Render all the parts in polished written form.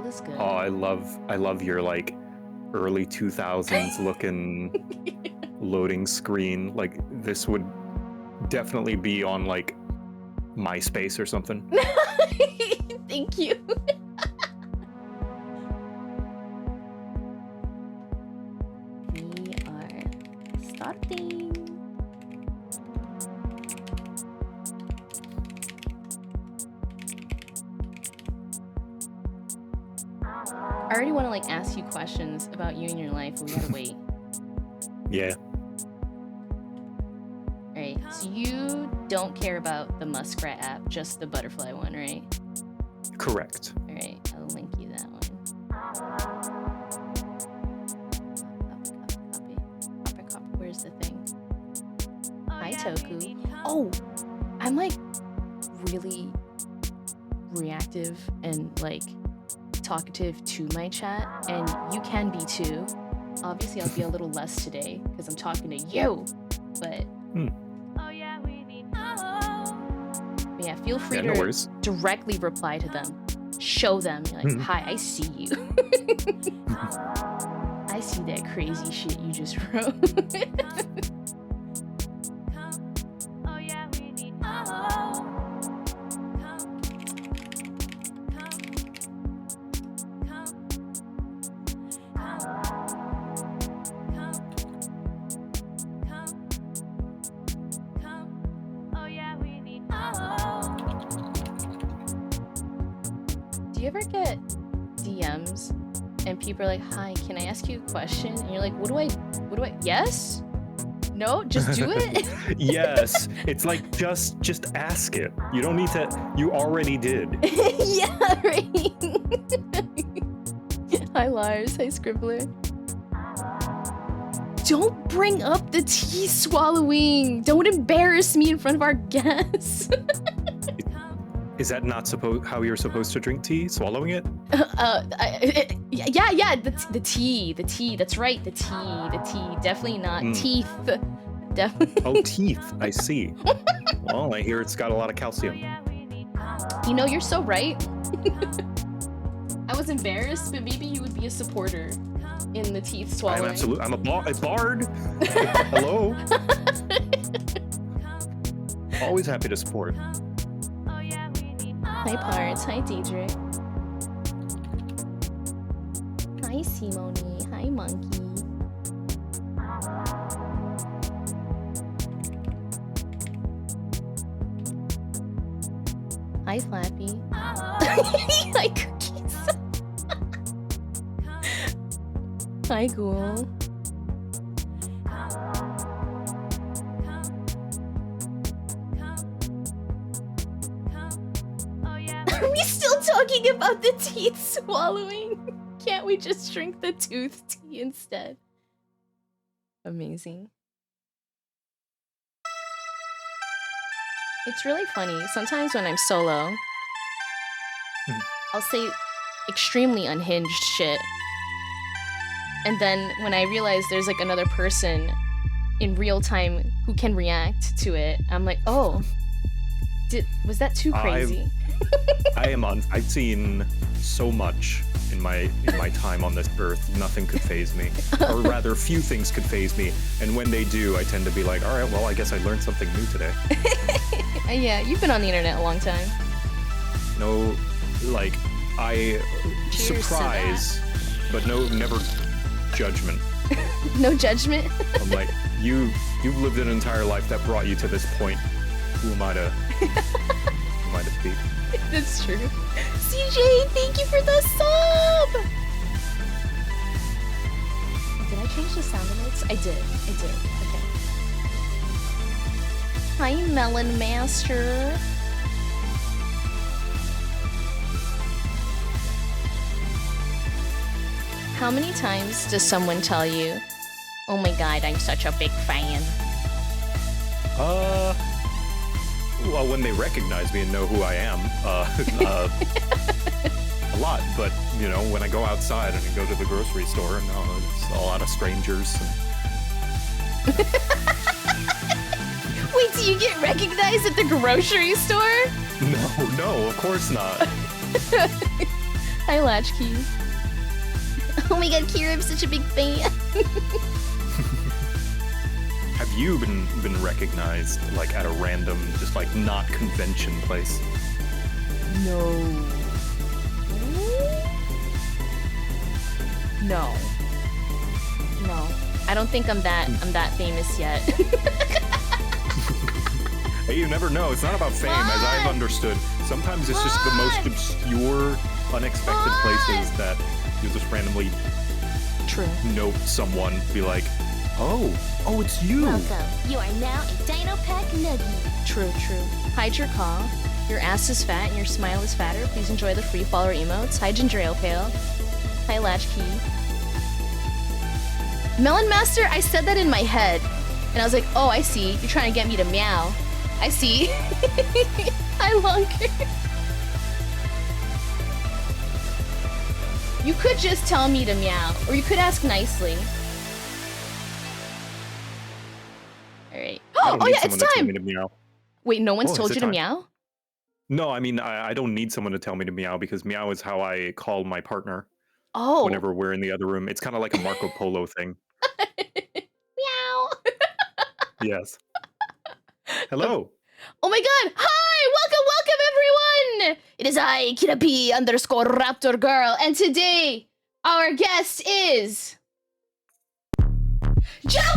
Still is good. Oh, I love your like early 2000s looking loading screen. Like this would definitely be on like MySpace or something. Thank you. We are starting. I already want to like ask you questions about you and your life, but we gotta wait. Yeah. Alright, so you don't care about the Muskrat app, just the butterfly one, right? Correct. Alright, I'll link you that one. Copy. Where's the thing? Hi, Toku. Oh, I'm like really reactive and like talkative to my chat, and you can be too. Obviously, I'll be a little less today because I'm talking to you, but yeah, feel free no to worries. directly reply to them. Show them, you're like, hi, I see you. I see that crazy shit you just wrote. Do you ever get DMs and people are like, hi, can I ask you a question? And you're like, what do I, yes? No, just do it? Yes. It's like just ask it. You don't need to, you already did. Yeah, right. Hi Lars, hi Scribbler. Don't bring up the tea swallowing. Don't embarrass me in front of our guests. Is that not how you're supposed to drink tea? Swallowing it? Yeah, the tea, that's right, the tea, definitely not teeth. Definitely. Oh, teeth, I see. Well, I hear it's got a lot of calcium. You know, you're so right. I was embarrassed, but maybe you would be a supporter in the teeth swallowing. I'm absolutely, I'm a bard. Hello. Always happy to support. Hi Parts, hi Deidre. Hi Simone, hi Monkey. Hi Flappy. Hi Cookies. Hi Ghoul. Are we still talking about the teeth swallowing? Can't we just drink the tooth tea instead? Amazing. It's really funny. Sometimes when I'm solo, I'll say extremely unhinged shit. And then when I realize there's like another person in real time who can react to it, I'm like, oh, was that too crazy? I've seen so much in my time on this earth. Nothing could faze me, or rather, few things could faze me. And when they do, I tend to be like, all right, well, I guess I learned something new today. Yeah, you've been on the internet a long time. No, like Cheers surprise, but never judgment. No judgment. I'm like, you've lived an entire life that brought you to this point. Who am I to speak? That's true. CJ, thank you for the sub! Did I change the sound alerts? I did. Okay. Hi, Melon Master. How many times does someone tell you, oh my god, I'm such a big fan? Well, when they recognize me and know who I am, a lot. But, you know, when I go outside and go to the grocery store, and it's a lot of strangers. Wait, do you get recognized at the grocery store? No, of course not. Hi, Latchkey. Oh my god, Kira, I'm such a big fan. Have you been recognized like at a random, just like not convention place? No. No. No. I don't think I'm that famous yet. Hey, you never know. It's not about fame, as I've understood. Sometimes it's just the most obscure, unexpected places that you'll just randomly note someone, be like, oh, it's you. Welcome. You are now a Dino Pack Nuggie. True. Hide your caw. Your ass is fat and your smile is fatter. Please enjoy the free follower emotes. Hi, Ginger Ale Pale. Hi, Latchkey. Melon Master, I said that in my head. And I was like, oh, I see. You're trying to get me to meow. I see. Hi, Lunker. You could just tell me to meow, or you could ask nicely. Alright. Oh yeah, it's time! Wait, no one's told you to meow? No, I mean, I don't need someone to tell me to meow, because meow is how I call my partner. Oh. Whenever we're in the other room. It's kind of like a Marco Polo thing. Meow. Yes. Hello. Oh my god! Hi! Welcome, everyone! It is I, Kira P _Raptor Girl, and today our guest is Joker!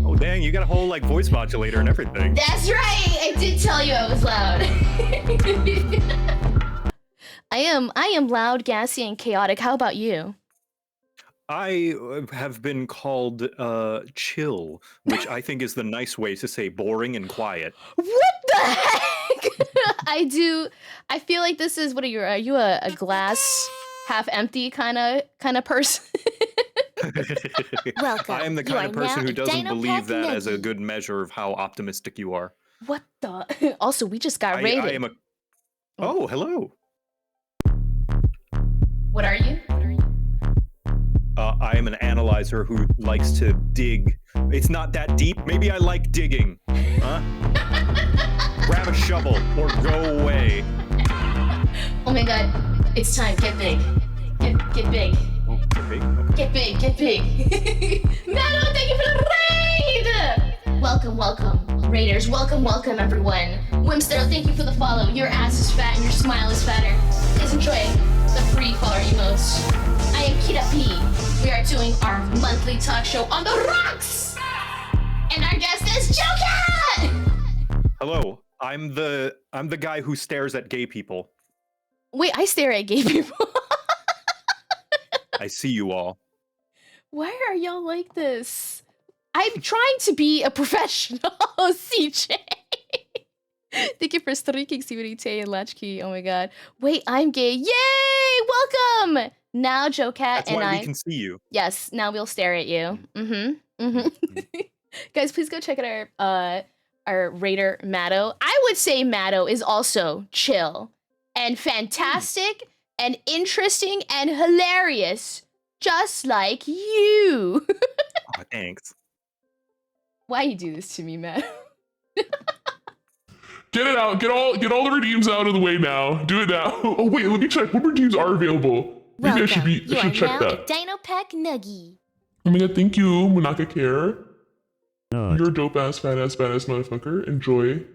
Oh dang, you got a whole like voice modulator and everything. That's right! I did tell you I was loud. I am loud, gassy, and chaotic. How about you? I have been called chill, which I think is the nice way to say boring and quiet. What the heck? I feel like this is, are you a glass half empty kind of person? Welcome. I am the kind of person who doesn't believe that as a good measure of how optimistic you are. What the? Also, we just got raided. I am a... Oh, hello. What are you? I am an analyzer who likes to dig. It's not that deep. Maybe I like digging. Huh? Grab a shovel or go away. Oh my god. It's time. Get big. Get big. Oh, get big? Okay. Get big. Mano, thank you for the raid! Welcome. Raiders, welcome, everyone. Wimster, thank you for the follow. Your ass is fat and your smile is fatter. Please enjoy the free follower emotes. I am Kira P. We are doing our monthly talk show on the rocks! And our guest is Joker! Hello, I'm the guy who stares at gay people. Wait, I stare at gay people. I see you all. Why are y'all like this? I'm trying to be a professional, CJ. Thank you for streaking, CBDT and Latchkey. Oh my god. Wait, I'm gay. Yay! Welcome! Now Joe Cat and I... That's why we can see you. Yes, now we'll stare at you. Guys, please go check out our raider, Matto. I would say Matto is also chill and fantastic and interesting and hilarious, just like you. Oh, thanks. Why you do this to me, Matto? Get it out. Get all the redeems out of the way now. Do it now. Oh wait, let me check. What redeems are available? Maybe I should check that. A Dino Pack Nuggie. Oh my god, thank you, Munaka Care. You're a dope ass, fat ass, badass motherfucker. Enjoy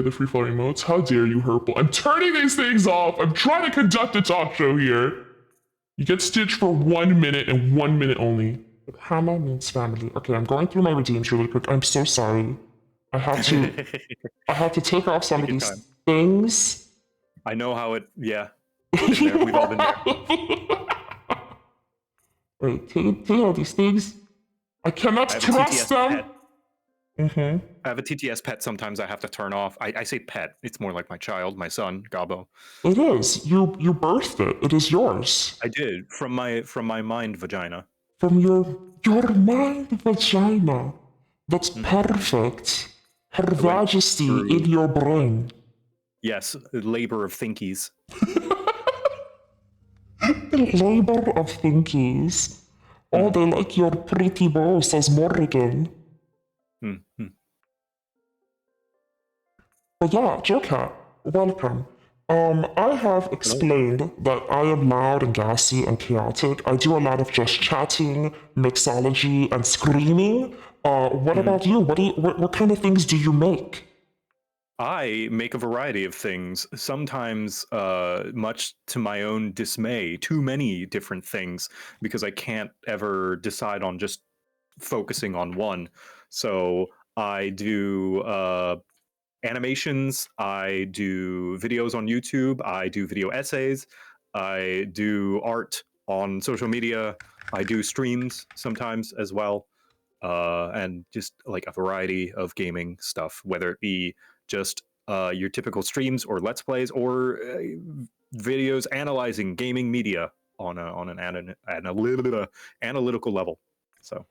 the free flow emotes. How dare you, Herple? I'm turning these things off. I'm trying to conduct a talk show here. You get stitched for 1 minute and 1 minute only. But Hama means family. Okay, I'm going through my redeems really quick. I'm so sorry. I have to take off some of these things. I know how it. Yeah, we've all been there. Wait, take all these things. I cannot trust them. I have a TTS pet. Sometimes I have to turn off. I say pet. It's more like my child, my son, Gabo. It is. You birthed it. It is yours. I did from my mind vagina. From your mind vagina. That's perfect. Her Majesty in your brain. Yes, labor of thinkies. Labor of thinkies. Oh, they like your pretty bow, says Morrigan. But yeah, Joker, welcome. I have explained that I am loud and gassy and chaotic. I do a lot of just chatting, mixology, and screaming. What about you? What kind of things do you make? I make a variety of things, sometimes much to my own dismay, too many different things, because I can't ever decide on just focusing on one. So I do animations, I do videos on YouTube, I do video essays, I do art on social media, I do streams sometimes as well, and just like a variety of gaming stuff, whether it be just your typical streams or let's plays or videos analyzing gaming media on analytical level. So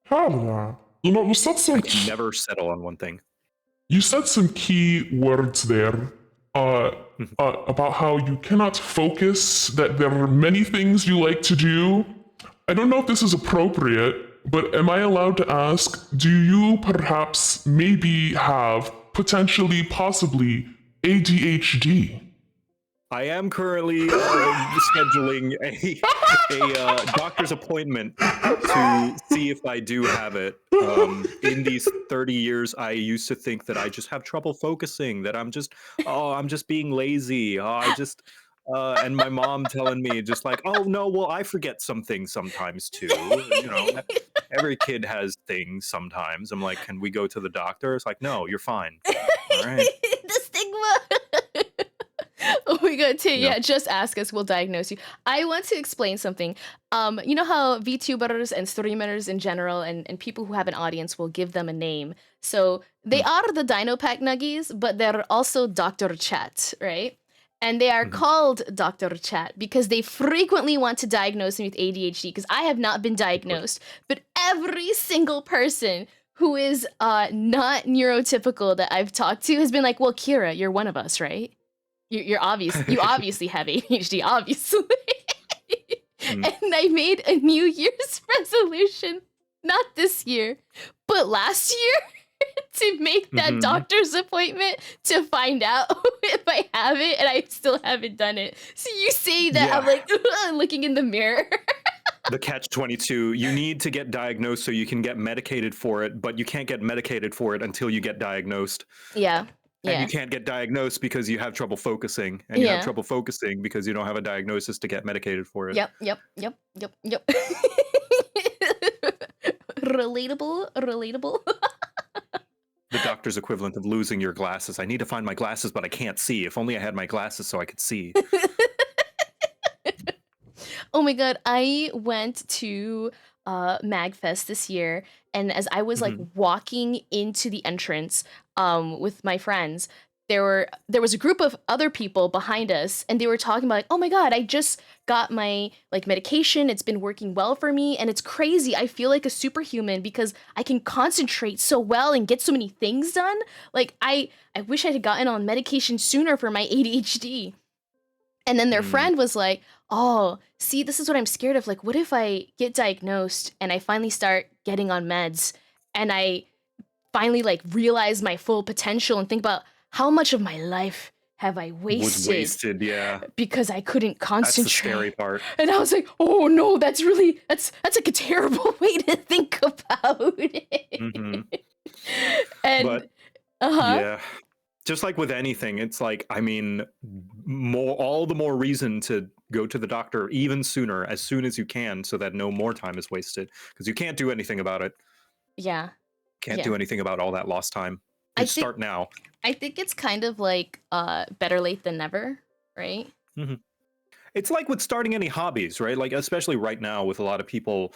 Hell yeah. You know, I can never settle on one thing. you said some key words there. About how you cannot focus, that there are many things you like to do. I don't know if this is appropriate, but am I allowed to ask, do you perhaps maybe have potentially, possibly ADHD? I am currently scheduling a doctor's appointment to see if I do have it. In these 30 years, I used to think that I just have trouble focusing, that I'm just being lazy. And my mom telling me just like, oh no, well, I forget some things sometimes too. You know, every kid has things sometimes. I'm like, can we go to the doctor? It's like, no, you're fine. All right. The stigma. Oh my god, Tay, yeah, just ask us, we'll diagnose you. I want to explain something. You know how VTubers and streamers in general and people who have an audience will give them a name. So they are the Dino Pack Nuggies, but they're also Dr. Chat, right? And they are called Dr. Chat because they frequently want to diagnose me with ADHD because I have not been diagnosed. But every single person who is not neurotypical that I've talked to has been like, well, Kira, you're one of us, right? You obviously have ADHD, obviously. And I made a New Year's resolution, not this year, but last year, to make that doctor's appointment to find out if I have it, and I still haven't done it. So you say that, I'm like, looking in the mirror. The catch-22, you need to get diagnosed so you can get medicated for it, but you can't get medicated for it until you get diagnosed. Yeah. And you can't get diagnosed because you have trouble focusing. And you have trouble focusing because you don't have a diagnosis to get medicated for it. Yep. Relatable. The doctor's equivalent of losing your glasses. I need to find my glasses, but I can't see. If only I had my glasses so I could see. Oh my god, I went to MagFest this year, and as I was like walking into the entrance with my friends, there was a group of other people behind us, and they were talking about like, oh my god, I just got my like medication, it's been working well for me, and it's crazy, I feel like a superhuman because I can concentrate so well and get so many things done. Like I wish I had gotten on medication sooner for my ADHD. And then their friend was like, oh, see, this is what I'm scared of. Like, what if I get diagnosed and I finally start getting on meds and I finally like realize my full potential and think about how much of my life have I wasted? Yeah. Because I couldn't concentrate. That's the scary part. And I was like, oh no, that's like a terrible way to think about it. And yeah. Just like with anything, it's like, I mean, all the more reason to go to the doctor even sooner, as soon as you can, so that no more time is wasted. Because you can't do anything about it. Yeah. Can't do anything about all that lost time. Start now. I think it's kind of like better late than never, right? It's like with starting any hobbies, right? Like, especially right now with a lot of people,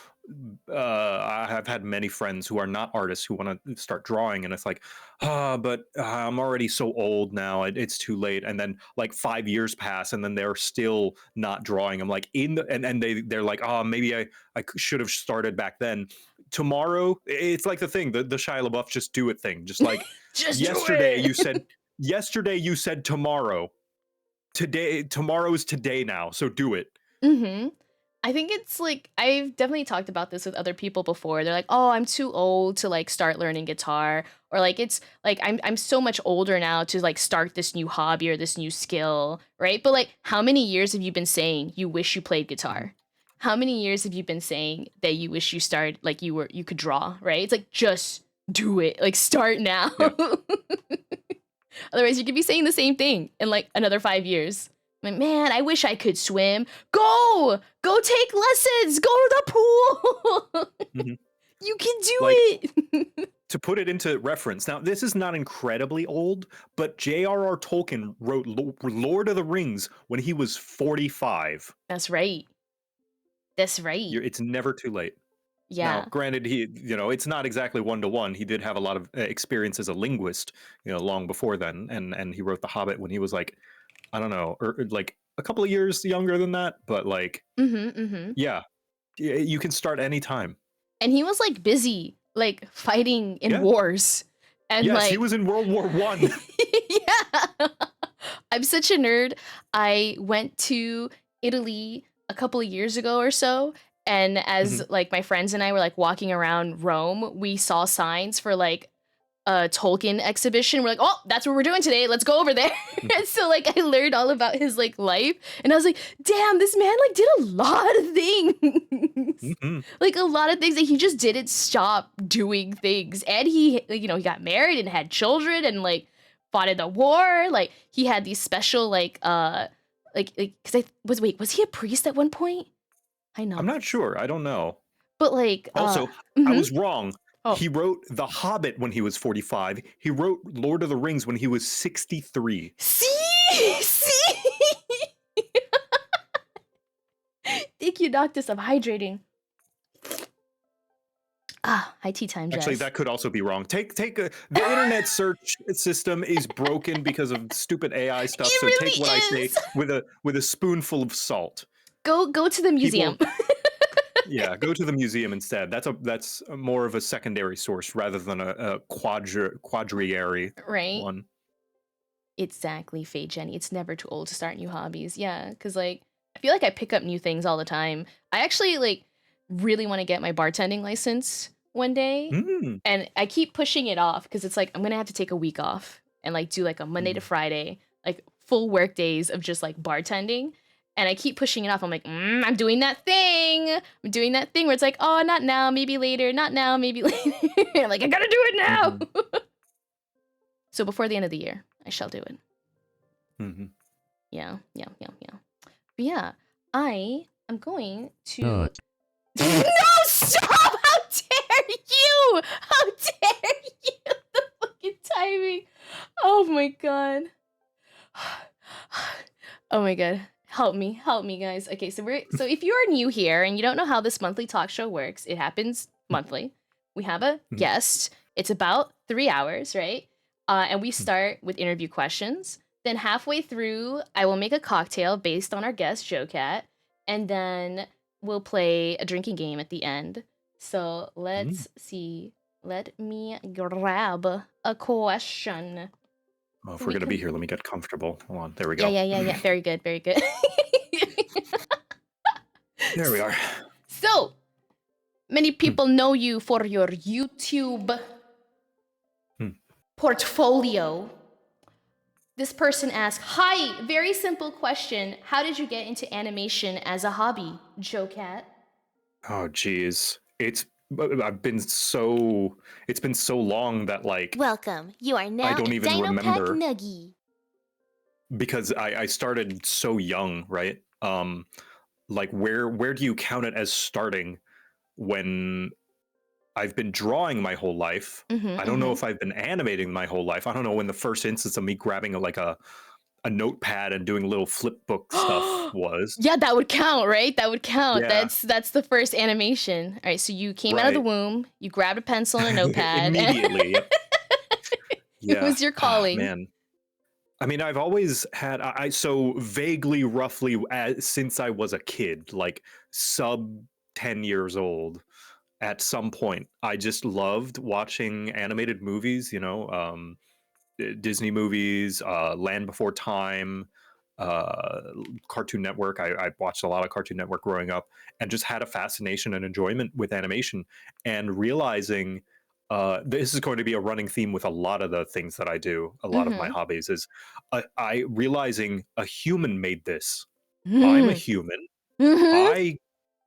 I have had many friends who are not artists who want to start drawing, and it's like, but I'm already so old now, it's too late. And then like 5 years pass, and then they're still not drawing. I'm like, and they're like, oh, maybe I should have started back then. Tomorrow, it's like the thing, the Shia LaBeouf just do it thing. Just like yesterday, you said tomorrow. Tomorrow is today now, so do it. I think it's like I've definitely talked about this with other people before. They're like, "Oh, I'm too old to like start learning guitar," or like it's like I'm so much older now to like start this new hobby or this new skill, right? But like, how many years have you been saying you wish you played guitar? How many years have you been saying that you wish you started like you could draw, right? It's like just do it, like start now. Yeah. Otherwise, you could be saying the same thing in like another 5 years. Like, man, I wish I could swim. Go take lessons. Go to the pool. Mhm. You can do Like- it. To put it into reference, now this is not incredibly old, but J.R.R. Tolkien wrote Lord of the Rings when he was 45. That's right. That's right. It's never too late. Yeah. Now, granted, he, it's not exactly one-to-one. He did have a lot of experience as a linguist, long before then, and he wrote The Hobbit when he was like, I don't know, or like a couple of years younger than that, but like, yeah, you can start anytime. And he was like busy, like fighting in Yeah. wars. And Yes, like he was in World War One. yeah. I'm such a nerd. I went to Italy a couple of years ago or so, and as like my friends and I were like walking around Rome, we saw signs for like a Tolkien exhibition. We're like, "Oh, that's what we're doing today. Let's go over there." And so like I learned all about his like life, and I was like, "Damn, this man like did a lot of things." Mhm. Like a lot of things that he just didn't stop doing things, and he he got married and had children and like fought in the war. Like he had these special like because was he a priest at one point? I know, I'm not sure. I don't know. but like Also, I mhm. was wrong. Oh. He wrote The Hobbit when he was 45. He wrote Lord of the Rings when he was 63. See. Thank you, Noctis. I'm hydrating. High tea time, Jess. Actually, that could also be wrong. The internet search system is broken because of stupid AI stuff. It So really take what I say is. with a spoonful of salt. Go to the museum. Yeah, go to the museum instead. That's more of a secondary source rather than a quadriary Right? one. Exactly, Faye Jenny. It's never too old to start new hobbies. Yeah, because like I feel like I pick up new things all the time. I actually like really want to get my bartending license one day, Mm. and I keep pushing it off because it's like I'm gonna have to take a week off and like do like a Monday to Friday, like full work days of just like bartending. And I keep pushing it off. I'm like, I'm doing that thing. I'm doing that thing where it's like, oh, not now, maybe later. Not now, maybe later. I'm like, I gotta do it now. So before the end of the year, I shall do it. Mhm. Yeah. But yeah, I am going to. Nut. No, stop! How dare you! How dare you! The fucking timing. Oh my god. Oh my god. Help me, guys. Okay, so if you are new here and you don't know how this monthly talk show works, it happens monthly. We have a guest. It's about 3 hours, right? And we start with interview questions. Then halfway through, I will make a cocktail based on our guest, Joe Cat, and then we'll play a drinking game at the end. So let's see. Let me grab a question. Oh, if We we're gonna be can- here, let me get comfortable. Hold on. There we go. Yeah. Very good. There we are. So, many people know you for your YouTube portfolio. This person asks, "Hi, very simple question. How did you get into animation as a hobby, Joe Cat?" Oh, geez. It's been so long that like Welcome. You are now don't a even Dino Pack remember. Nuggie. because I started so young, right? Like where do you count it as starting when I've been drawing my whole life? I don't know if I've been animating my whole life. I don't know when the first instance of me grabbing a notepad and doing little flip book stuff was. Yeah, that would count, right? That would count. Yeah. That's the first animation. All right, so you came out of the Right. womb, you grabbed a pencil and a notepad. Immediately. Yep. It was your Ah, calling. man. I mean, I've always had so vaguely, roughly, since I was a kid, like sub 10 years old. At some point, I just loved watching animated movies. Disney movies, Land Before Time, uh, Cartoon Network. I watched a lot of Cartoon Network growing up, and just had a fascination and enjoyment with animation, and realizing this is going to be a running theme with a lot of the things that I do. A lot of my Mm-hmm. hobbies is I realizing a human made this. I'm a Mm-hmm. human. Mm-hmm. I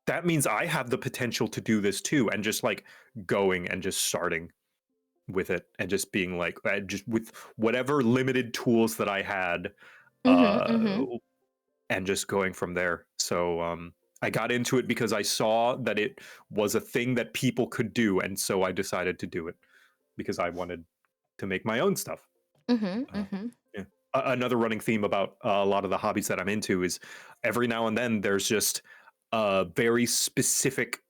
That means I have the potential to do this too, and just like going and just starting with it and just being like just with whatever limited tools that I had, Mm-hmm. uh Mm-hmm. and just going from there. So I got into it because I saw that it was a thing that people could do, and so I decided to do it because I wanted to make my own stuff. Mm-hmm. uh, Mm-hmm. yeah. Another running theme about a lot of the hobbies that I'm into is every now and then there's just a very specific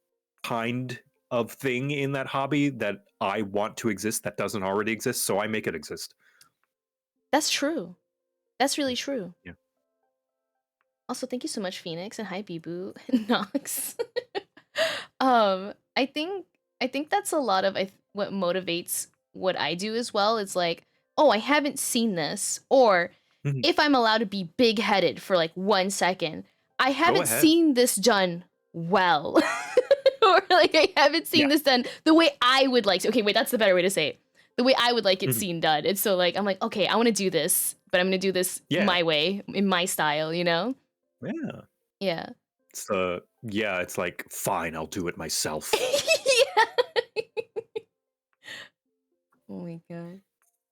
kind of thing in that hobby that I want to exist that doesn't already exist, so I make it exist. That's true. That's Mm, really true. yeah. Also, thank you so much, Phoenix, and hi, Bibu, Nox. I think that's a lot of what motivates what I do as well. It's like, oh, I haven't seen this, or Mhm. if I'm allowed to be big headed for like 1 second, I Go haven't ahead. seen this done well, or like I haven't Yeah. seen this done the way I would like to. Okay, wait, that's the better way to say it. The way I would like it Mhm. seen done. And so like I'm like, okay, I want to do this, but I'm gonna do this Yeah. my way, in my style, you know? Yeah. Yeah. Yeah, it's like fine, I'll do it myself. Yeah. Oh my god.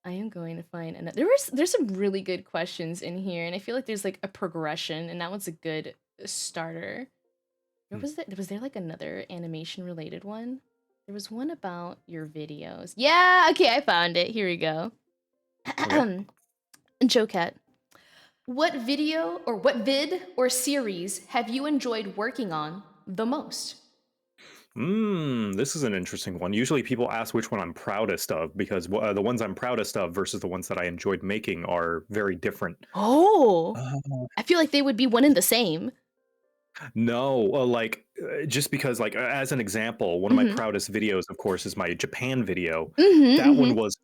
I am going to find another. There's some really good questions in here, and I feel like there's like a progression, and that one's a good starter. Where Mm, was there? Was there like another animation related one? There was one about your videos. Yeah, okay, I found it. Here we go. okay. Joe Cat. What video or what vid or series have you enjoyed working on the most? This is an interesting one. Usually people ask which one I'm proudest of because the ones I'm proudest of versus the ones that I enjoyed making are very different. Oh, Uh, I feel like they would be one and the same. no, like just because, like as an example, one of my Mm-hmm. proudest videos, of course, is my Japan video. Mm-hmm. That one Mm-hmm. was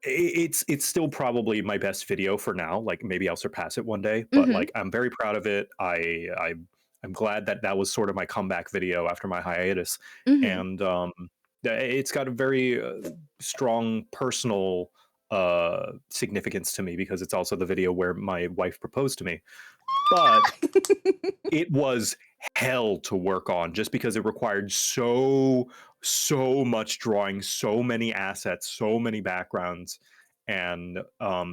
it's still probably my best video for now. Like maybe I'll surpass it one day, but Mm-hmm. like I'm very proud of it. I'm glad that that was sort of my comeback video after my hiatus, Mm-hmm. and it's got a very strong personal significance to me because it's also the video where my wife proposed to me. But it was hell to work on just because it required so much drawing, so many assets, so many backgrounds, and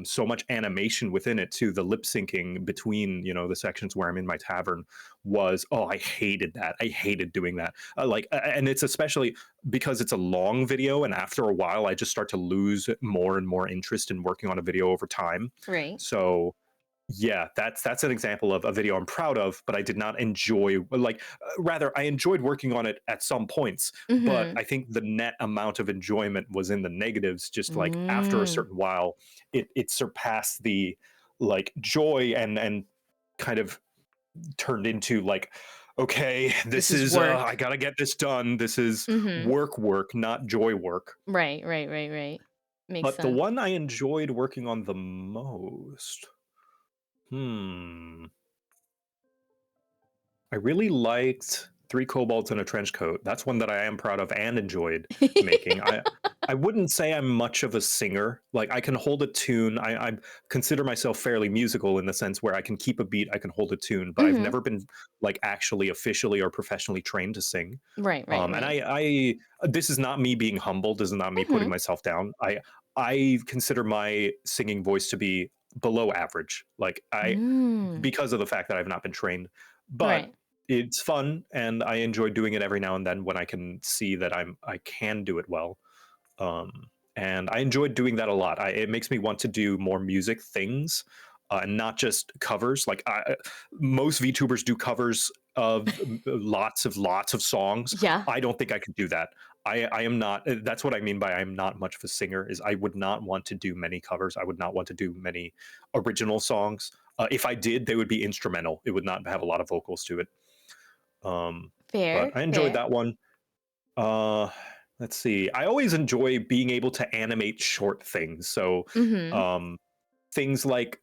so much animation within it too. The lip syncing between the sections where I'm in my tavern was, oh, I hated that. I hated doing that. And it's especially because it's a long video, and after a while I just start to lose more and more interest in working on a video over time. Right. So yeah, that's an example of a video I'm proud of, but I did not enjoy, like, rather, I enjoyed working on it at some points, but Mm-hmm. I think the net amount of enjoyment was in the negatives. Just like after a Mm. certain while, it surpassed the like joy and kind of turned into like, okay, This this is is I work. gotta get this done. This is Mm-hmm. work, not joy work. Right, right, right, right. Makes But the sense. one I enjoyed working on the most, hmm. I really liked Three Kobolds in a Trench Coat. That's one that I am proud of and enjoyed making. I wouldn't say I'm much of a singer. Like I can hold a tune. I consider myself fairly musical in the sense where I can keep a beat, I can hold a tune, but I've Mm-hmm. never been like actually officially or professionally trained to sing. Right, right, And right. I this is not me being humble. This is not me Mm-hmm. putting myself down. I consider my singing voice to be below average. Like Mm. because of the fact that I've not been trained. But Right. it's fun and I enjoy doing it every now and then when I can see that I can do it well. And I enjoyed doing that a lot. It makes me want to do more music things, and not just covers. Like most VTubers do covers of lots of songs. Yeah. I don't think I could do that. I am not. That's what I mean by I'm not much of a singer. Is I would not want to do many covers. I would not want to do many original songs. If I did, they would be instrumental. It would not have a lot of vocals to it. But Fair, I enjoyed fair. that one. Uh, let's see. I always enjoy being able to animate short things. So, Mm-hmm. things like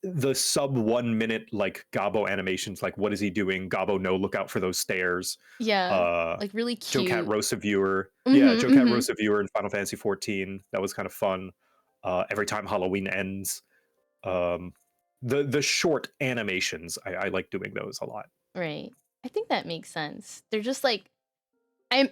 the sub 1 minute like Gabo animations, like what is he doing? Gabo, no, look out for those stairs. Yeah, Uh, like really Joe Cat cute. roast a viewer. Yeah, Mhm, Joe Cat mhm. roast a viewer in Final Fantasy 14. That was kind of fun. Every time Halloween ends. Um, the short animations, I like doing those a lot. Right. I think that makes sense. They're just like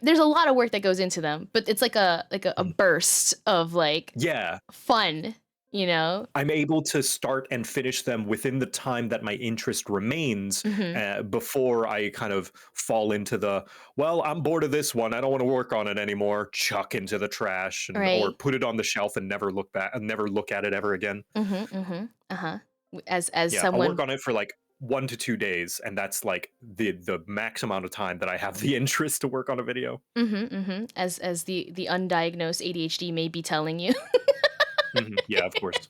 there's a lot of work that goes into them, but it's like a Mm. burst of like Yeah, fun, you know? I'm able to start and finish them within the time that my interest remains Mhm. before I kind of fall into the, well, I'm bored of this one. I don't want to work on it anymore. Chuck into the trash and or Right? put it on the shelf and never look back and never look at it ever again. Mhm, mhm. Uh-huh. As Yeah, I'll work someone on it for like 1 to 2 days, and that's like the max amount of time that I have the interest to work on a video. mhm, mhm. As the undiagnosed ADHD may be telling you. Yeah, of course.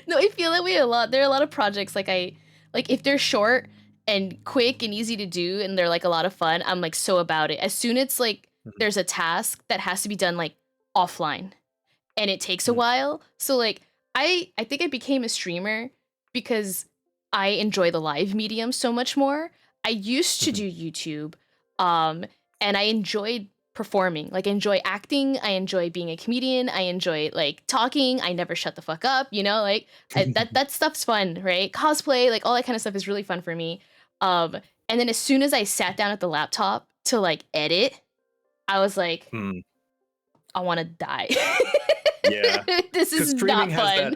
No, I feel that way a lot. There are a lot of projects like if they're short and quick and easy to do and they're like a lot of fun, I'm like so about it. As soon as like Mhm, there's a task that has to be done like offline and it takes a mhm, while. So like I think I became a streamer because I enjoy the live medium so much more. I used to mhm. do YouTube um and I enjoyed performing. Like I enjoy acting, I enjoy being a comedian, I enjoy like talking, I never shut the fuck up, you know? Like that stuff's fun, right? Cosplay, like all that kind of stuff is really fun for me. Um and then as soon as I sat down at the laptop to like edit, I was like Mm, I want to die. yeah, This because is not fun.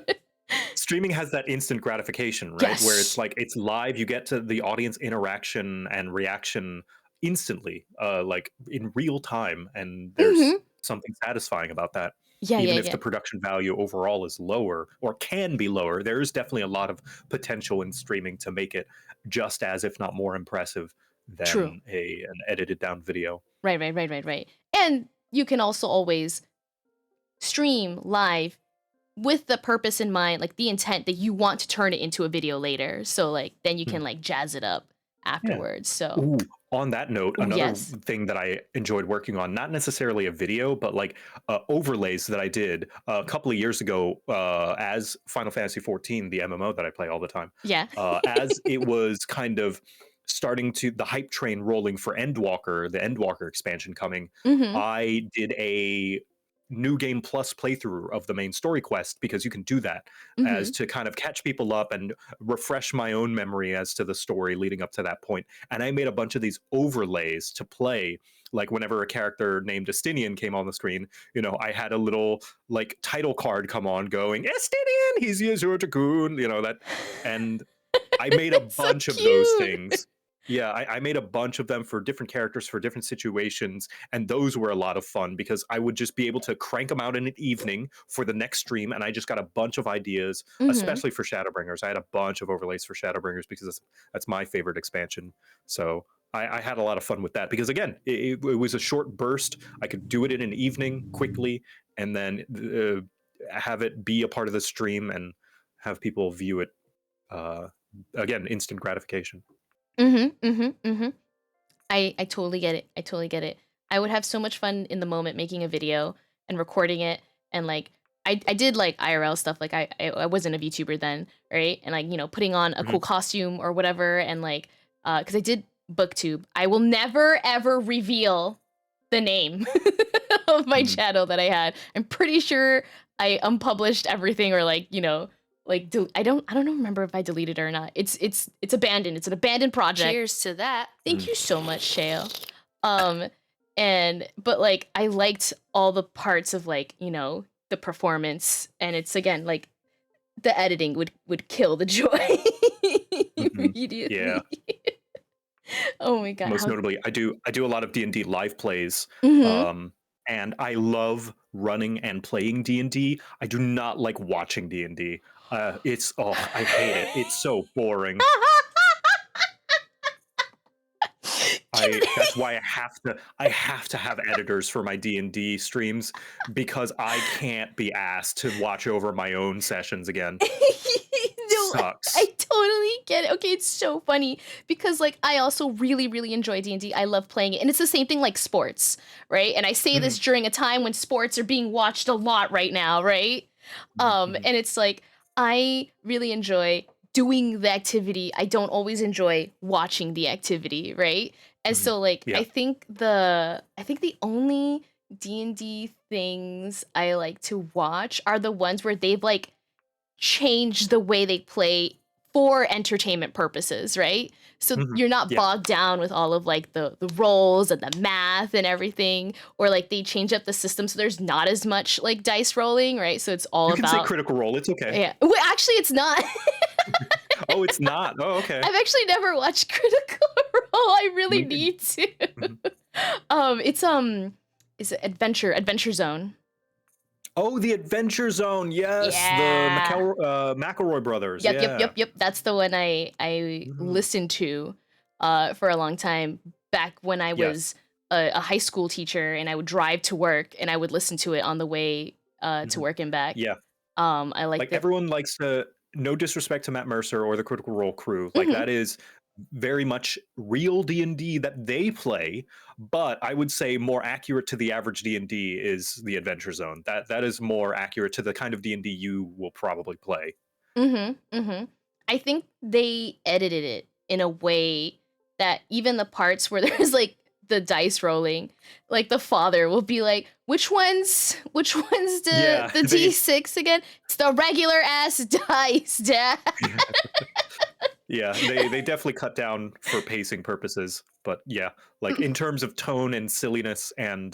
streaming has that instant gratification, right? Where it's Yes. like it's live, you get to the audience interaction and reaction instantly, like in real time, and there's Mhm. something satisfying about that. Yeah, yeah, Even if yeah. the production value overall is lower or can be lower, there is definitely a lot of potential in streaming to make it just as, if not more impressive True. than an edited down video. Right, right, right, right, right. And you can also always stream live with the purpose in mind, like the intent that you want to turn it into a video later. So like then you Hmm. can like jazz it up Yeah. afterwards. So, Ooh, on that note, oh another yes. thing that I enjoyed working on, not necessarily a video, but like overlays that I did a couple of years ago as Final Fantasy 14, the MMO that I play all the time, Yeah. as it was kind of starting to, the hype train rolling for Endwalker, the Endwalker expansion coming, Mhm. I did a new game plus playthrough of the main story quest because you can do that as Mhm. to kind of catch people up and refresh my own memory as to the story leading up to that point. And I made a bunch of these overlays to play. Like whenever a character named Estinian came on the screen, I had a little like title card come on going, Estinian, he's Yuzuru Takun, that. And I made a It's so bunch of those cute. things. Yeah, I made a bunch of them for different characters for different situations, and those were a lot of fun because I would just be able to crank them out in an evening for the next stream, and I just got a bunch of ideas, Mhm. especially for Shadowbringers. I had a bunch of overlays for Shadowbringers because that's my favorite expansion. So I had a lot of fun with that because again, it was a short burst. I could do it in an evening quickly, and then have it be a part of the stream and have people view it. Uh, Again, instant gratification. Mhm. Mhm. Mhm. I totally get it. I totally get it. I would have so much fun in the moment making a video and recording it and like I did like IRL stuff like I wasn't a VTuber then, right? And like, putting on a Mhm. cool costume or whatever and like cuz I did booktube. I will never ever reveal the name of my Mhm. channel that I had. I'm pretty sure I unpublished everything or like, like I don't remember if I deleted it or not. It's abandoned. It's an abandoned project. Cheers to that. Thank Mm. you so much, Shale. Um but like I liked all the parts of like, the performance and it's again like the editing would kill the joy Mhm. Yeah. immediately. Oh my god. Most How notably, I do a lot of D&D live plays, Mhm. um, and I love running and playing D&D. I do not like watching D&D. I hate it. It's so boring. That's why I have to have editors for my D&D streams because I can't be asked to watch over my own sessions again. No, I Sucks. totally get it. Okay, it's so funny because like I also really really enjoy D&D. I love playing it. And it's the same thing like sports, right? And I say Mhm. this during a time when sports are being watched a lot right now, right? Mhm. Mhm. And it's like I really enjoy doing the activity. I don't always enjoy watching the activity, right? And Mhm. so like Yeah. I think the only D&D things I like to watch are the ones where they've like changed the way they play for entertainment purposes, right? So Mhm. you're not Yeah. bogged down with all of like the roles and the math and everything, or like they change up the system so there's not as much like dice rolling, right? So it's all You can say about Critical Role. It's okay. yeah. Well, actually, it's not. Oh, it's not. Oh, okay. I've actually never watched Critical Role. I really We could- need to. Mhm. It's is it Adventure Zone? Oh, the Adventure Zone. Yes, the Yeah. McElroy brothers. Yep, yep, Yeah. yep, yep. That's the one I Mhm. listened to for a long time back when I Yes. was a high school teacher and I would drive to work and I would listen to it on the way to Mhm. work and back. Yeah. I Like liked it. everyone likes to. No disrespect to Matt Mercer or the Critical Role crew. Like Hmm. that is very much real D&D that they play, but I would say more accurate to the average D&D is the Adventure Zone. That is more accurate to the kind of D&D you will probably play. Mm-hmm. Mm-hmm. I think they edited it in a way that even the parts where there's like the dice rolling, like the father will be like, which one's Yeah, the D6 again? It's the regular ass dice, dad. Yeah, they definitely cut down for pacing purposes, but yeah, like in terms of tone and silliness and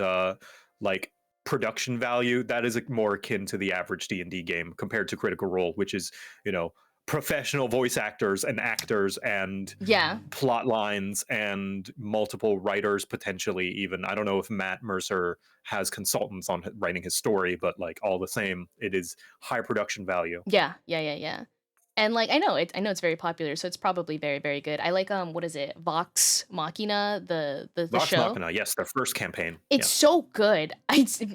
like production value, that is more akin to the average D&D game compared to Critical Role, which is, you know, professional voice actors and actors and Yeah. plot lines and multiple writers potentially even. I don't know if Matt Mercer has consultants on writing his story, but like all the same, it is high production value. Yeah. Yeah. Yeah. Yeah. And like I know it's very popular, so it's probably very, very good. I like what is it? Vox Machina, the Vox show. Machina, yes, their first campaign. It's Yeah. so good.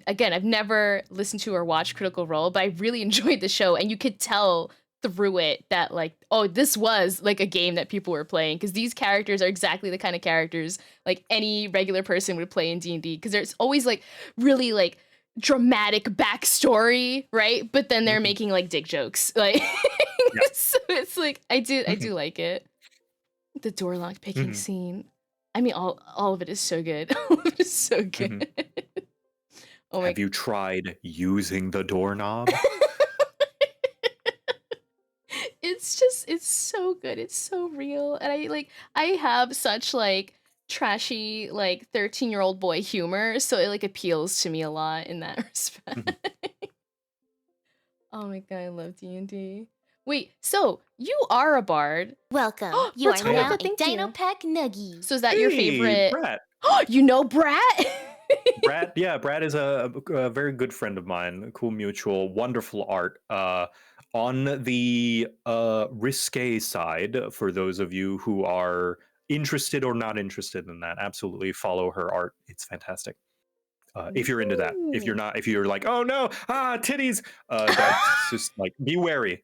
Again, I've never listened to or watched Critical Role, but I really enjoyed the show, and you could tell through it that like, oh, this was like a game that people were playing because these characters are exactly the kind of characters like any regular person would play in D&D because there's always like really like dramatic backstory, right? But then they're Mhm. making like dick jokes, like Yeah. so it's like I do Mhm. like it. The door lock picking Mhm. scene. I mean, all of it is so good. All of it is so Mhm. good. Oh my Have you tried using the doorknob? it's so good. It's so real. And I have such like trashy like 13-year-old boy humor, so it like appeals to me a lot in that respect. Mhm. Oh my god, I love D&D. Wait, so you are a bard. Welcome. You are Britannica, now a thank you. Dino Pack Nuggie. So is that your Hey, favorite? Brat. You know Brat? Brad, yeah, Brad is a very good friend of mine. A cool mutual, wonderful art. On the risque side, for those of you who are interested or not interested in that, absolutely follow her art. It's fantastic. If you're into that, if you're Ooh. not, if you're like, oh no, titties, that's just like be wary.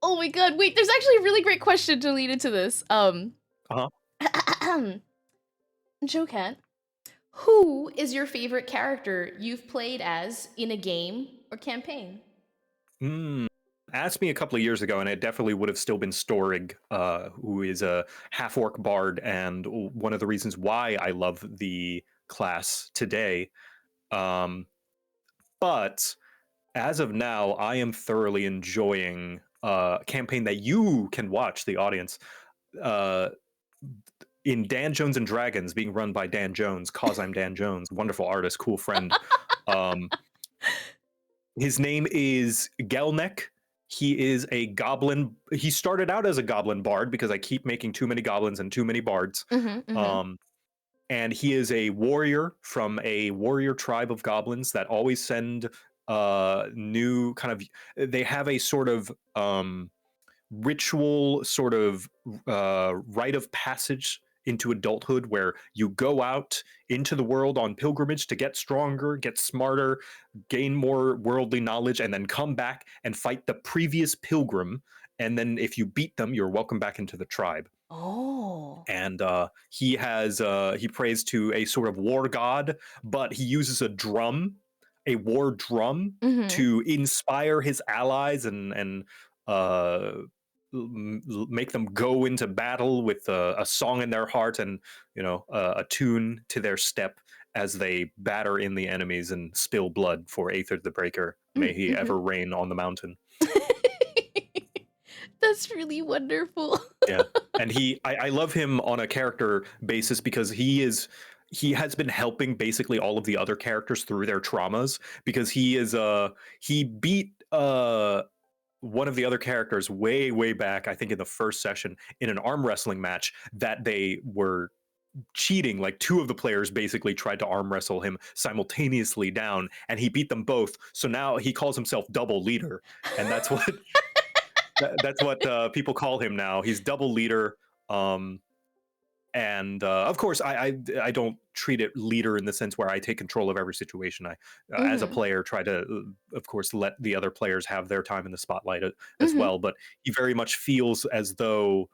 Oh my god, wait, there's actually a really great question to lead into this. Uh-huh. Joe Cat, who is your favorite character you've played as in a game or campaign? Asked me a couple of years ago, and it definitely would have still been Storig, who is a half orc bard, and one of the reasons why I love the class today. But as of now, I am thoroughly enjoying a campaign that you can watch, the audience, uh, in Dan Jones and Dragons, being run by Dan Jones, cause I'm Dan Jones, wonderful artist, cool friend. Um, his name is Gelnek. He is a goblin. He started out as a goblin bard because I keep making too many goblins and too many bards. Mm-hmm. And he is a warrior from a warrior tribe of goblins that always send new kind of. They have a sort of ritual, sort of rite of passage into adulthood where you go out into the world on pilgrimage to get stronger, get smarter, gain more worldly knowledge, and then come back and fight the previous pilgrim. And then if you beat them, you're welcome back into the tribe. Oh. And he prays to a sort of war god, but he uses a drum a war drum Mhm. to inspire his allies and uh, make them go into battle with a song in their heart and a tune to their step as they batter in the enemies and spill blood for Aether the Breaker. May he Mhm. ever reign on the mountain. That's really wonderful. Yeah, and I love him on a character basis because he has been helping basically all of the other characters through their traumas because he beat one of the other characters way back, I think in the first session, in an arm wrestling match that they were cheating. Like two of the players basically tried to arm wrestle him simultaneously down, and he beat them both. So now he calls himself Double Leader, and that's what that's what people call him now. He's Double Leader. And of course, I don't treat it leader in the sense where I take control of every situation. I, as a Mhm. player, try to, of course, let the other players have their time in the spotlight as Mhm. well. But he very much feels as though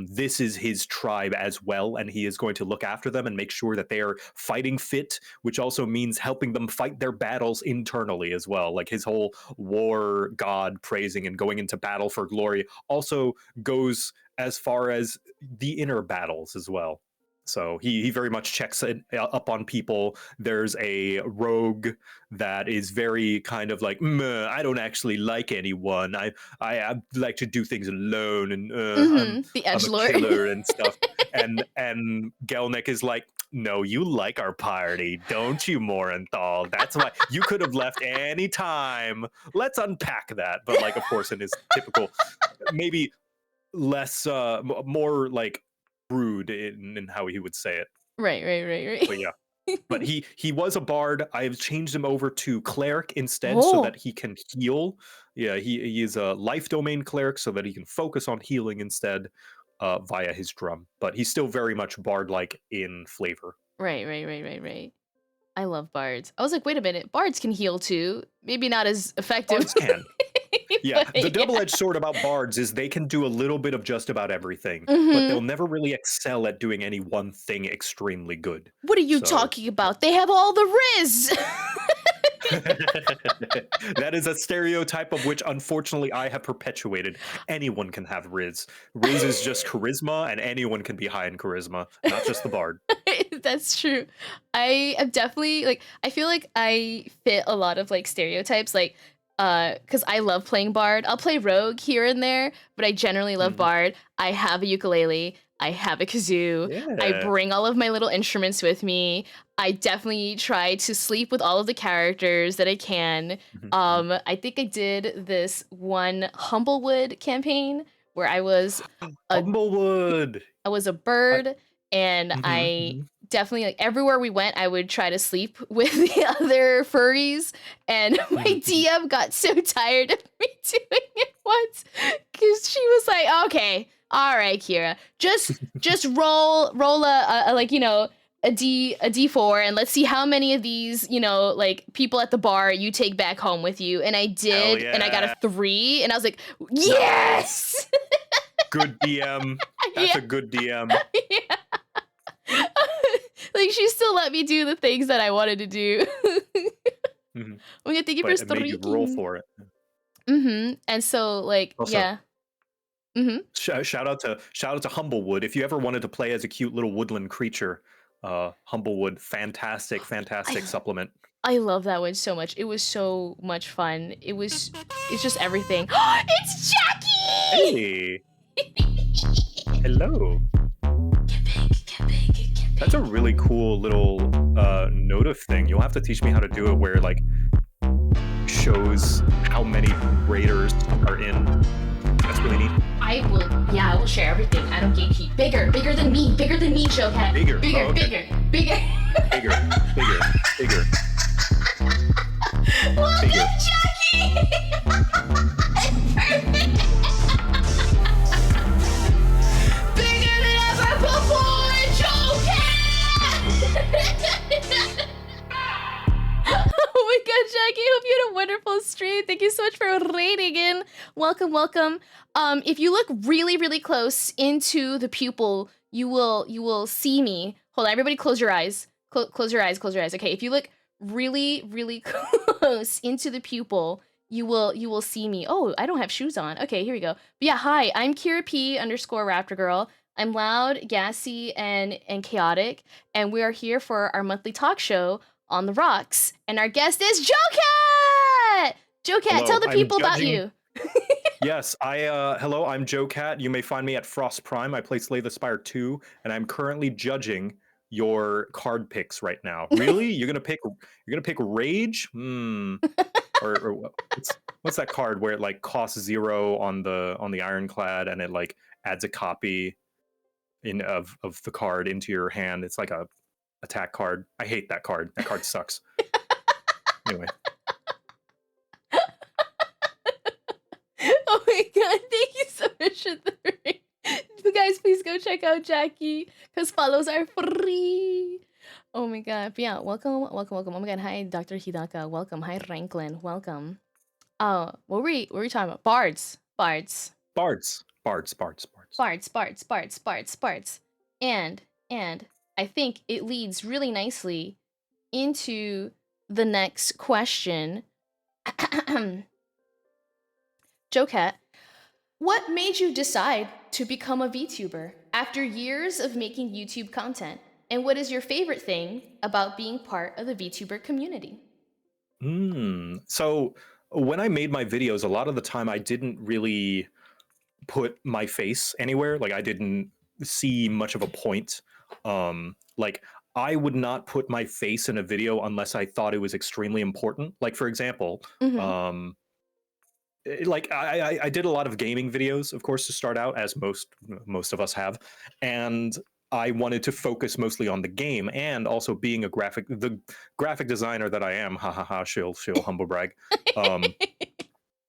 this is his tribe as well, and he is going to look after them and make sure that they are fighting fit, which also means helping them fight their battles internally as well. Like his whole war god praising and going into battle for glory also goes as far as the inner battles as well. So he very much checks up on people. There's a rogue that is very kind of like, I don't actually like anyone. I like to do things alone, and The I'm a edgelord. killer and stuff. And Gelnick is like, no, you like our party, don't you, Morenthal? That's why you could have left any time. Let's unpack that. But like, of course, in his typical, maybe less more like rude in how he would say it. Right. But yeah, but he was a bard. I've changed him over to cleric instead so Oh. that he can heal. Yeah, he is a life domain cleric so that he can focus on healing instead via his drum, but he's still very much bard like in flavor. Right. I love bards. I was like, wait a minute, bards can heal too. Maybe not as effective. Bards can. Yeah, but the yeah. double-edged sword about bards is they can do a little bit of just about everything, but Mhm. they'll never really excel at doing any one thing extremely good. What are you So- talking about? They have all the Riz. That is a stereotype of which unfortunately I have perpetuated. Anyone can have Riz. Riz is just charisma, and anyone can be high in charisma, not just the bard. That's true. I am definitely like, I feel like I fit a lot of like stereotypes, like because I love playing bard. I'll play rogue here and there, but I generally love Mhm. bard. I have a ukulele, I have a kazoo, I Yeah. bring all of my little instruments with me. I definitely try to sleep with all of the characters that I can. Mhm. I think I did this one Humblewood campaign where I was a Humblewood. a bird, and Mhm, I mhm. definitely, like, everywhere we went, I would try to sleep with the other furries, and my Mhm. DM got so tired of me doing it once because she was like, "Okay, all right, Kira, just roll a like, a D4, and let's see how many of these, like, people at the bar you take back home with you." And I did, and I got yeah. a 3, and I was like, yes. Good DM. That's Yeah. a good DM. Yeah. Like, she still let me do the things that I wanted to do. Mhm. Well, yeah, thank you But for it made you roll streaking. for it. And so, like, Also, yeah. Mm-hmm. shout out to Humblewood. If you ever wanted to play as a cute little woodland creature, Humblewood, fantastic supplement. I love that one so much. It was so much fun. It's just everything. It's Jackie! Hey, hello. Get big. That's a really cool little notif thing. You'll have to teach me how to do it where like shows how many raiders are in. That's really neat. I will share everything. I don't gatekeep. Bigger than me, Showcat. Bigger. Bigger, Oh, okay. bigger. Bigger. Welcome, Bigger. Jackie! Perfect. Bigger than ever before, Showcat! Oh my god, Jackie, hope you had a wonderful stream. Thank you so much for raiding in. Welcome. If you look really close into the pupil, you will see me. Hold on, everybody close your eyes. Close your eyes. Okay, if you look really, really close into the pupil, you will see me. Oh, I don't have shoes on. Okay, here we go. But yeah, hi, I'm Kira P underscore Raptor Girl. I'm loud, gassy, and chaotic, and we are here for our monthly talk show on the rocks. And our guest is Joe Cat! Joe Cat, Hello, tell the I'm people about judging- you. Yes, hello, I'm Joe Cat. You may find me at Frost Prime. I play Slay the Spire 2, and I'm currently judging your card picks right now. Really? You're gonna pick Rage? Or what's that card where it like costs 0 on the Ironclad and it like adds a copy of the card into your hand? It's like a attack card. I hate that card. That card sucks. Anyway. Oh my god, thank you so much for the ring. You guys, please go check out Jackie, because follows are free. Oh my god. But yeah, welcome. Oh my god, hi Dr. Hidaka. Welcome. Hi Ranklin. Welcome. What were we talking about? Bards. And I think it leads really nicely into the next question. Joe Cat, what made you decide to become a VTuber after years of making YouTube content? And what is your favorite thing about being part of the VTuber community? So when I made my videos, a lot of the time I didn't really put my face anywhere. Like I didn't see much of a point. Like I would not put my face in a video unless I thought it was extremely important. Like for example, like I did a lot of gaming videos, of course, to start out, as most of us have, and I wanted to focus mostly on the game, and also being the graphic designer that I am, shill humble brag.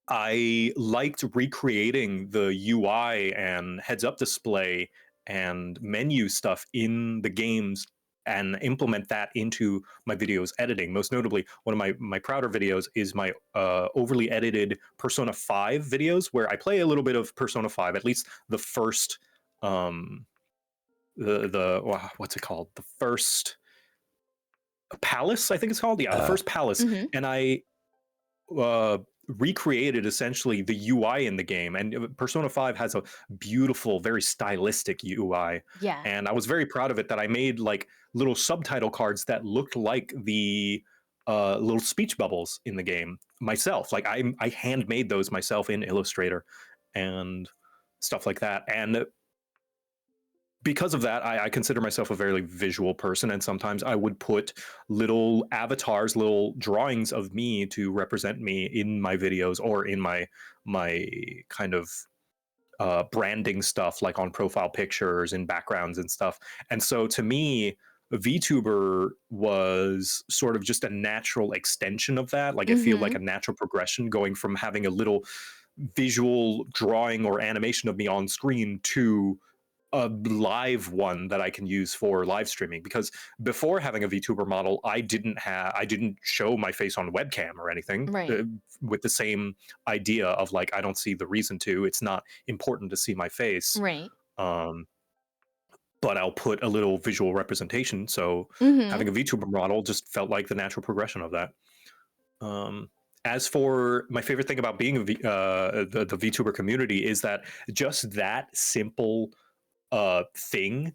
I liked recreating the UI and heads-up display and menu stuff in the games and implement that into my videos editing. Most notably, one of my prouder videos is my overly edited Persona 5 videos, where I play a little bit of Persona 5, at least the first, what's it called? The first palace, I think it's called. Yeah, the first palace. And I recreated essentially the UI in the game, and Persona 5 has a beautiful, very stylistic UI. Yeah. And I was very proud of it, that I made like little subtitle cards that looked like the little speech bubbles in the game myself. Like I handmade those myself in Illustrator and stuff like that. And because of that, I consider myself a very visual person, and sometimes I would put little avatars, little drawings of me to represent me in my videos or in my kind of branding stuff, like on profile pictures and backgrounds and stuff. And so to me, VTuber was sort of just a natural extension of that. Like it felt like a natural progression, going from having a little visual drawing or animation of me on screen to a live one that I can use for live streaming. Because before having a VTuber model, I didn't show my face on webcam or anything, Right. With the same idea of like, I don't see the reason to. It's not important to see my face. Right. But I'll put a little visual representation. So having a VTuber model just felt like the natural progression of that. As for my favorite thing about being the VTuber community, is that just that simple thing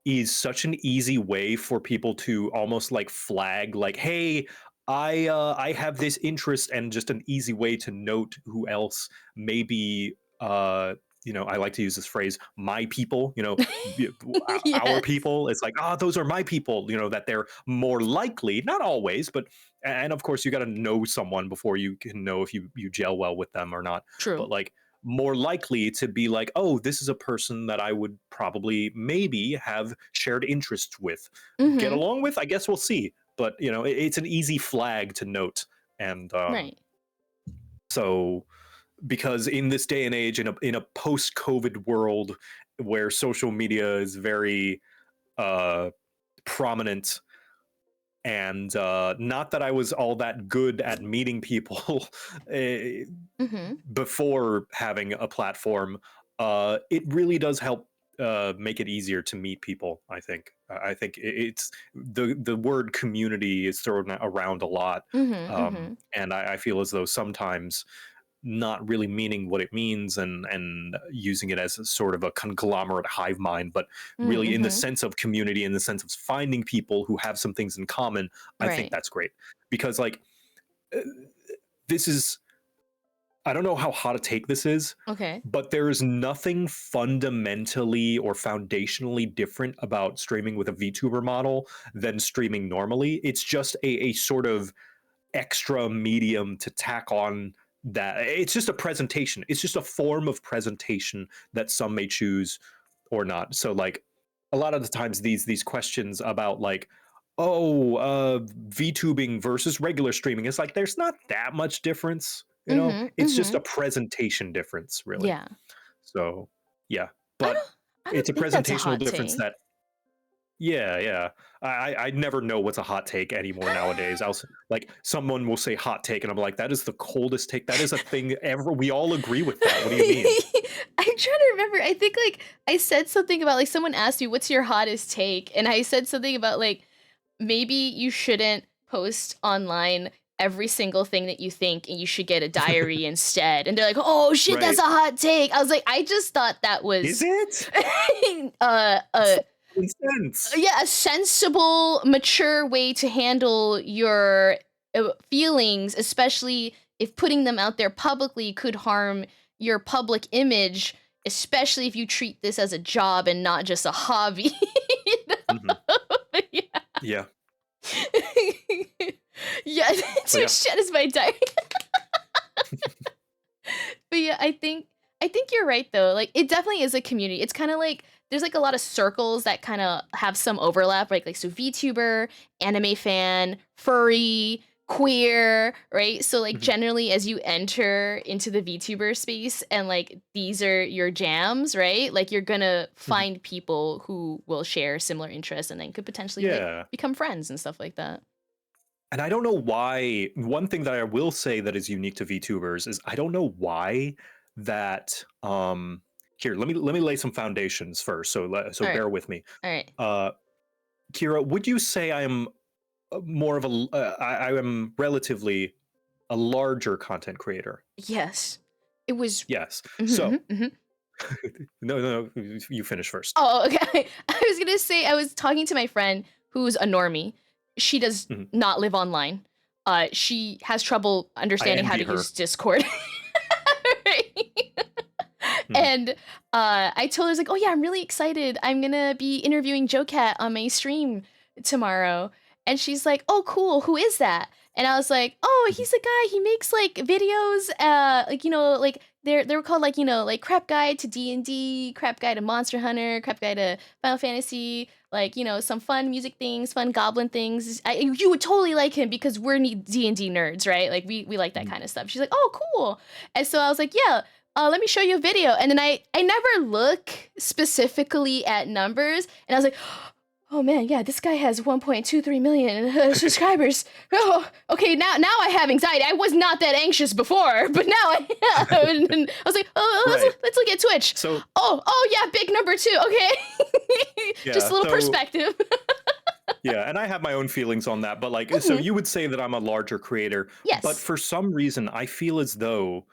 is such an easy way for people to almost like flag, like, hey, I have this interest, and just an easy way to note who else maybe I like to use this phrase, my people, our Yes. people. It's like, those are my people, that they're more likely, not always, but, and of course you got to know someone before you can know if you gel well with them or not. True. But like, more likely to be like, oh, this is a person that I would probably maybe have shared interests with. Get along with, I guess we'll see. But it's an easy flag to note. And Right. so, because in this day and age, in a post-COVID world where social media is very prominent, and not that I was all that good at meeting people before having a platform, it really does help make it easier to meet people, I think. I think it's the word community is thrown around a lot, and I feel as though sometimes not really meaning what it means and using it as a sort of a conglomerate hive mind, but really in the Mm-hmm. sense of community, in the sense of finding people who have some things in common. I think Right. that's great because like uh, this is, I don't know how hot a take this is, Okay. but there is nothing fundamentally or foundationally different about streaming with a VTuber model than streaming normally. It's just a sort of extra medium to tack on that. It's just a presentation. It's just a form of presentation that some may choose or not. So like a lot of the times these questions about like, oh, VTubing versus regular streaming, it's like there's not that much difference, you know? Mm-hmm. It's just Mm-hmm. a presentation difference, really. Yeah. So yeah. I But don't I it's don't a think that's a presentational hot difference take. that yeah, yeah. I never know what's a hot take anymore nowadays. Like someone will say hot take, and I'm like, that is the coldest take. That is a thing ever. We all agree with that. What do you mean? I'm trying to remember. I think like I said something about like someone asked me what's your hottest take, and I said something about like maybe you shouldn't post online every single thing that you think and you should get a diary instead. And they're like, "Oh shit, that's Right? a hot take." I was like, I just thought that Is was it? uh That's uh common sense. yeah, a sensible, mature way to handle your feelings, especially if putting them out there publicly could harm your public image, especially if you treat this as a job and not just a hobby. You Hmm. know? Yeah. Yeah. Yeah, So too yeah. shed is my diary. But yeah, I think you're right though. Like it definitely is a community. It's kind of like there's like a lot of circles that kind of have some overlap, right? Like so VTuber, anime fan, furry, queer, right? So like Mhm. generally as you enter into the VTuber space and like these are your jams, right? Like you're gonna Mhm. find people who will share similar interests and then could potentially like Yeah. become friends and stuff like that. And I don't know why. One thing that I will say that is unique to VTubers is I don't know why that. Here, let me lay some foundations first. So All right. bear with me. All right. Uh, Kira, would you say I am more of I am relatively a larger content creator? Yes. It was. Yes. So Mhm, mhm. no, you finish first. Oh, okay. I was gonna say I was talking to my friend who's a normie. She does Mhm. not live online. She has trouble I understanding how envy to her. use Discord. Right? Mhm. And I told her, I was like, oh yeah, I'm really excited. I'm gonna be interviewing Joe Cat on my stream tomorrow. And she's like, oh cool, who is that? And I was like, oh, Mhm. he's a guy, he makes like videos, like like they were called like, like Crap Guide to D&D, Crap Guide to Monster Hunter, Crap Guide to Final Fantasy, like, some fun music things, fun goblin things. You would totally like him because we're D&D nerds, right? Like we like that Mhm. kind of stuff. She's like, oh, cool. And so I was like, yeah, let me show you a video. And then I never look specifically at numbers. And I was like, oh man, yeah, this guy has 1.23 million subscribers. Oh, okay, now I have anxiety. I was not that anxious before, but now I am. And I was like, oh, Right. let's look at Twitch. So Oh yeah, big number two. Okay, just yeah. a little So perspective. yeah, and I have my own feelings on that, but like, so Mhm. you would say that I'm a larger creator, but Yes. for some reason, I feel as though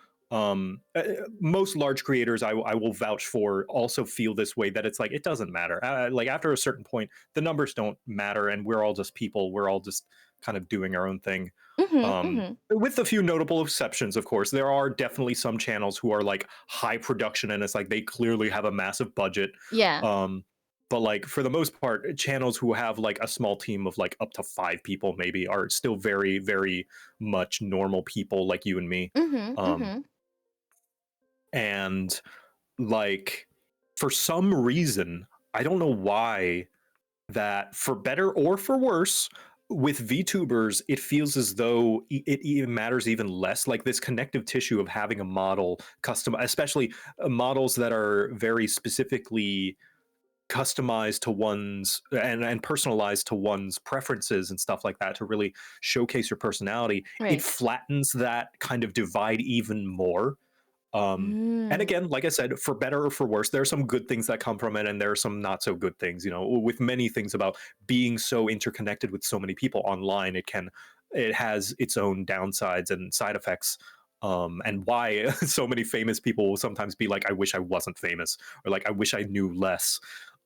most large creators I will vouch for also feel this way that it's like it doesn't matter. Like after a certain point, the numbers don't matter, and we're all just people. We're all just kind of doing our own thing. Mhm. Mhm. With a few notable exceptions, of course, there are definitely some channels who are like high production, and it's like they clearly have a massive budget. Yeah. Um, but like for the most part, channels who have like a small team of like up to 5 people maybe are still very, very much normal people like you and me. Mhm. Um, Mhm. and like for some reason, I don't know why that for better or for worse, with VTubers, it feels as though it even matters even less. Like this connective tissue of having a model custom, especially models that are very specifically customized to one's and personalized to one's preferences and stuff like that to really showcase your personality. It Right. flattens that kind of divide even more. And Mm. again, like I said, for better or for worse, there are some good things that come from it, and there are some not so good things. You know, with many things about being so interconnected with so many people online, it has its own downsides and side effects. And why so many famous people will sometimes be like, "I wish I wasn't famous," or like, "I wish I knew less."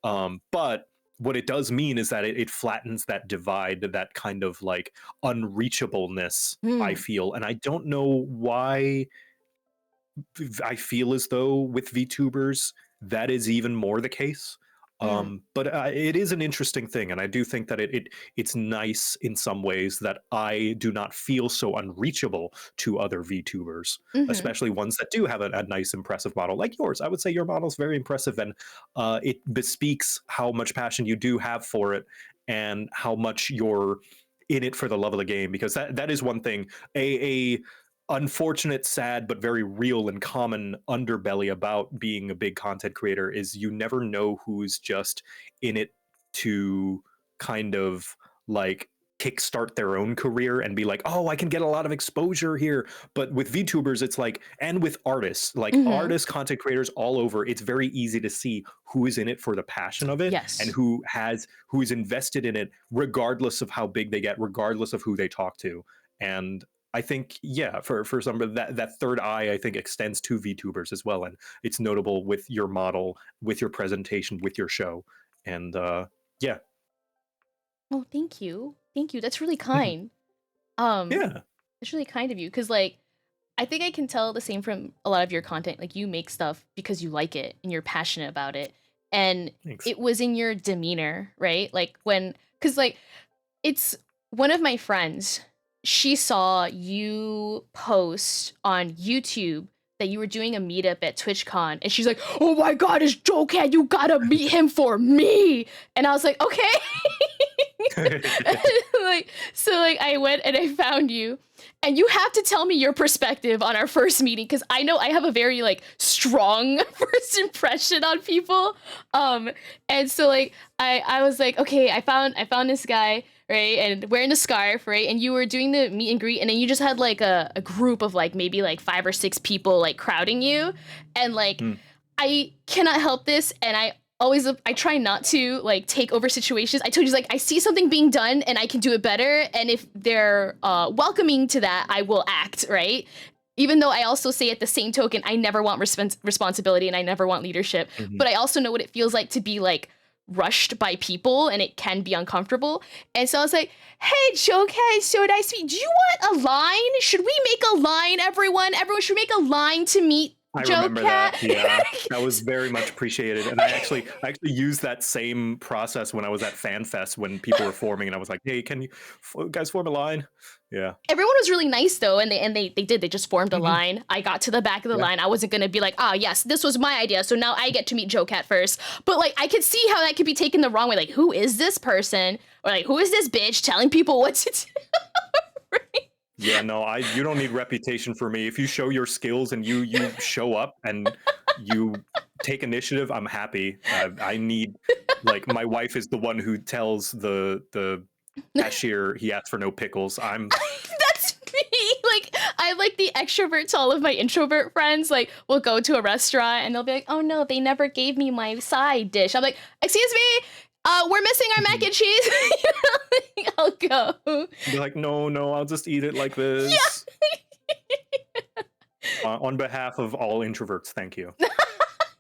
But what it does mean is that it flattens that divide, that kind of like unreachableness. I Mm. feel, and I don't know why I feel as though with VTubers that is even more the case. Mm. But it is an interesting thing, and I do think that it's nice in some ways that I do not feel so unreachable to other VTubers, Mhm. especially ones that do have a nice, impressive model like yours. I would say your model is very impressive, and it bespeaks how much passion you do have for it, and how much you're in it for the love of the game. Because that is one thing. A unfortunate, sad, but very real and common underbelly about being a big content creator is you never know who's just in it to kind of like kickstart their own career and be like, oh, I can get a lot of exposure here. But with VTubers, it's like, and with artists, like Mhm. artists, content creators all over, it's very easy to see who is in it for the passion of it and Yes. who is invested in it, regardless of how big they get, regardless of who they talk to. And I think, yeah, for some of that third eye, I think extends to VTubers as well, and it's notable with your model, with your presentation, with your show, and yeah, Oh, thank you. Thank you. That's really Mhm. kind. Yeah, It's really kind of you because like I think I can tell the same from a lot of your content. Like you make stuff because you like it and you're passionate about it. And thanks. it was in your demeanor, right? Like when cuz like it's one of my friends. She saw you post on YouTube that you were doing a meetup at TwitchCon and she's like, "Oh my god, it's Joe Cat. You got to meet him for me." And I was like, "Okay." Like so like I went and I found you and you have to tell me your perspective on our first meeting because I know I have a very like strong first impression on people. um and so like I was like, okay, I found this guy, right, and wearing a scarf, right, and you were doing the meet and greet and then you just had like a group of like maybe like 5 or 6 people like crowding you and like Mm, I cannot help this, and I try not to like take over situations. I told you like I see something being done and I can do it better, and if they're welcoming to that, I will act right. Even though I also say at the same token, I never want responsibility and I never want leadership, mhm. but I also know what it feels like to be like rushed by people and it can be uncomfortable. And so I was like, hey, Jokai, so nice to meet you. Do you want a line? Should we make a line, everyone? Everyone should make a line to meet I Joe remember that. Cat. Yeah, that was very much appreciated, and I actually used that same process when I was at FanFest when people were forming, and I was like, "Hey, can you guys form a line?" Yeah. Everyone was really nice though, and they just formed a Mhm. line. I got to the back of the Yeah. line. I wasn't gonna be like, ah, yes, this was my idea, so now I get to meet Joe Cat first. But like, I could see how that could be taken the wrong way. Like, who is this person, or like, who is this bitch telling people what to do? Right? Yeah, no, I you don't need reputation for me. If you show your skills and you show up and you take initiative, I'm happy. I need like my wife is the one who tells the cashier he asked for no pickles. I'm That's me. Like, I'm like the extrovert to all of my introvert friends. Like, we'll go to a restaurant and they'll be like, "Oh no, they never gave me my side dish." I'm like, "Excuse me, we're missing our mac and cheese." I'll go. be like, no, no, I'll just eat it like Yeah. this. On behalf of all introverts, thank you.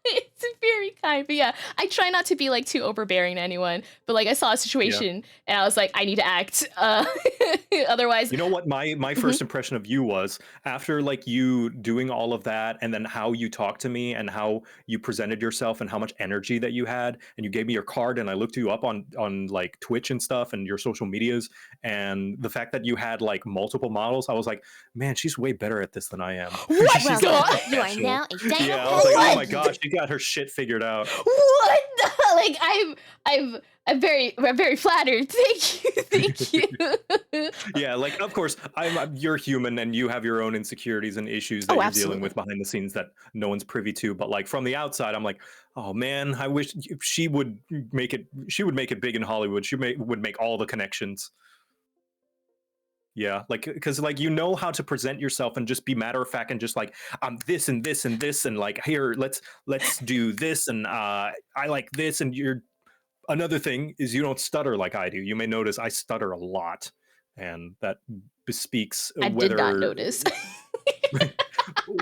It's very kind, but yeah, I try not to be like too overbearing to anyone. But like, I saw a Yeah. situation and I was like, I need to act. Otherwise, You know what my mhm. first impression of you was after like you doing all of that and then how you talked to me and how you presented yourself and how much energy that you had and you gave me your card and I looked you up on like Twitch and stuff and your social medias and the fact that you had like multiple models, I was like, man, she's way better at this than I am. What She's the? like Welcome. You are professional. now a dino Yeah, I was like, oh my pet. gosh, she got her shit figured out. What? The? Like, I'm very flattered. Thank you, thank you. Yeah, like of course you're human and you have your own insecurities and issues that Oh, you're dealing absolutely. with behind the scenes that no one's privy to. But like from the outside, I'm like, oh man, I wish she would make it. She would make it big in Hollywood. Would make all the connections. Yeah, like because like you know how to present yourself and just be matter of fact and just like I'm this and this and this and like here let's do this and I like this and you're another thing is you don't stutter like I do. You may notice I stutter a lot, and that bespeaks I did not notice.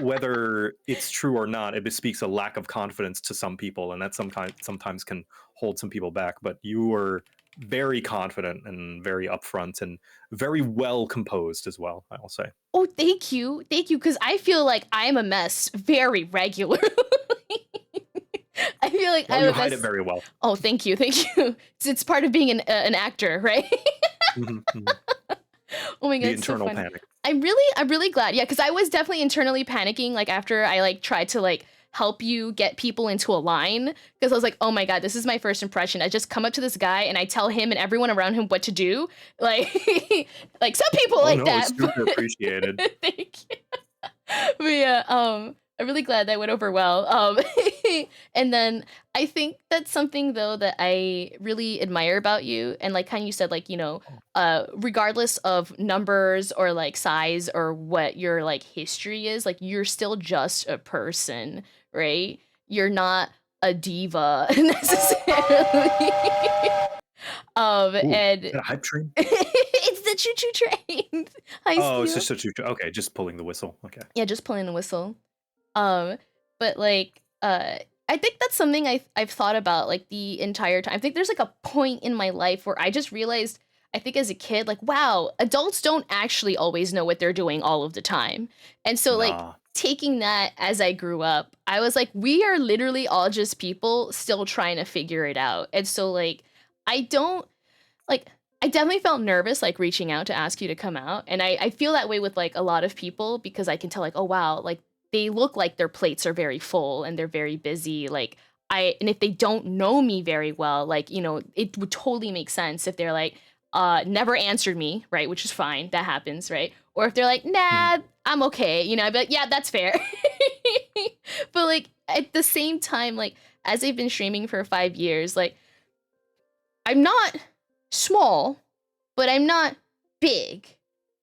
whether it's true or not. It bespeaks a lack of confidence to some people, and that sometimes can hold some people back. But you were very confident and very upfront and very well composed as well, I'll say. Oh, thank you, because I feel like I'm a mess very regularly. I feel like Well, I'm you a hide mess. it very well. Oh, thank you. It's part of being an actor, right? Mhm, mhm. Oh my god, The it's so internal funny. panic. I'm really glad. Yeah, because I was definitely internally panicking, like after I like tried to like help you get people into a line, because I was like, oh my god, this is my first impression. I just come up to this guy and I tell him and everyone around him what to do. Like, like some people Oh like no, that. it's super appreciated. Thank you. But yeah, I'm really glad that went over well. And then I think that's something though that I really admire about you, and like kind of you said, like regardless of numbers or like size or what your like history is, like you're still just a person, right? You're not a diva necessarily. Ooh, And is that a hype train? it's the choo choo train. High Oh, it's school. just such a okay, just pulling the whistle. Okay. Yeah, just pulling the whistle. But like, I think that's something I've thought about like the entire time. I think there's like a point in my life where I just realized, I think as a kid, like, wow, adults don't actually always know what they're doing all of the time. And so like Nah. taking that as I grew up, I was like, we are literally all just people still trying to figure it out. And so like, I don't like I definitely felt nervous like reaching out to ask you to come out. And I feel that way with like a lot of people because I can tell like, oh wow, like they look like their plates are very full and they're very busy. Like and if they don't know me very well, like, it would totally make sense if they're like, never answered me, right? Which is fine. That happens, right? Or if they're like, Mhm. nah, I'm okay, I'd be like, yeah, that's fair. But like at the same time, like as I've been streaming for 5 years, like I'm not small, but I'm not big,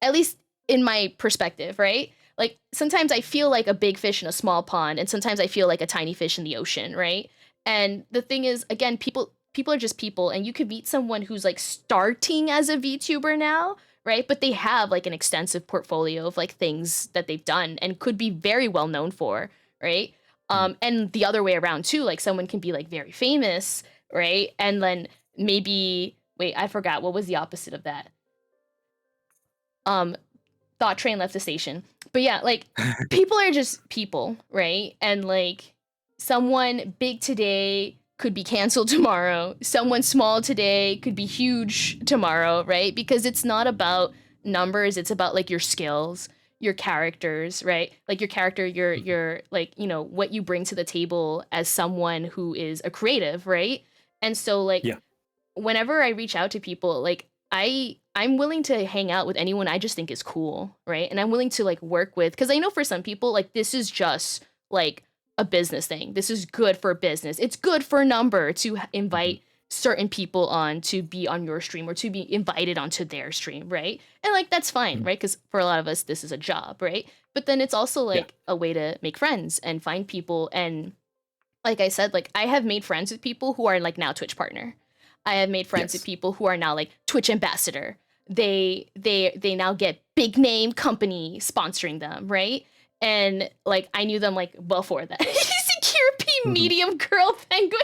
at least in my perspective, right? Like sometimes I feel like a big fish in a small pond, and sometimes I feel like a tiny fish in the ocean, right? And the thing is, again, people are just people, and you could meet someone who's like starting as a VTuber now, right? But they have like an extensive portfolio of like things that they've done and could be very well known for, right? And the other way around too, like someone can be like very famous, right? And then maybe wait, I forgot what was the opposite of that. Thought train left the station. But yeah, like people are just people, right? And like someone big today could be canceled tomorrow. Someone small today could be huge tomorrow, right? Because it's not about numbers, it's about like your skills, your characters, right? Like your character, your like, what you bring to the table as someone who is a creative, right? And so like Yeah. whenever I reach out to people, like I'm willing to hang out with anyone I just think is cool, right? And I'm willing to like work with, because I know for some people like this is just like a business thing. This is good for business. It's good for a number to invite certain people on to be on your stream or to be invited onto their stream, right? And like that's fine, Mhm. right? Because for a lot of us this is a job, right? But then it's also Yeah. like a way to make friends and find people. And like I said, like I have made friends with people who are like now Twitch partner. I have made friends with Yes. people who are now like Twitch ambassador. They now get big name company sponsoring them, right? And like I knew them like before that. Secure P Mhm. medium girl penguin.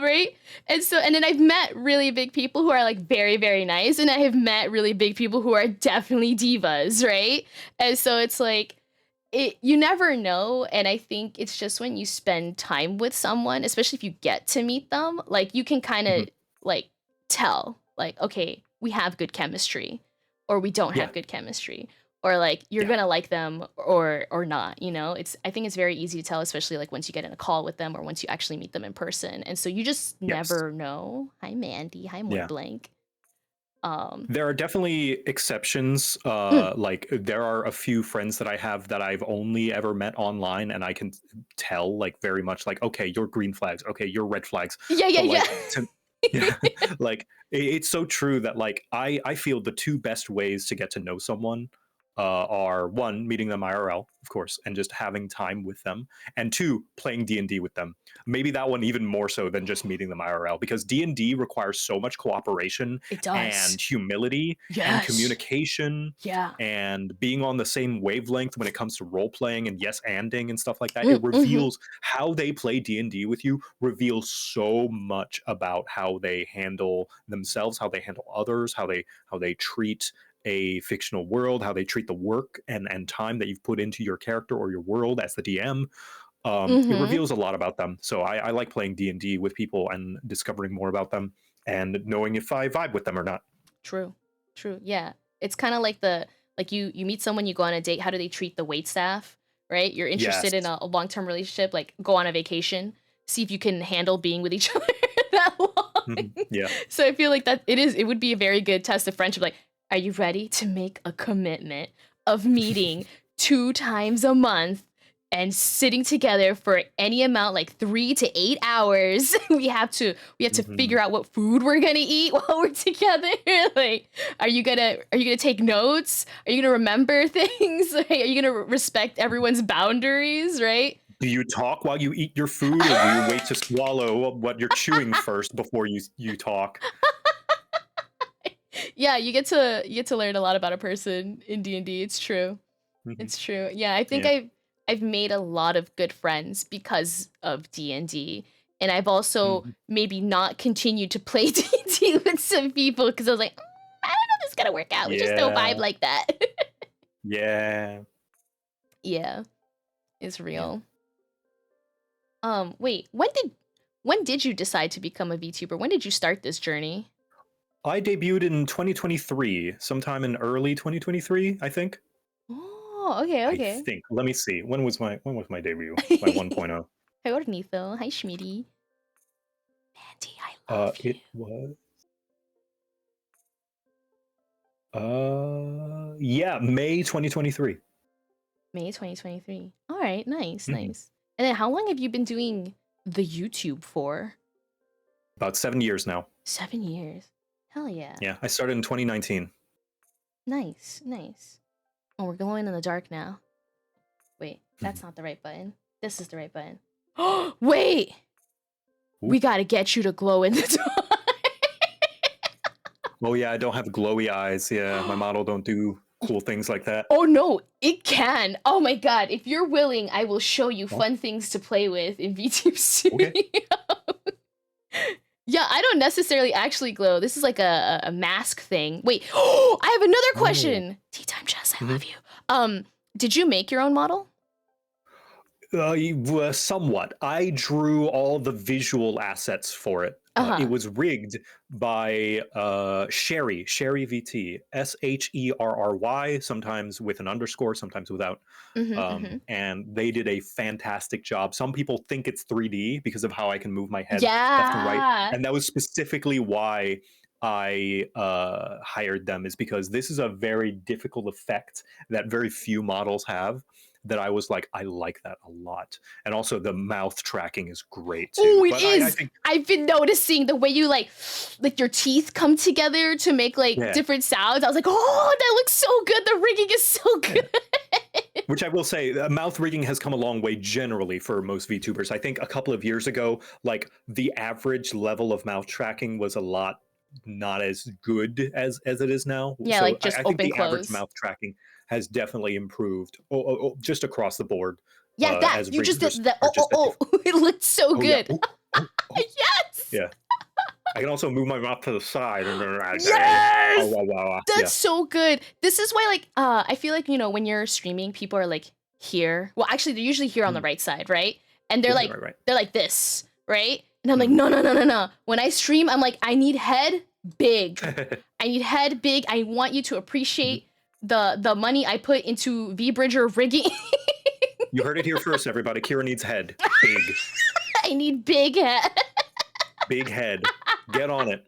Right? And then I've met really big people who are like very, very nice. And I have met really big people who are definitely divas, right? And so it's like you never know. And I think it's just when you spend time with someone, especially if you get to meet them, like you can kind of Mhm. like tell, like, okay, we have good chemistry, or we don't Yeah. have good chemistry, or like you're Yeah. gonna like them or not. I think it's very easy to tell, especially like once you get in a call with them or once you actually meet them in person. And so you just Yes. never know. Hi Mandy, hi More Yeah. Blank. There are definitely exceptions. Like there are a few friends that I have that I've only ever met online, and I can tell like very much like, okay, you're green flags, okay, you're red flags. Yeah, yeah, But like yeah. to Yeah, like it's so true that like I feel the two best ways to get to know someone are one, meeting them IRL, of course, and just having time with them, and two, playing D&D with them. Maybe that one even more so than just meeting them IRL, because D&D requires so much cooperation It does. and humility and Yes. communication Yeah. and being on the same wavelength when it comes to role playing and yes-anding and stuff like that. Mm, It reveals how they play D&D with you, reveals so much about how they handle themselves, how they handle others, how they treat a fictional world, how they treat the work and time that you've put into your character or your world as the DM. It Mm-hmm. reveals a lot about them. So I like playing D&D with people and discovering more about them and knowing if I vibe with them or not. True. True. Yeah. It's kind of like you meet someone, you go on a date, how do they treat the wait staff, right? You're interested in Yes. a long-term relationship, like go on a vacation, see if you can handle being with each other that long. Yeah. So I feel like it would be a very good test of friendship. Like, are you ready to make a commitment of meeting 2 times a month and sitting together for any amount, like 3 to 8 hours? we have to figure out what food we're gonna eat while we're together. Like, are you gonna take notes? Are you gonna remember things? Like, are you gonna respect everyone's boundaries? Right? Do you talk while you eat your food, or do you wait to swallow what you're chewing first before you talk? Yeah, you get to learn a lot about a person in D&D. It's true. Mhm. It's true. Yeah, I think Yeah. I've made a lot of good friends because of D&D. And I've also Mhm. maybe not continued to play D&D with some people because I was like, I don't know if this is gonna work out. We just don't vibe Yeah. like that. Yeah. Yeah, it's Yeah. real. Wait, when did you decide to become a VTuber? When did you start this journey? I debuted in 2023, sometime in early 2023, I think. Oh, okay, I okay. think. Let me see. When was my debut? My 1.0. Hi, Ornitho. Hi, Schmitty. Mandy, I love you. It was yeah, May 2023. May 2023. All right, nice, Mhm. nice. And then how long have you been doing the YouTube for? About 7 years now. 7 years. Hell yeah. Yeah, I started in 2019. Nice, nice. Oh, we're glowing in the dark now. Wait, Mm-hmm. that's not the right button. This is the right button. Oh, wait! Ooh. We gotta get you to glow in the dark. Oh yeah, I don't have glowy eyes. Yeah, my model don't do cool things like that. Oh no, it can. Oh my god, if you're willing, I will show you Oh. fun things to play with in VTube Studio. Okay. Yeah, I don't necessarily actually glow. This is like a mask thing. Wait, oh, I have another question. Tea time, Jess, I love you. Did you make your own model? Somewhat. I drew all the visual assets for it. It was rigged by Sherry VT, SHERRY, sometimes with an underscore, sometimes without. And they did a fantastic job. Some people think it's 3D because of how I can move my head left and right. Yeah. And that was specifically why I hired them, is because this is a very difficult effect that very few models have, that I was like, I like that a lot. And also the mouth tracking is great too. Oh, it But is. I think, I've been noticing the way you like your teeth come together to make like Yeah. different sounds. I was like, oh, that looks so good. The rigging is so good. which I will say, mouth rigging has come a long way generally for most VTubers. I think a couple of years ago, like the average level of mouth tracking was a lot not as good as it is now. Yeah, So like just I think open, the average close. mouth tracking has definitely improved just across the board. Yeah, that as you just did riggers that. are just It looked so yeah. good. Oh. Yes. Yeah. I can also move my mouth to the side. Yes! Oh, wow. That's so good. This is why, like, I feel like, when you're streaming, people are like here. Well, actually, they're usually here on the right side, right? And they're like, right. they're like this, right? And I'm like, no. When I stream, I'm like, I need head big. I need head big. I want you to appreciate the money I put into V-Bridger rigging. You heard it here first, everybody. Kira needs head. Big. I need big head. Big head. Get on it.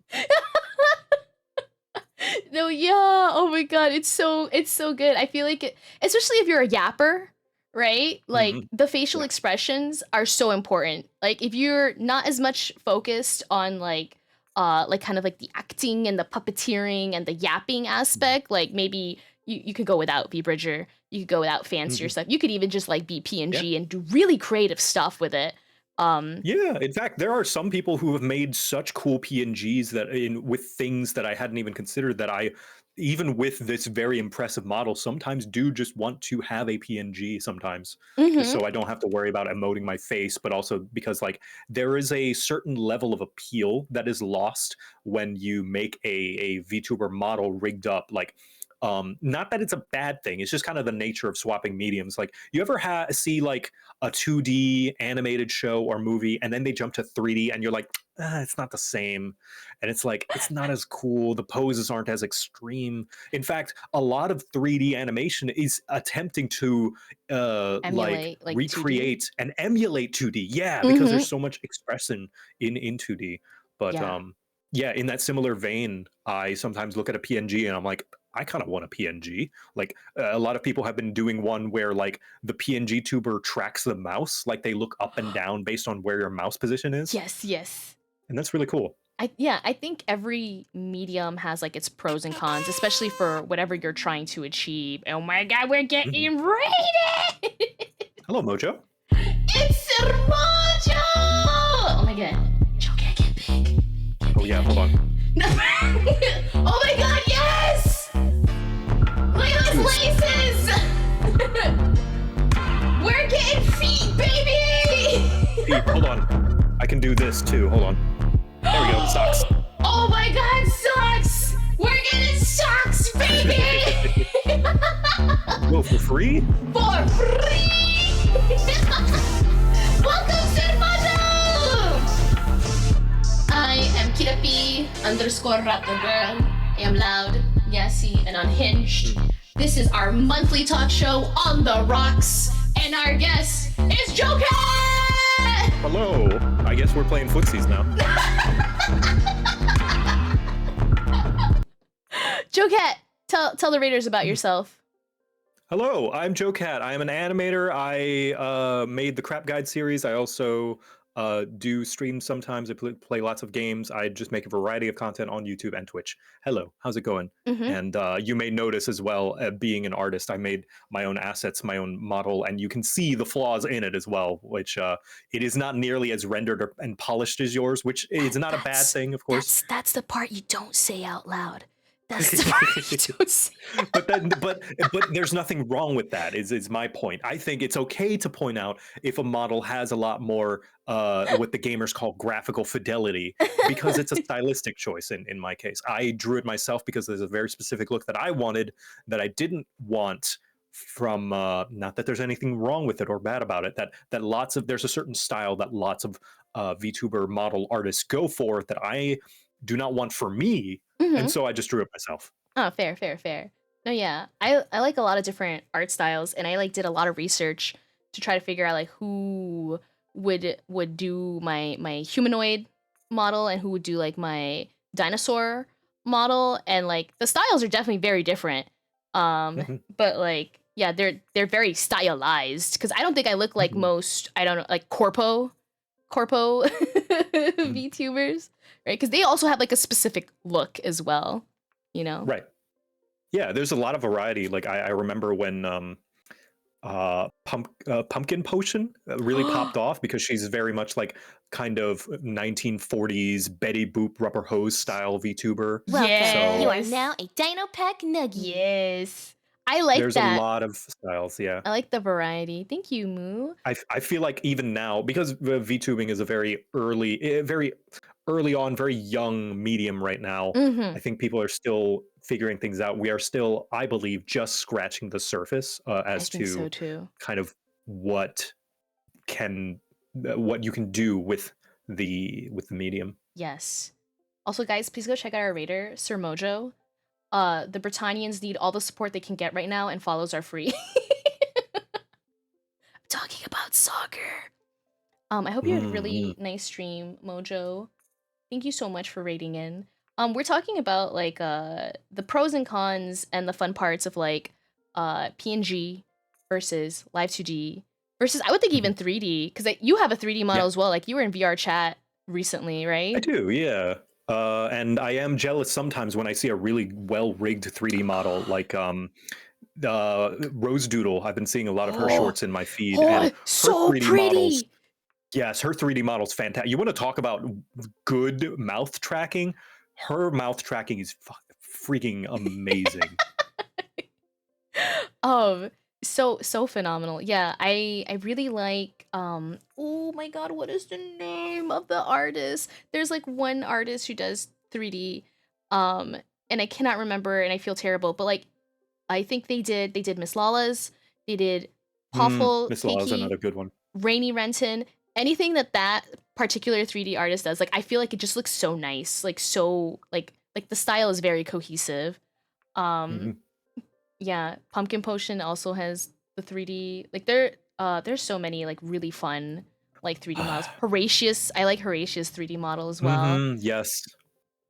No, yeah. Oh my god, it's so good. I feel like especially if you're a yapper, right? Like the facial expressions are so important. Like if you're not as much focused on like like kind of like the acting and the puppeteering and the yapping aspect, like maybe you could go without VBridger, you could go without fancier stuff. You could even just like be PNG and do really creative stuff with it. Yeah, in fact, there are some people who have made such cool PNGs that with things that I hadn't even considered that I, even with this very impressive model, sometimes do just want to have a PNG sometimes. Mhm. So I don't have to worry about emoting my face, but also because like there is a certain level of appeal that is lost when you make a VTuber model rigged up like not that it's a bad thing, it's just kind of the nature of swapping mediums. Like you ever see like a 2D animated show or movie and then they jump to 3D and you're like, it's not the same, and it's like it's not as cool, the poses aren't as extreme. In fact, a lot of 3D animation is attempting to Emulate, like 2D? recreate and emulate 2D, yeah, because Mhm. there's so much expression in 2D. But Yeah. yeah, in that similar vein, I sometimes look at a PNG and I'm like, I kind of want a PNG. Like a lot of people have been doing one where like the PNG tuber tracks the mouse, like they look up and down based on where your mouse position is. Yes. And that's really cool. I think every medium has like its pros and cons, especially for whatever you're trying to achieve. Oh my god, we're getting raided! Hello, Mojo. It's Sir Mojo! Oh my god. Joker, get big. Oh yeah, hold on. No. Oh my god, yes! Look at those laces! We're getting feet, baby! Hey, hold on. I can do this too. Hold on. There we go. Socks. Oh my god, socks! We're getting socks, baby! Go for free? For free! Welcome, Sir Mojo! I am Kirapi _ Raptor Girl. I am loud, gassy, and unhinged. This is our monthly talk show on the rocks, and our guest is Joker! Hello. I guess we're playing footsies now. Jocat, tell the readers about yourself. Hello, I'm Joe Cat. I am an animator. I made the Crap Guide series. I also do stream sometimes. I play lots of games. I just make a variety of content on YouTube and Twitch. Hello, how's it going? And you may notice as well, being an artist, I made my own assets, my own model, and you can see the flaws in it as well, which it is not nearly as rendered and polished as yours, which is not a bad thing, of course. That's the part you don't say out loud. That's the part you don't say. but there's nothing wrong with that. Is my point. I think it's okay to point out if a model has a lot more what the gamers call graphical fidelity, because it's a stylistic choice. In my case, I drew it myself because there's a very specific look that I wanted that I didn't want from not that there's anything wrong with it or bad about it, that there's a certain style that lots of VTuber model artists go for that I do not want for me. And so I just drew it myself. Oh, fair. No, yeah. I like a lot of different art styles, and I like did a lot of research to try to figure out like who would do my humanoid model and who would do like my dinosaur model, and like the styles are definitely very different. But like yeah, they're very stylized, because I don't think I look like most, I don't know, like corpo VTubers, right? Because they also have like a specific look as well, you know? Right. Yeah, there's a lot of variety. Like I remember when Pumpkin Potion really popped off because she's very much like kind of 1940s Betty Boop rubber hose style VTuber. Welcome. Yes. You are now a Dino Pack Nuggie. Yes. I like There's that. a lot of styles, yeah. I like the variety. Thank you, Moo. I feel like even now, because VTubing is a very early on, very young medium right now, I think people are still figuring things out. We are still, I believe, just scratching the surface as I think to so too. kind of what you can do with the medium. Yes. Also, guys, please go check out our raider, Sir Mojo. The Britannians need all the support they can get right now, and follows are free. I'm talking about soccer. I hope you had a really nice stream, Mojo. Thank you so much for raiding in. We're talking about like the pros and cons and the fun parts of like PNG versus Live 2D versus, I would think, even 3D, because you have a 3D model as well. Like you were in VR chat recently, right? I do, yeah. And I am jealous sometimes when I see a really well-rigged 3D model like Rose Doodle. I've been seeing a lot of her shorts in my feed, and her so 3D pretty. models. Yes, her 3D model's fantastic. You want to talk about good mouth tracking? Her mouth tracking is freaking amazing. So phenomenal. Yeah, I really like oh my god, what is the name of the artist? There's like one artist who does 3D and I cannot remember and I feel terrible, but like I think they did Miss Lala's, they did Poffle, Miss Lala's Keiki, another good one. Rainy Renton, anything that particular 3D artist does, like I feel like it just looks so nice, like so like the style is very cohesive. Yeah, Pumpkin Potion also has the 3D. Like there's so many like really fun like 3D models. Horatius, I like Horatius 3D model as well. Yes.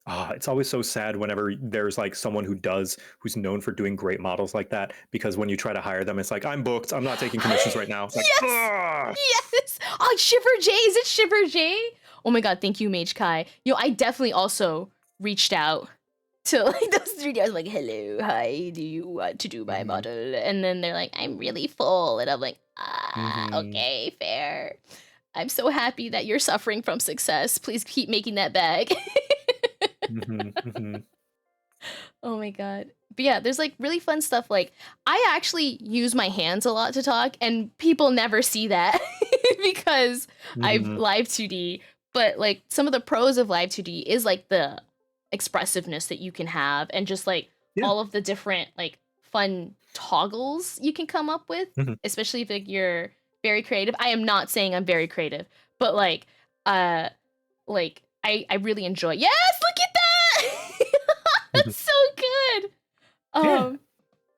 It's always so sad whenever there's like someone who's known for doing great models like that, because when you try to hire them, it's like, I'm booked, I'm not taking commissions right now. It's like, Yes. Oh, Shiver J. Is it Shiver J? Oh my god, thank you, Mage Kai. I definitely also reached out to like those 3D. I was like, hello, hi, do you want to do my model? And then they're like, I'm really full. And I'm like, okay, fair. I'm so happy that you're suffering from success. Please keep making that bag. Oh my god. But yeah, there's like really fun stuff. Like I actually use my hands a lot to talk and people never see that because I've live 2D. But like some of the pros of live 2D is like the expressiveness that you can have and just like all of the different like fun toggles you can come up with, especially if like, you're very creative. I am not saying I'm very creative, but like I really enjoy. Yes, look at that. That's so good.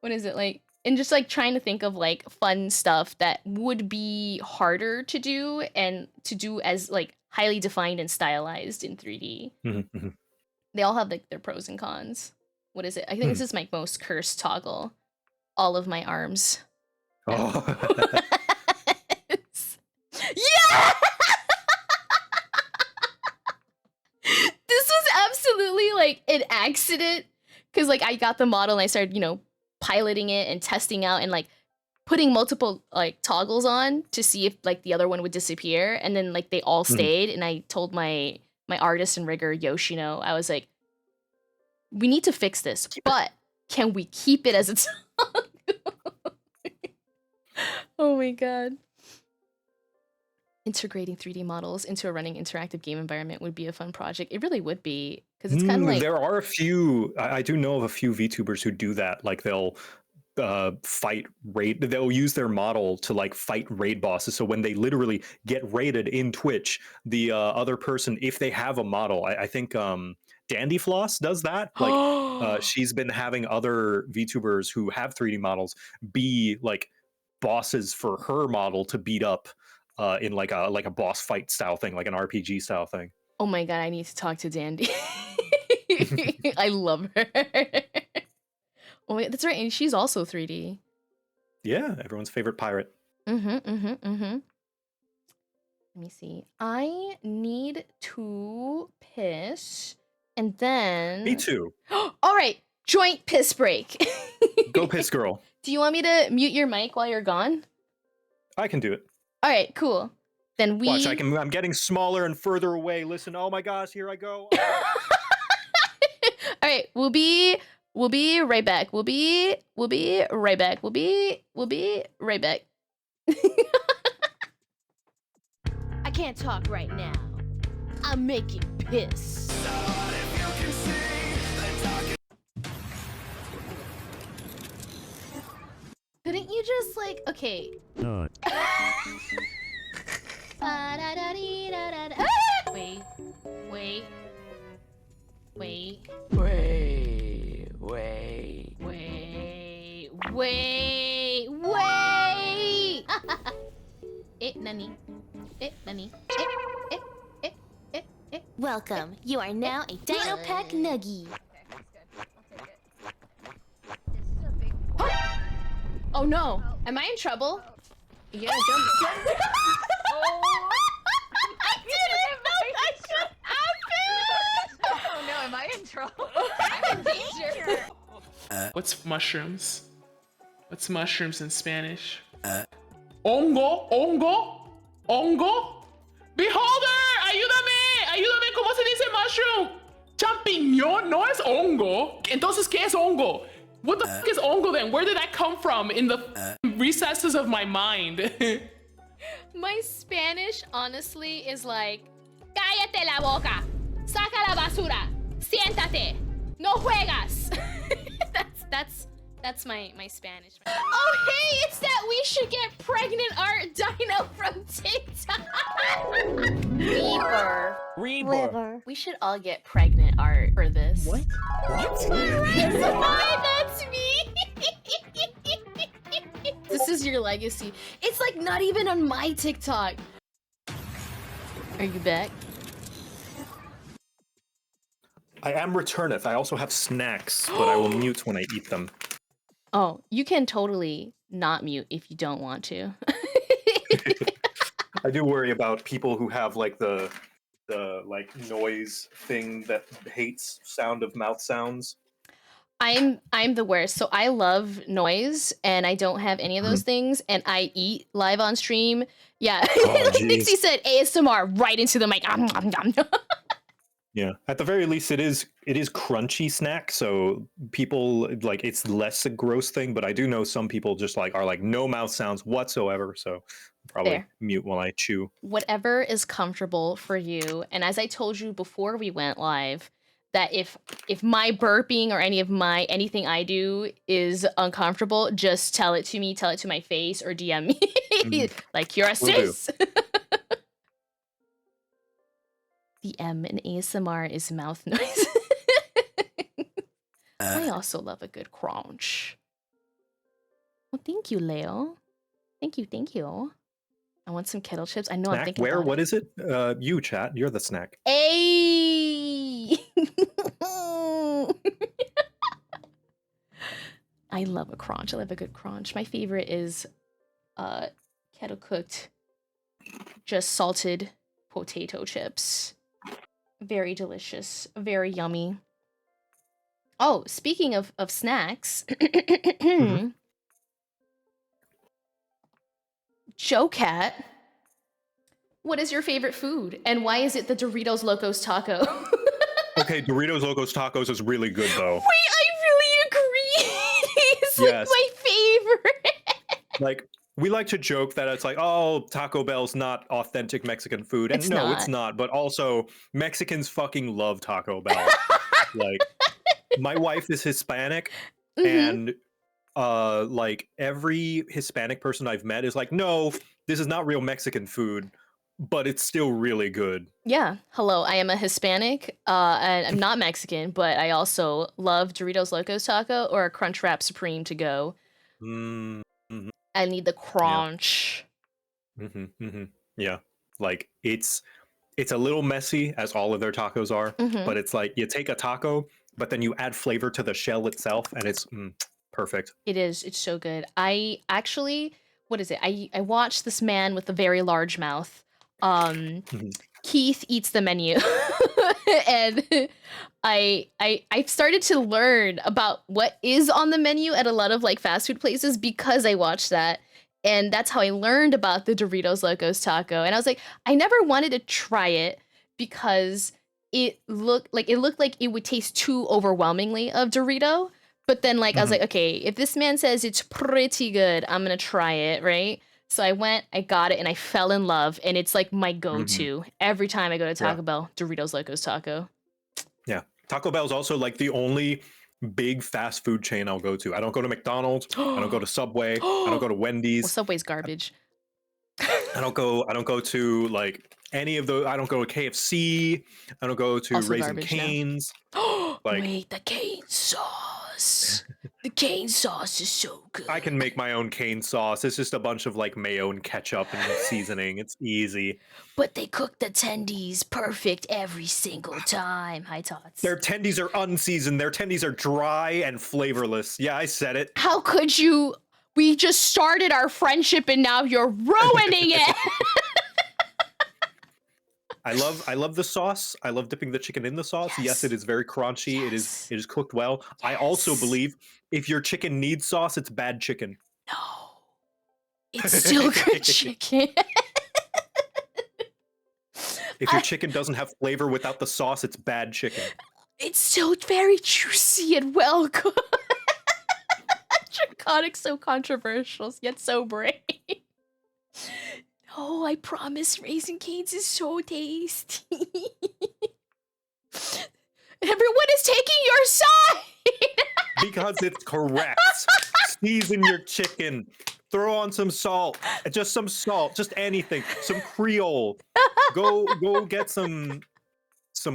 What is it like? And just like trying to think of like fun stuff that would be harder to do and to do as like highly defined and stylized in 3D. They all have like their pros and cons. What is it? I think this is my most cursed toggle. All of my arms. Oh. Yeah! This was absolutely like an accident because like I got the model and I started, piloting it and testing out and like putting multiple like toggles on to see if like the other one would disappear, and then like they all stayed. And I told my artist and rigger Yoshino, I was like, we need to fix this, but can we keep it as a toggle? Oh my god. Integrating 3D models into a running interactive game environment would be a fun project. It really would be, because it's kind of like... There are a few, I do know of a few VTubers who do that. Like they'll they'll use their model to like fight raid bosses. So when they literally get raided in Twitch, the other person, if they have a model, I think Dandy Floss does that. Like she's been having other VTubers who have 3D models be like bosses for her model to beat up in like a boss fight style thing, like an RPG style thing. Oh my god, I need to talk to Dandy. I love her. Oh wait, that's right, and she's also 3D. Yeah, everyone's favorite pirate. Let me see. I need to piss, and then... Me too. All right, joint piss break. Go piss, girl. Do you want me to mute your mic while you're gone? I can do it. All right, cool. Then we... Watch, I'm getting smaller and further away. Listen, oh my gosh, here I go. All right, we'll be right back. We'll be right back. We'll be right back. I can't talk right now. I'm making piss. Couldn't you just like, okay. No. Wait. Nani. Welcome. You are now a Dino Pack Nuggie. Oh no. Am I in trouble? Yeah, jump. Oh. I didn't know that should happen. What's mushrooms? What's mushrooms in Spanish? Hongo, hongo, hongo. Beholder, ayúdame, ayúdame. ¿Cómo se dice mushroom? Champiñón, no es hongo. Entonces, ¿qué es hongo? What the fuck is hongo then? Where did that come from in the recesses of my mind? My Spanish, honestly, is like, cállate la boca, saca la basura, siéntate, no juegas. that's my Spanish. Oh hey, it's that we should get pregnant art dino from TikTok. Reaper. We should all get pregnant art for this. What? Why, that's me. This is your legacy. It's like not even on my TikTok. Are you back? I am returneth. I also have snacks, but I will mute when I eat them. Oh, you can totally not mute if you don't want to. I do worry about people who have like the like noise thing that hates sound of mouth sounds. I'm the worst. So I love noise and I don't have any of those things and I eat live on stream. Yeah. Oh, Nixie said ASMR right into the mic. Yeah. At the very least it is crunchy snack, so people like it's less a gross thing, but I do know some people just like are like no mouth sounds whatsoever, so probably Fair. mute while I chew. Whatever is comfortable for you. And as I told you before we went live, that if my burping or anything I do is uncomfortable, just tell it to me, tell it to my face, or DM me. Like you're a sis. The M in ASMR is mouth noise. I also love a good crunch. Well, thank you, Leo. Thank you. I want some kettle chips. I know Snack? I'm thinking Where? about What is it? You, chat. You're the snack. Hey! I love a crunch. I love a good crunch. My favorite is kettle cooked, just salted potato chips. Very delicious. Very yummy. Oh, speaking of snacks, Joe Cat, what is your favorite food? And why is it the Doritos Locos Taco? Okay, Doritos Locos Tacos is really good though. Wait, I really agree. It's like Yes. my favorite. Like we like to joke that it's like, oh, Taco Bell's not authentic Mexican food. And It's no, not. it's not. But also, Mexicans fucking love Taco Bell. Like, my wife is Hispanic, and like every Hispanic person I've met is like, no, this is not real Mexican food, but it's still really good. Yeah. Hello, I am a Hispanic. And I'm not Mexican, but I also love Doritos Locos Taco or a Crunchwrap Supreme to go. Mm, I need the crunch. yeah, like it's a little messy, as all of their tacos are, but it's like you take a taco, but then you add flavor to the shell itself, and it's perfect. It is. It's so good. I actually, what is it? I watched this man with a very large mouth. Keith eats the menu. And I've started to learn about what is on the menu at a lot of like fast food places because I watched that. And that's how I learned about the Doritos Locos Taco. And I was like, I never wanted to try it because it looked like it would taste too overwhelmingly of Dorito. But then like I was like, okay, if this man says it's pretty good, I'm gonna try it, right? So I went, I got it, and I fell in love, and it's like my go-to every time I go to Taco Bell. Doritos Locos Taco. Yeah, Taco Bell is also like the only big fast food chain I'll go to. I don't go to McDonald's. I don't go to Subway. I don't go to Wendy's. Well, Subway's garbage. I don't go to like any of those. I don't go to KFC. I don't go to Also Raising garbage now. Cane's. Like- Wait, the cane sauce. The cane sauce is so good. I can make my own cane sauce. It's just a bunch of like mayo and ketchup and seasoning. It's easy. But they cook the tendies perfect every single time. Hi, Tots. Their tendies are unseasoned. Their tendies are dry and flavorless. Yeah, I said it. How could you? We just started our friendship and now you're ruining it. I love the sauce. I love dipping the chicken in the sauce. Yes, it is very crunchy. Yes. It is cooked well. I also Yes. believe if your chicken needs sauce, it's bad chicken. No. It's still good chicken. If your chicken doesn't have flavor without the sauce, it's bad chicken. It's still very juicy and well cooked. Draconic, so controversial, yet so brave. No, I promise Raising Cane's is so tasty. Everyone is taking your side! Because it's correct. Season your chicken. Throw on some salt. Just some salt. Just anything. Some Creole. Go get some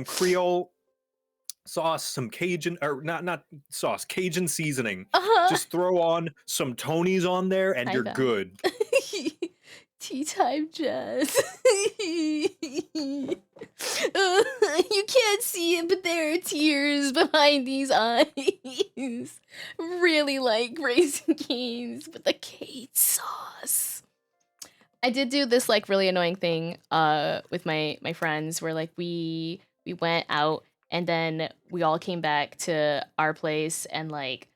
Creole sauce, some Cajun, or not sauce, Cajun seasoning. Just throw on some Tony's on there and you're good. Tea time, Jazz. You can't see it, but there are tears behind these eyes. Really like Raising Cane's, but the cane sauce. I did do this like really annoying thing with my friends where like we went out and then we all came back to our place and like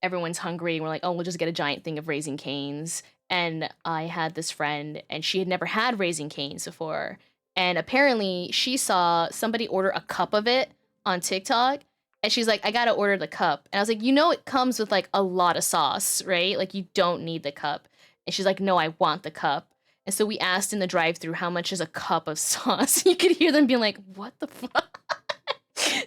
everyone's hungry and we're like, oh, we'll just get a giant thing of Raising Cane's. And I had this friend and she had never had Raising Cane's before. And apparently she saw somebody order a cup of it on TikTok. And she's like, I gotta order the cup. And I was like, you know, it comes with like a lot of sauce, right? Like you don't need the cup. And she's like, no, I want the cup. And so we asked in the drive-thru how much is a cup of sauce. You could hear them being like, what the fuck?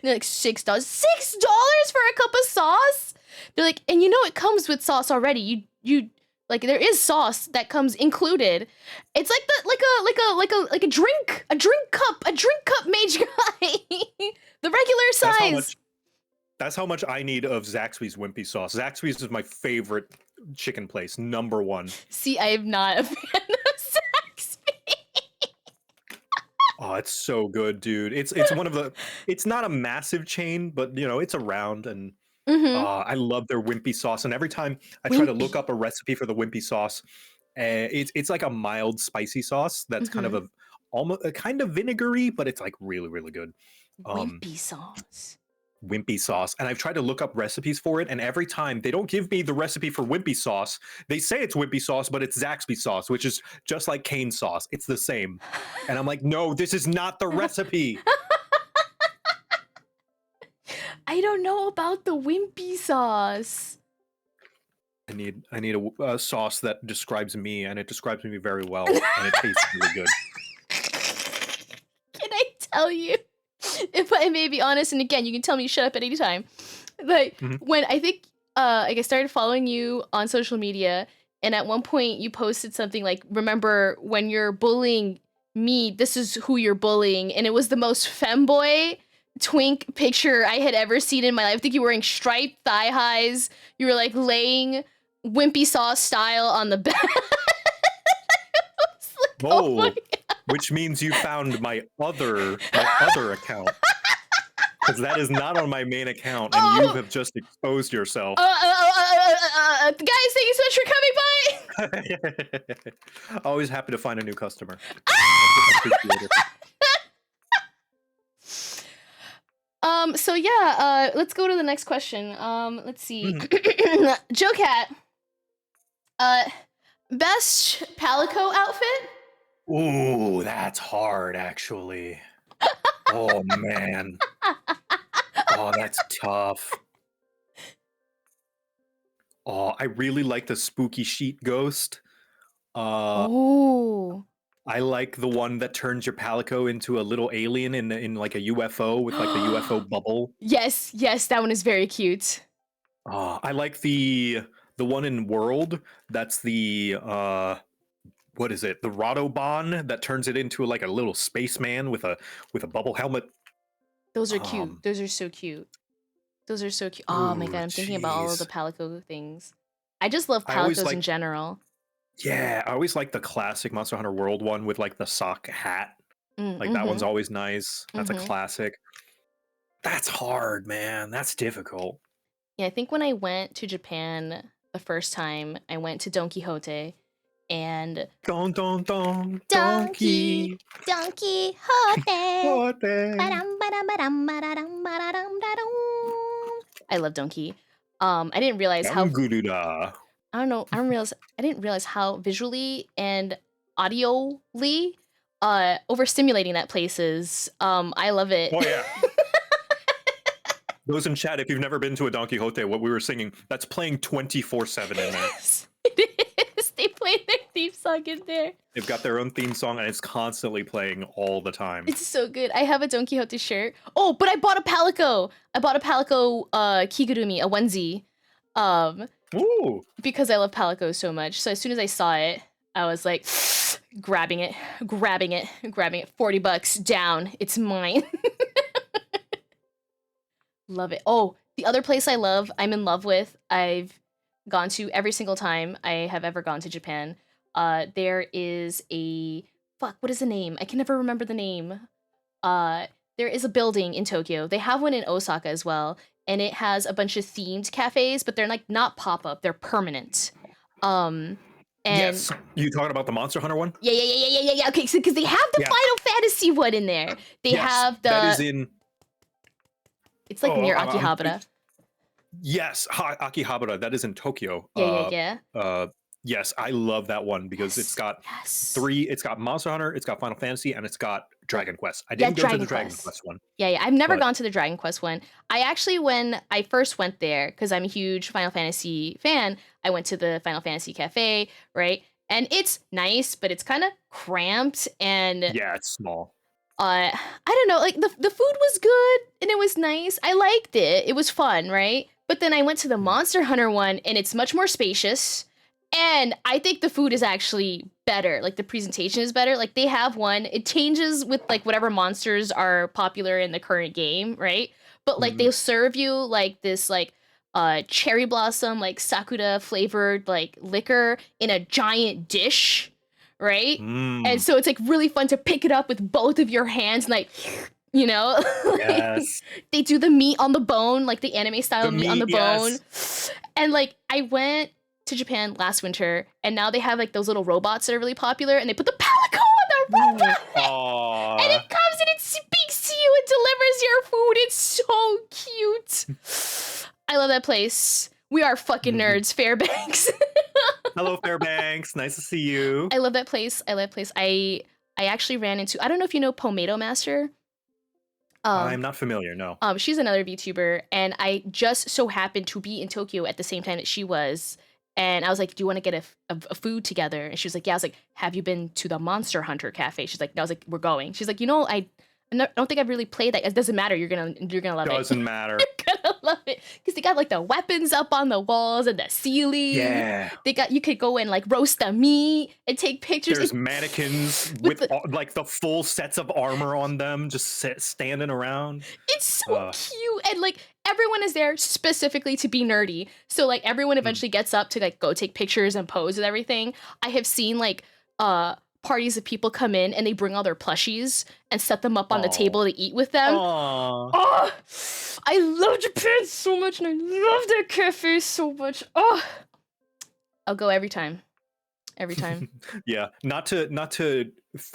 They're like, $6. $6 for a cup of sauce? They're like, and you know it comes with sauce already. You like there is sauce that comes included. It's like a drink cup made guy. The regular size. That's how much I need of Zaxby's Wimpy sauce. Zaxby's is my favorite chicken place, number one. See, I am not a fan of Zaxby's. Oh, it's so good, dude. It's one of the. It's not a massive chain, but you know it's around, and I love their Wimpy sauce. And every time I try to look up a recipe for the Wimpy sauce, it's like a mild spicy sauce that's kind of a almost kind of vinegary, but it's like really really good. Wimpy sauce. Wimpy sauce, and I've tried to look up recipes for it, and every time they don't give me the recipe for Wimpy sauce. They say it's Wimpy sauce, but it's Zaxby sauce, which is just like cane sauce. It's the same, and I'm like, no, this is not the recipe. I don't know about the Wimpy sauce. I need a sauce that describes me, and it describes me very well, and it tastes really good. Can I tell you? If I may be honest, and again, you can tell me to shut up at any time. Like when I think I started following you on social media, and at one point you posted something like, "Remember when you're bullying me? This is who you're bullying," and it was the most femboy twink picture I had ever seen in my life. I think you were wearing striped thigh highs. You were like laying Wimpy sauce style on the bed. Like, oh my God. Which means you found my other account, because that is not on my main account, and you have just exposed yourself. Guys, thank you so much for coming by. Always happy to find a new customer. So yeah, let's go to the next question. Let's see. Joe Cat. Best Palico outfit? Ooh, that's hard, actually. Oh, man. Oh, that's tough. Oh, I really like the spooky sheet ghost. Oh. I like the one that turns your Palico into a little alien in like a UFO with like the UFO bubble. Yes, that one is very cute. I like the one in World. That's the what is it? The Rotobon that turns it into like a little spaceman with a bubble helmet. Those are cute. Those are so cute. Those are so cute. Oh my God, I'm thinking about all of the Palico things. I just love Palicos in general. Yeah, I always like the classic Monster Hunter World one with like the sock hat. Like that one's always nice. That's a classic. That's hard, man. That's difficult. Yeah, I think when I went to Japan the first time, I went to Don Quixote, and Don don don Donkey Hote. Hote. I love Donkey. I didn't realize how Ganguruda. I didn't realize how visually and audioly overstimulating that place is. I love it. Oh yeah. Those in chat, if you've never been to a Don Quixote, what we were singing, that's playing 24/7 in there. Yes, it is. They play their theme song in there. They've got their own theme song and it's constantly playing all the time. It's so good. I have a Don Quixote shirt. Oh, but I bought a Palico. Kigurumi, a onesie. Ooh. Because I love Palico so much. So as soon as I saw it, I was like grabbing it. $40 down. It's mine. Love it. Oh, the other place I'm in love with, I've gone to every single time I have ever gone to Japan. There is what is the name? I can never remember the name. There is a building in Tokyo. They have one in Osaka as well, and it has a bunch of themed cafes, but they're like not pop-up, they're permanent. And yes, you talking about the Monster Hunter one? Yeah. Okay, so because they have the Final Fantasy one in there. They have the that is in. It's like near Akihabara. Yes, Akihabara. That is in Tokyo. Yeah. Yes, I love that one because it's got three. It's got Monster Hunter, it's got Final Fantasy, and it's got Dragon Quest. I didn't go to the Dragon Quest one. Yeah. I've never gone to the Dragon Quest one. I actually, when I first went there, because I'm a huge Final Fantasy fan, I went to the Final Fantasy Cafe, right? And it's nice, but it's kind of cramped and yeah, it's small. I don't know, like the food was good and it was nice. I liked it. It was fun, right? But then I went to the Monster Hunter one and it's much more spacious. And I think the food is actually better. Like the presentation is better. Like they have one, it changes with like whatever monsters are popular in the current game, right? But like they'll serve you like this like cherry blossom, like sakura flavored like liquor in a giant dish, right? And so it's like really fun to pick it up with both of your hands and like, you know, yes. They do the meat on the bone, like the anime style meat on the bone. And like I went to Japan last winter and now they have like those little robots that are really popular and they put the Palico on the robot and it comes and it speaks to you and delivers your food. It's so cute. I love that place. We are fucking nerds, Fairbanks. Hello, Fairbanks. Nice to see you. I love that place. I actually ran into, I don't know if you know Pomato Master. I'm not familiar, no. She's another VTuber, and I just so happened to be in Tokyo at the same time that she was. And I was like, do you want to get a food together? And she was like, yeah. I was like, have you been to the Monster Hunter Cafe? She's like, no. I was like, we're going. She's like, you know, I don't think I've really played that. It doesn't matter. You're gonna love it. Doesn't matter. You're gonna love it because they got like the weapons up on the walls and the ceiling. Yeah. You could go and like roast the meat and take pictures. There's mannequins with like the full sets of armor on them, just standing around. It's so cute, and like everyone is there specifically to be nerdy. So like everyone eventually gets up to like go take pictures and pose and everything. I have seen like parties of people come in and they bring all their plushies and set them up on the table to eat with them. Oh, I love Japan so much and I love their cafe so much. Oh, I'll go every time. Yeah, not to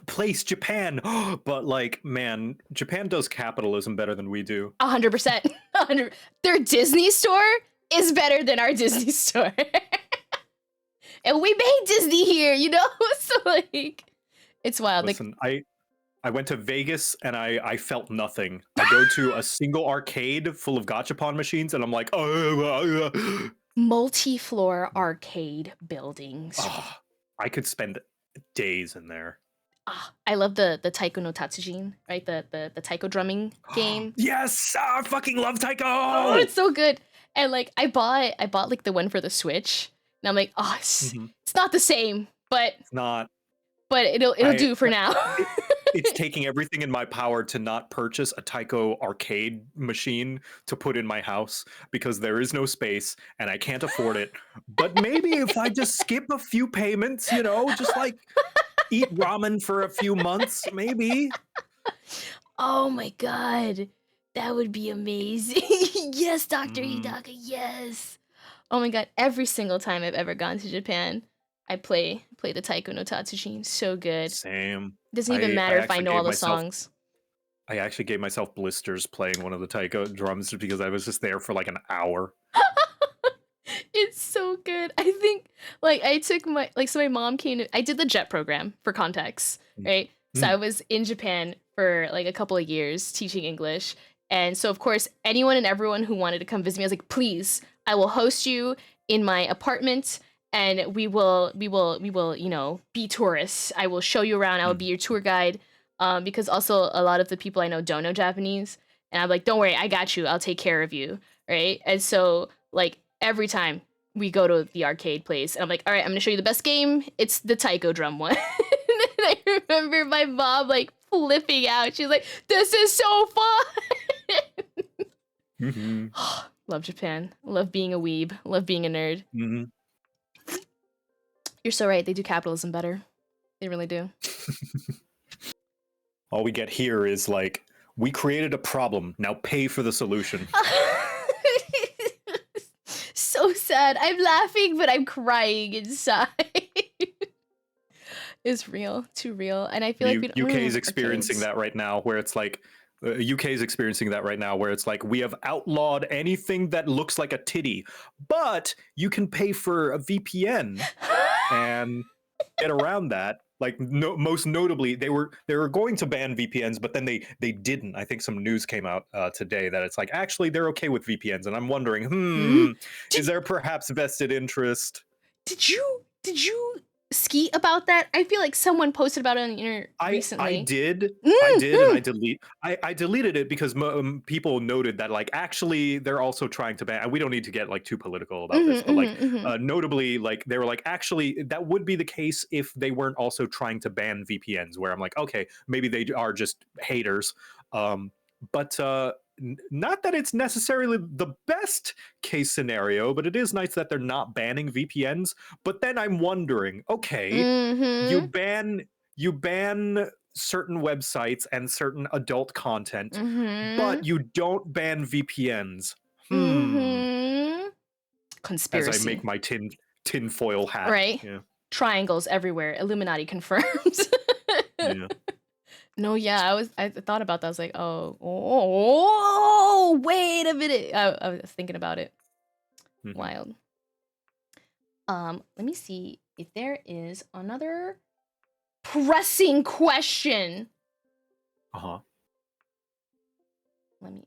place Japan, but like, man, Japan does capitalism better than we do. 100%. Their Disney store is better than our Disney store. And we made Disney here, you know? So like, it's wild. Listen, like, I went to Vegas and I felt nothing. I go to a single arcade full of gachapon machines and I'm like, multi-floor arcade buildings. I could spend days in there. I love the Taiko no Tatsujin, right? The taiko drumming game. Yes, I fucking love taiko. Oh, it's so good. And like I bought like the one for the Switch. And I'm like, it's not the same, but it's not. But it'll do for now. It's taking everything in my power to not purchase a Taiko arcade machine to put in my house because there is no space and I can't afford it. But maybe if I just skip a few payments, you know, just like eat ramen for a few months, maybe. Oh my god, that would be amazing. Yes, Dr. Hidaka, yes. Oh my god, every single time I've ever gone to Japan, I play the Taiko no Tatsujin. So good. Same. Doesn't even matter if I actually know all gave the myself- songs. I actually gave myself blisters playing one of the taiko drums because I was just there for like an hour. It's so good. I think like I took my so my mom came to, I did the JET program for context, right? So I was in Japan for like a couple of years teaching English. And so of course anyone and everyone who wanted to come visit me, I was like, please, I will host you in my apartment and we will, you know, be tourists. I will show you around. I will be your tour guide. Because also a lot of the people I know don't know Japanese. And I'm like, don't worry, I got you. I'll take care of you. Right. And so like every time we go to the arcade place, and I'm like, all right, I'm going to show you the best game. It's the taiko drum one. And I remember my mom like flipping out. She's like, this is so fun. Love Japan. Love being a weeb. Love being a nerd. You're so right. They do capitalism better. They really do. All we get here is like, we created a problem. Now pay for the solution. So sad. I'm laughing, but I'm crying inside. It's real, too real, and I feel like UK is experiencing that right now, where it's like, UK is experiencing that right now, where it's like, we have outlawed anything that looks like a titty, but you can pay for a VPN and get around that. Like, most notably, they were going to ban VPNs, but then they didn't. I think some news came out today that it's like, actually, they're okay with VPNs, and I'm wondering, is there perhaps vested interest? Did you ski about that? I feel like someone posted about it on the internet recently. I did, and I deleted it because people noted that, like, actually they're also trying to ban. And we don't need to get like too political about this, but like notably, like they were like, actually that would be the case if they weren't also trying to ban VPNs. Where I'm like, okay, maybe they are just haters, but not that it's necessarily the best case scenario, but it is nice that they're not banning VPNs. But then I'm wondering, okay, you ban certain websites and certain adult content, but you don't ban VPNs. Conspiracy. As I make my tinfoil hat. Right. Yeah. Triangles everywhere. Illuminati confirms. Yeah. No, yeah, I thought about that. I was like, oh, wait a minute. I was thinking about it. Wild. Let me see if there is another pressing question. Let me.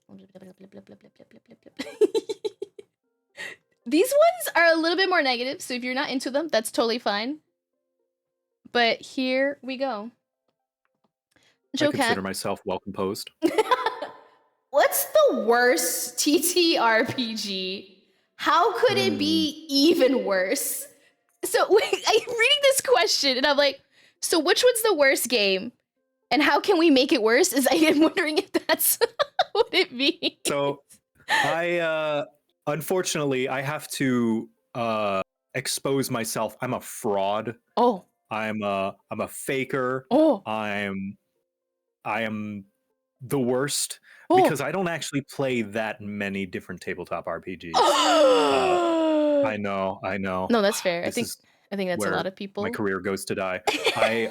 These ones are a little bit more negative, so if you're not into them, that's totally fine. But here we go. I consider myself well composed. What's the worst TTRPG? How could it be even worse? So I'm reading this question and I'm like, so which one's the worst game? And how can we make it worse? I am wondering if that's what it means. So I unfortunately I have to expose myself. I'm a fraud. Oh. I'm a faker. Oh. I am the worst because I don't actually play that many different tabletop RPGs. I know. No, that's fair. I think that's a lot of people. My career goes to die.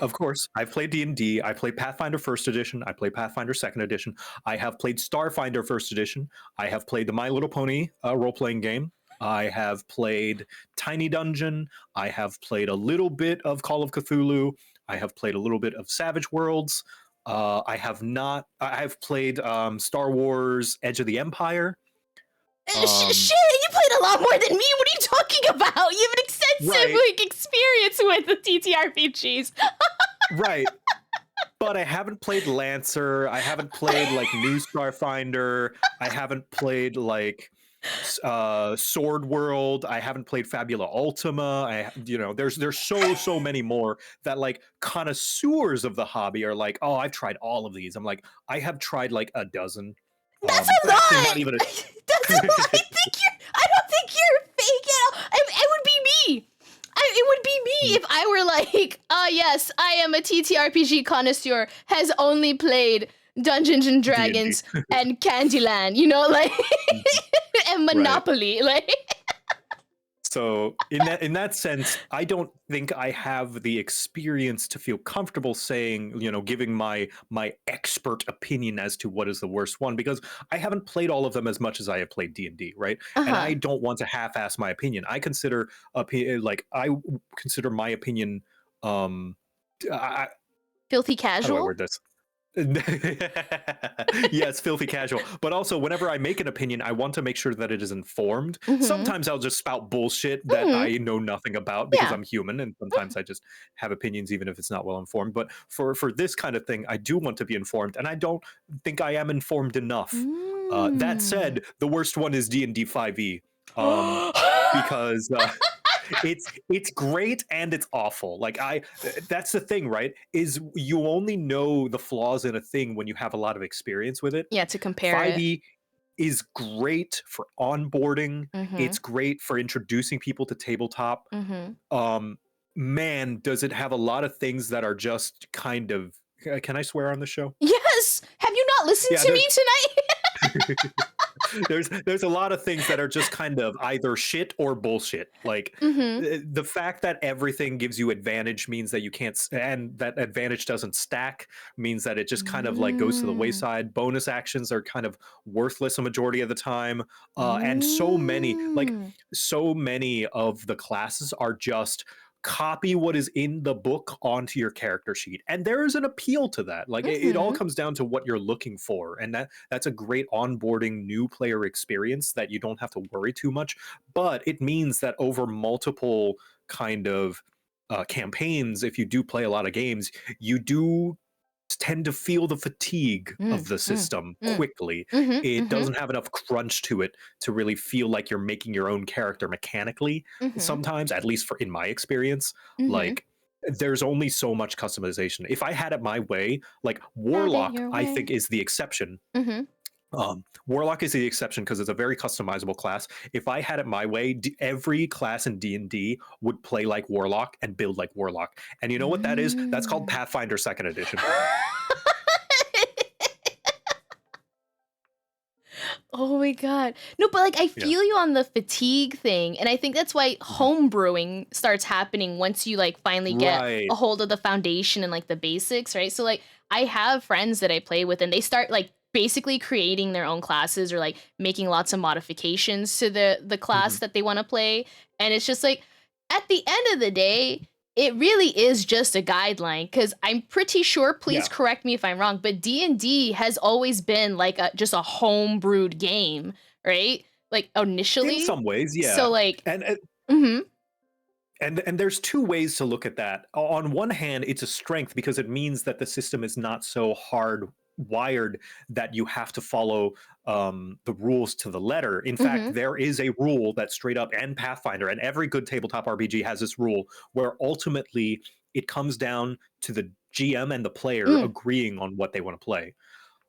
Of course, I've played D&D. I played Pathfinder First Edition. I played Pathfinder Second Edition. I have played Starfinder First Edition. I have played the My Little Pony role-playing game. I have played Tiny Dungeon. I have played a little bit of Call of Cthulhu. I have played a little bit of Savage Worlds. I have played Star Wars Edge of the Empire. Shit, you played a lot more than me. What are you talking about? You have an extensive experience with the TTRPGs. Right. But I haven't played Lancer. I haven't played like New Starfinder. I haven't played like Sword World. I haven't played Fabula Ultima. There's so many more that like connoisseurs of the hobby are like, oh, I've tried all of these. I'm like, I have tried like a dozen. That's a lot. Not even That's a lot. I don't think you're fake at all. It would be me. It would be me if I were like, yes, I am a TTRPG connoisseur, has only played Dungeons and Dragons and Candyland, and Monopoly, like. So in that sense, I don't think I have the experience to feel comfortable saying, giving my expert opinion as to what is the worst one, because I haven't played all of them as much as I have played D&D, right? And Uh-huh. I don't want to half-ass my opinion. I consider my opinion I, Filthy how do I casual? word this? Yes, filthy casual. But also, whenever I make an opinion, I want to make sure that it is informed. Mhm. Sometimes I'll just spout bullshit that Mhm. I know nothing about because Yeah. I'm human, and sometimes I just have opinions even if it's not well informed. But for this kind of thing, I do want to be informed, and I don't think I am informed enough. That said, the worst one is D&D 5e. Because it's great and it's awful. Like that's the thing, right? Is you only know the flaws in a thing when you have a lot of experience with it. Yeah, to compare it. 5e is great for onboarding. Mhm. It's great for introducing people to tabletop. Mhm. Man, does it have a lot of things that are just kind of can I swear on the show? Yes. Have you not listened Yeah, to me tonight? there's a lot of things that are just kind of either shit or bullshit. Like Mhm. the fact that everything gives you advantage means that you can't and that advantage doesn't stack means that it just kind of like goes to the wayside. Bonus actions are kind of worthless a majority of the time. And so many of the classes are just copy what is in the book onto your character sheet, and there is an appeal to that. Like it all comes down to what you're looking for, and that's a great onboarding new player experience that you don't have to worry too much. But it means that over multiple kind of campaigns, if you do play a lot of games, you do tend to feel the fatigue of the system quickly. It doesn't have enough crunch to it to really feel like you're making your own character mechanically. Sometimes, at least in my experience, like there's only so much customization. If I had it my way, like Warlock, I think is the exception. Warlock is the exception because it's a very customizable class. If I had it my way, every class in D&D would play like Warlock and build like Warlock. And you know what that is? That's called Pathfinder 2nd Edition. Oh my god. No, but like I feel you on the fatigue thing, and I think that's why home brewing starts happening once you like finally get Right. a hold of the foundation and like the basics, right? So like I have friends that I play with and they start like basically creating their own classes or like making lots of modifications to the class that they want to play, and it's just like at the end of the day it really is just a guideline, because I'm pretty sure, please correct me if I'm wrong, but D&D has always been like just a home brewed game, right? Like initially. In some ways, yeah. So like, and there's two ways to look at that. On one hand, it's a strength because it means that the system is not so hard wired that you have to follow the rules to the letter. In fact, there is a rule that straight up, and Pathfinder and every good tabletop RPG has this rule where ultimately it comes down to the GM and the player agreeing on what they want to play.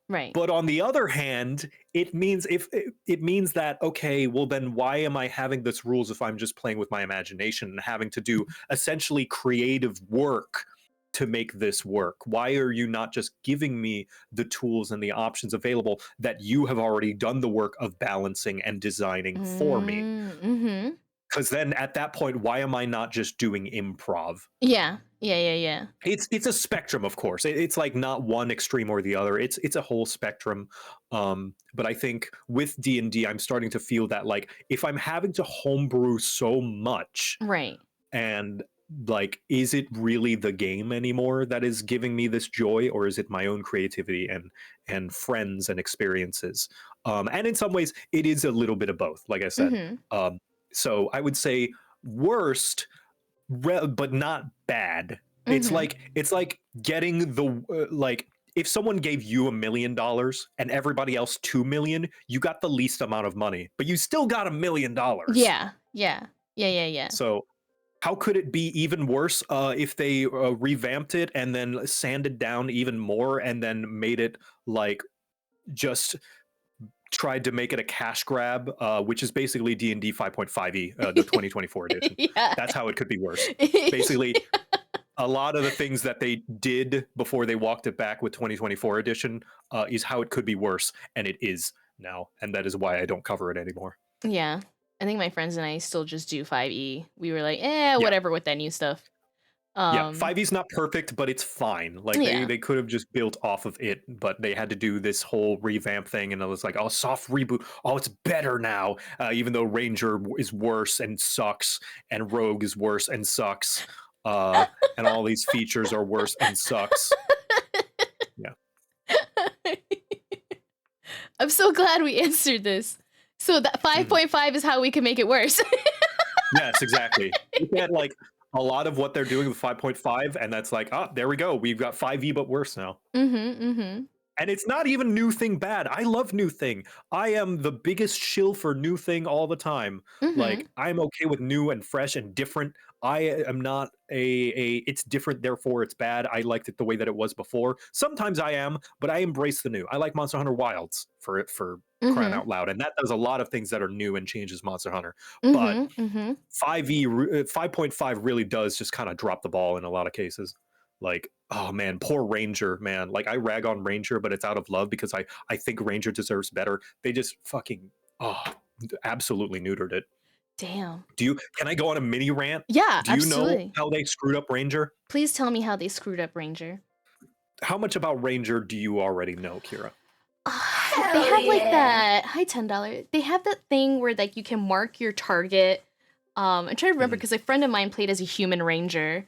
right. But on the other hand, it means that, okay, well then why am I having this rules if I'm just playing with my imagination and having to do essentially creative work to make this work? Why are you not just giving me the tools and the options available that you have already done the work of balancing and designing for me? Because then at that point, why am I not just doing improv? Yeah. It's a spectrum, of course. It's like not one extreme or the other. It's a whole spectrum. But I think with D&D, I'm starting to feel that like if I'm having to homebrew so much, Right. and like, is it really the game anymore that is giving me this joy, or is it my own creativity and friends and experiences? And in some ways, it is a little bit of both. Like I said, so I would say worst, but not bad. It's like getting the like if someone gave you $1 million and everybody else 2 million, you got the least amount of money, but you still got $1 million. Yeah. So how could it be even worse if they revamped it and then sanded down even more and then made it like just tried to make it a cash grab, which is basically D&D 5.5e, the 2024 edition. Yeah. That's how it could be worse. Basically, a lot of the things that they did before they walked it back with 2024 edition is how it could be worse, and it is now, and that is why I don't cover it anymore. Yeah. I think my friends and I still just do 5e. We were like, Yeah. whatever with that new stuff. Yeah, 5e's not perfect, but it's fine. Like Yeah. they could have just built off of it, but they had to do this whole revamp thing, and it was like, oh, soft reboot. Oh, it's better now. Even though Ranger is worse and sucks, and Rogue is worse and sucks, and all these features are worse and sucks. I'm so glad we answered this. So that 5.5 is how we can make it worse. Yes, exactly. You get like a lot of what they're doing with 5.5, and that's like, oh, there we go. We've got 5e, but worse now. And it's not even new thing bad. I love new thing. I am the biggest shill for new thing all the time. Like I'm okay with new and fresh and different. I am not a it's different, therefore it's bad. I liked it the way that it was before. Sometimes I am, but I embrace the new. I like Monster Hunter Wilds for crying out loud, and that does a lot of things that are new and changes Monster Hunter. But 5.5 really does just kind of drop the ball in a lot of cases. Like, oh man, poor Ranger, man. Like I rag on Ranger, but it's out of love because I think Ranger deserves better. They just fucking absolutely neutered it. Damn. Can I go on a mini rant? Yeah, Do you absolutely. know how they screwed up Ranger? Please tell me how they screwed up Ranger. How much about Ranger do you already know, Kira? They have like that. Hi, $10. They have that thing where like you can mark your target. I'm trying to remember because a friend of mine played as a human ranger,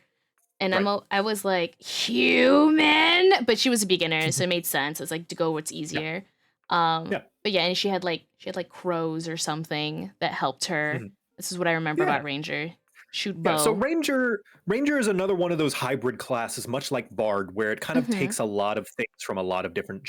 and I was like human, but she was a beginner, so it made sense. It's like to go what's easier. But yeah, and she had like crows or something that helped her. This is what I remember about Ranger. Shoot bow. Yeah, so Ranger is another one of those hybrid classes, much like Bard, where it kind of takes a lot of things from a lot of different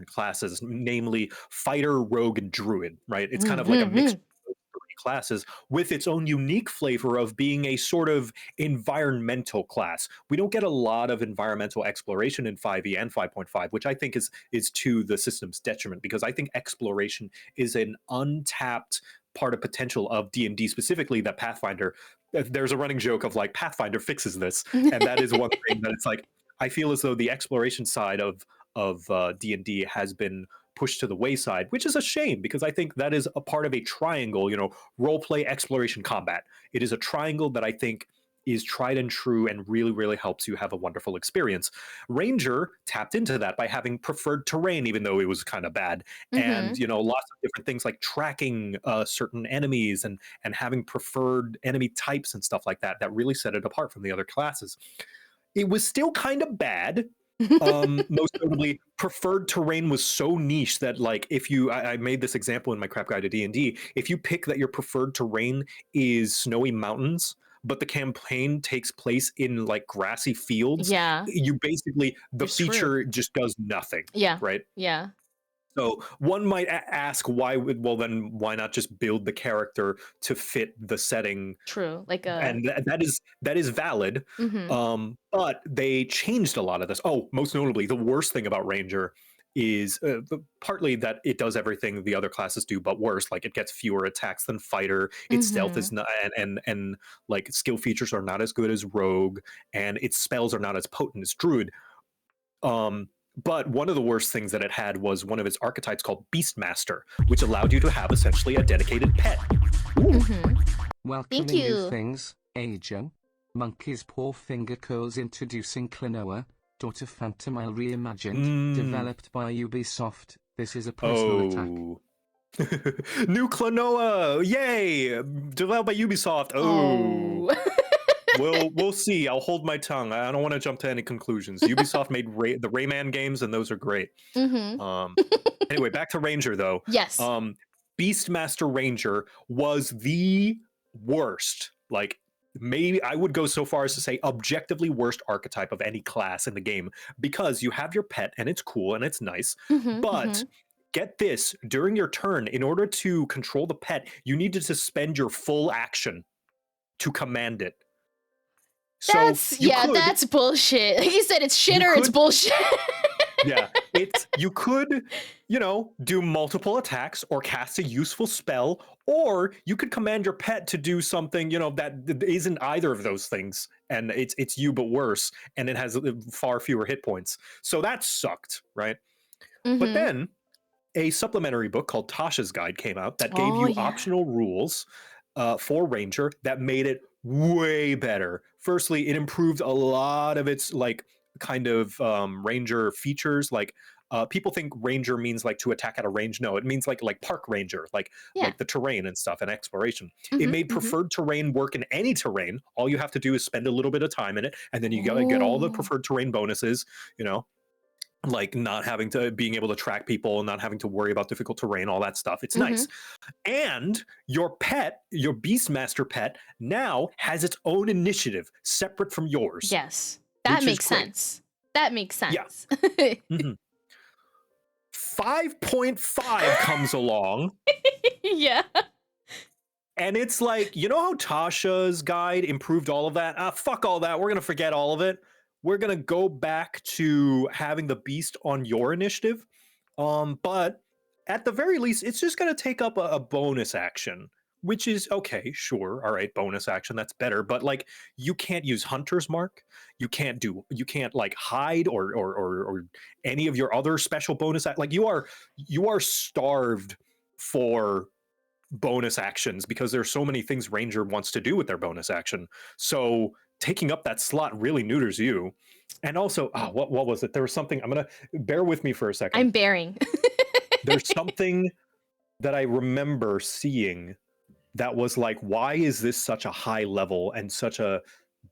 classes, namely fighter, rogue, and druid. Right? It's kind of like a mix of those three classes with its own unique flavor of being a sort of environmental class. We don't get a lot of environmental exploration in 5e and 5.5, which I think is to the system's detriment, because I think exploration is an untapped part of potential of D&D, specifically that Pathfinder, there's a running joke of like Pathfinder fixes this, and that is one thing that it's like I feel as though the exploration side of D&D has been pushed to the wayside, which is a shame, because I think that is a part of a triangle, role play, exploration, combat. It is a triangle that I think is tried and true and really, really helps you have a wonderful experience. Ranger tapped into that by having preferred terrain, even though it was kind of bad. And, lots of different things like tracking certain enemies and having preferred enemy types and stuff like that really set it apart from the other classes. It was still kind of bad. Most notably, preferred terrain was so niche that, like, if you, I made this example in my crap guide to D&D, if you pick that your preferred terrain is snowy mountains, but the campaign takes place in like grassy fields, you basically, the feature just does nothing. Right? Yeah. So one might ask, why not just build the character to fit the setting? True. Like and that is valid. But they changed a lot of this. Oh, most notably, the worst thing about Ranger is partly that it does everything the other classes do, but worse. Like it gets fewer attacks than fighter. Its stealth is not, and like skill features are not as good as rogue, and its spells are not as potent as druid. But one of the worst things that it had was one of its archetypes called Beastmaster, which allowed you to have essentially a dedicated pet. Welcoming Thank you. new things, Agent. Monkey's Paw Finger Curls introducing Klonoa, Daughter Phantomile reimagined, developed by Ubisoft. This is a personal attack. New Klonoa! Yay! Developed by Ubisoft. Oh. We'll see. I'll hold my tongue. I don't want to jump to any conclusions. Ubisoft made the Rayman games, and those are great. Anyway, back to Ranger though. Yes. Beastmaster Ranger was the worst. Like, maybe I would go so far as to say objectively worst archetype of any class in the game, because you have your pet and it's cool and it's nice, but get this, during your turn, in order to control the pet, you needed to spend your full action to command it. That's bullshit. Like you said, it's shit or it's bullshit. You could, do multiple attacks or cast a useful spell, or you could command your pet to do something, that isn't either of those things, and it's you but worse, and it has far fewer hit points. So that sucked, right? But then a supplementary book called Tasha's Guide came out that gave Oh, you yeah. optional rules for Ranger that made it way better. Firstly, it improved a lot of its like kind of Ranger features. Like people think Ranger means like to attack at a range. No, it means like park ranger, like Yeah. the terrain and stuff and exploration. It Mhm, made mhm. preferred terrain work in any terrain. All you have to do is spend a little bit of time in it, and then you get all the Oh. preferred terrain bonuses. You know, like not having to being able to track people, not having to worry about difficult terrain, all that stuff. It's nice. And your pet, your Beastmaster pet, now has its own initiative separate from yours. Yes. That Which is makes great. sense. That makes Yeah. sense. 5.5 comes along, Yeah. and it's like, you know how Tasha's guide improved all of that? Fuck all that. We're gonna forget all of it. We're gonna go back to having the beast on your initiative. But at the very least, it's just gonna take up a bonus action, which is okay, sure, all right, bonus action, that's better. But like, you can't use Hunter's Mark, you can't like hide or any of your other special bonus like you are starved for bonus actions because there's so many things Ranger wants to do with their bonus action. So taking up that slot really neuters you. And also, what was it? There was something. I'm gonna bear with me for a second. I'm bearing. There's something that I remember seeing that was like, why is this such a high level and such a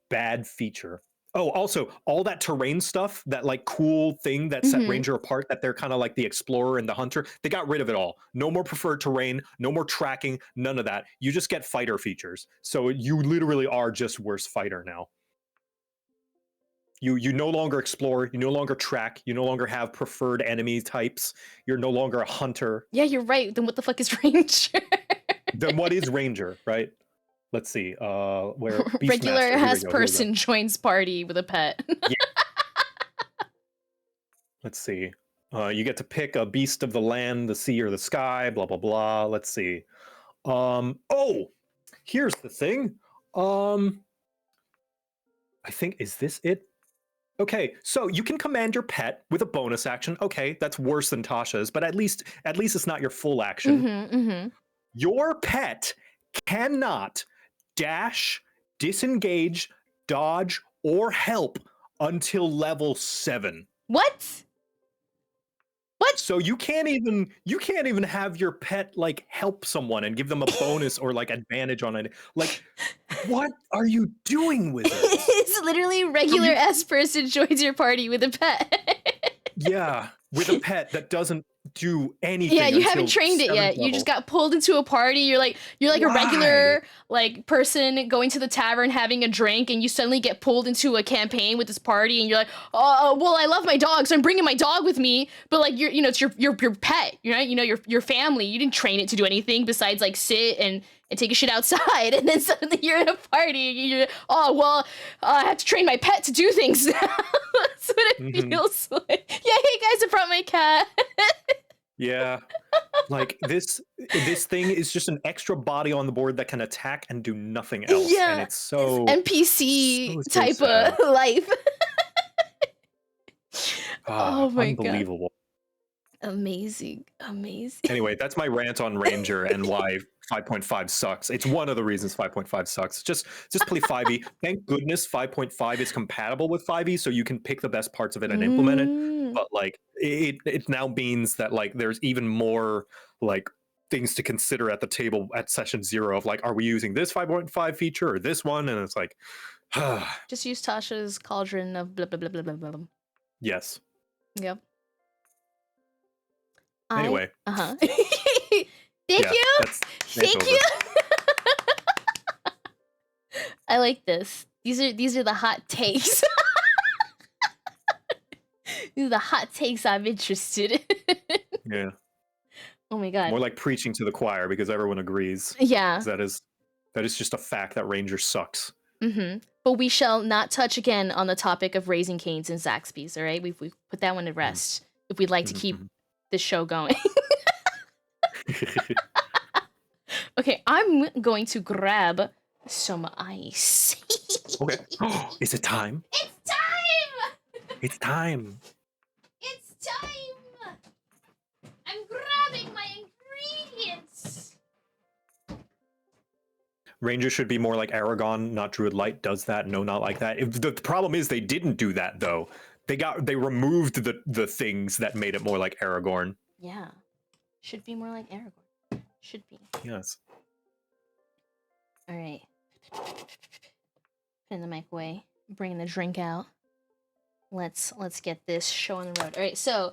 bad feature? Oh, also, all that terrain stuff, that like cool thing that set Mhm. Ranger apart, that they're kind of like the explorer and the hunter, they got rid of it all. No more preferred terrain, no more tracking, none of that. You just get fighter features. So you literally are just worse fighter now. You no longer explore, you no longer track, you no longer have preferred enemy types. You're no longer a hunter. Yeah, you're right. Then what the fuck is Ranger? Then what is Ranger, right? Let's see. Where Beastmaster, Regular here we ass go, here we go. person joins party with a pet. Let's see. You get to pick a beast of the land, the sea, or the sky, blah, blah, blah. Let's see. Oh, here's the thing. I think, is this it? Okay, so you can command your pet with a bonus action. Okay, that's worse than Tasha's, but at least it's not your full action. Your pet cannot dash, disengage, dodge, or help until level 7. What? What? So you can't even have your pet like help someone and give them a bonus or like advantage on it. Like, what are you doing with it? It's literally regular ass person joins your party with a pet. Yeah, with a pet that doesn't do anything. Yeah, you haven't until trained it 7th yet. You level. just got pulled into a party. You're like a regular like person going to the tavern having a drink, and you suddenly get pulled into a campaign with this party, and you're like, oh, well, I love my dog, so I'm bringing my dog with me. But like it's your pet, your family. You didn't train it to do anything besides like sit and take a shit outside, and then suddenly you're in a party. And you're I have to train my pet to do things now. That's what it feels like. Yeah, hey guys, I brought my cat. Yeah. Like this thing is just an extra body on the board that can attack and do nothing else. Yeah, And it's so NPC so type sad. of life. Oh my God. unbelievable. Amazing. Anyway, that's my rant on Ranger and why 5.5 sucks. It's one of the reasons 5.5 sucks. Just play 5e. Thank goodness 5.5 is compatible with 5e, so you can pick the best parts of it and implement it. But like it now means that like there's even more like things to consider at the table at session 0 of like, are we using this 5.5 feature or this one? And it's like Just use Tasha's cauldron of blah blah blah blah blah blah. yes. Yep. Anyway. Thank Yeah, you. that's Thank over. you. I like this. These are the hot takes. These are the hot takes I'm interested in. Yeah. Oh my God. More like preaching to the choir because everyone agrees. Yeah. That is just a fact that Ranger sucks. But we shall not touch again on the topic of Raising Cane's and Zaxby's, all right? We've put that one to rest if we'd like to keep this show going. Okay, I'm going to grab some ice. Okay. Is it time? It's time! It's time. It's time! I'm grabbing Ranger should be more like Aragon, not Druid Light does that. No, not like that. The problem is they didn't do that though. They removed the things that made it more like Aragorn. Yeah. Should be more like Aragorn. Should be. Yes. All right. Put in the mic away. Bringing the drink out. Let's get this show on the road. All right. So,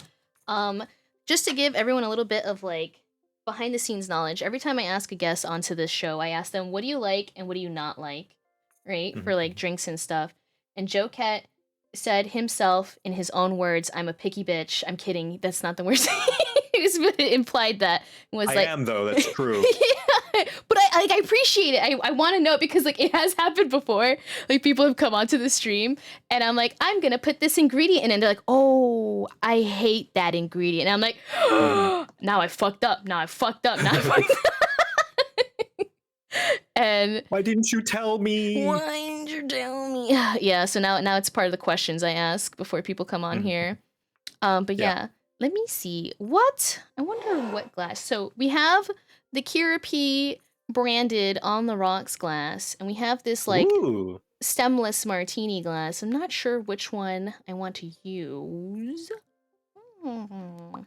just to give everyone a little bit of like behind the scenes knowledge, every time I ask a guest onto this show, I ask them, what do you like and what do you not like? Right? For like drinks and stuff. And Joe Cat said himself in his own words, I'm a picky bitch. I'm kidding. That's not the words. It implied that was I like am though, that's true. yeah, but I appreciate it. I want to know because like it has happened before. Like people have come onto the stream and I'm like, I'm gonna put this ingredient in, and they're like, oh, I hate that ingredient. And I'm like, oh, now I fucked up. Now I fucked up. And why didn't you tell me? why didn't you tell me? Yeah, so now it's part of the questions I ask before people come on here. But yeah. Let me see. I wonder what glass. So we have the Kira P branded on the rocks glass, and we have this like Ooh. stemless martini glass. I'm not sure which one I want to use. Hold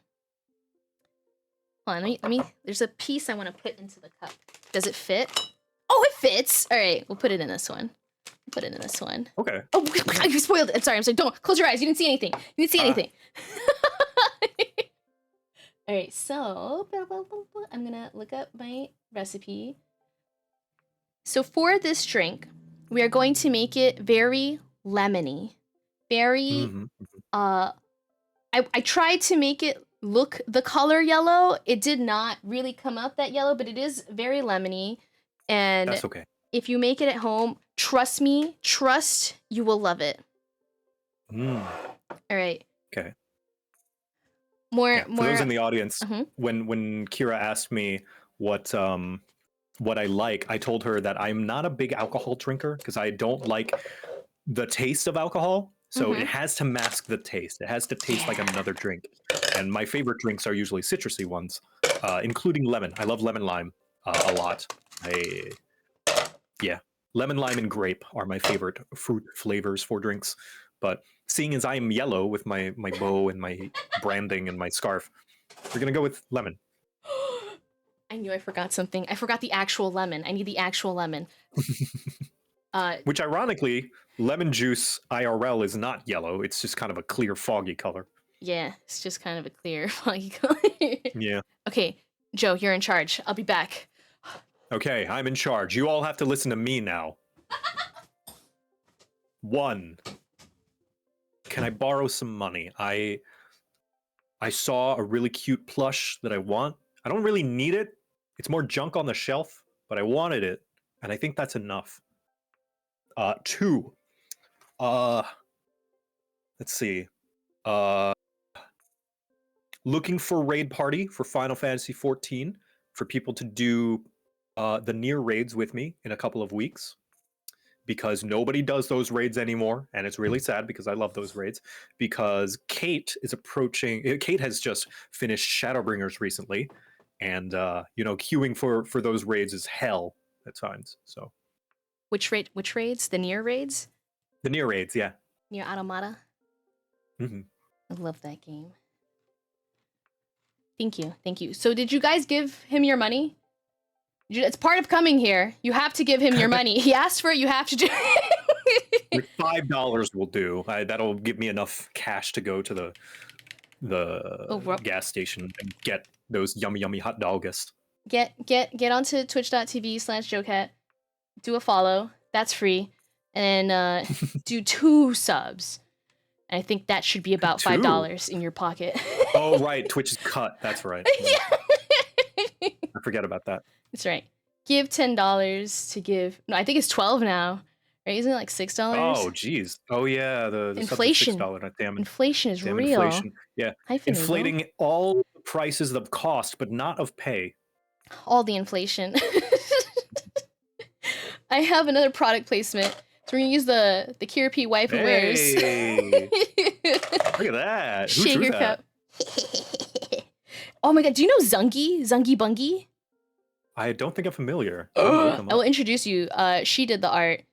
on, let me. There's a piece I want to put into the cup. Does it fit? Oh, it fits. All right, we'll put it in this one. Put it in this one. Okay. Oh, you spoiled it. I'm sorry. Don't close your eyes. You didn't see anything. You didn't see anything. All right, so I'm gonna look up my recipe. So for this drink, we are going to make it very lemony, very. I tried to make it look the color yellow. It did not really come out that yellow, but it is very lemony. And That's okay. if you make it at home, trust me, you will love it. All right. Okay. More. For those in the audience, Mhm. when Kira asked me what I like, I told her that I'm not a big alcohol drinker because I don't like the taste of alcohol. So it has to mask the taste. It has to taste like another drink. And my favorite drinks are usually citrusy ones, including lemon. I love lemon lime a lot. Lemon lime and grape are my favorite fruit flavors for drinks. But seeing as I am yellow with my bow and my branding and my scarf, we're gonna go with lemon. I knew I forgot something. I forgot the actual lemon. I need the actual lemon. Which ironically, lemon juice IRL is not yellow. It's just kind of a clear, foggy color. Yeah, it's just kind of a clear, foggy color. Yeah. Okay, Joe, you're in charge. I'll be back. Okay, I'm in charge. You all have to listen to me now. 1. Can I borrow some money? I saw a really cute plush that I want. I don't really need it. It's more junk on the shelf, but I wanted it, and I think that's enough. 2. Let's see. Looking for raid party for Final Fantasy XIV for people to do the near raids with me in a couple of weeks. Because nobody does those raids anymore, and it's really sad because I love those raids. Because Kate is approaching. Kate has just finished Shadowbringers recently, and queuing for those raids is hell at times. So, Which raids? The near raids? the near raids, yeah. Near Automata? Mm-hmm. I love that game. Thank you. So did you guys give him your money? It's part of coming here. You have to give him your money. He asked for it. You have to do it. $5 will do. That'll give me enough cash to go to the gas station and get those yummy hot doggest. Get onto twitch.tv/JoeCat. Do a follow. That's free. And do 2 subs. And I think that should be about $5 in your pocket. Oh, right. Twitch is cut. That's right. I forget about that. That's right. Give $10 to give. No, I think it's 12 now. Right? Isn't it like $6? Oh, geez. Oh, yeah. The inflation. $6. Damn. Inflation is damn real. Inflation. Yeah. Inflating all the prices of cost, but not of pay. All the inflation. I have another product placement. So we're gonna use the Kira P wipe and wears. Hey. Look at that. Who Shake drew your that? cup. Oh my god, do you know Zungi? Zungi Bungie? I don't think I'm familiar. I will introduce you. She did the art.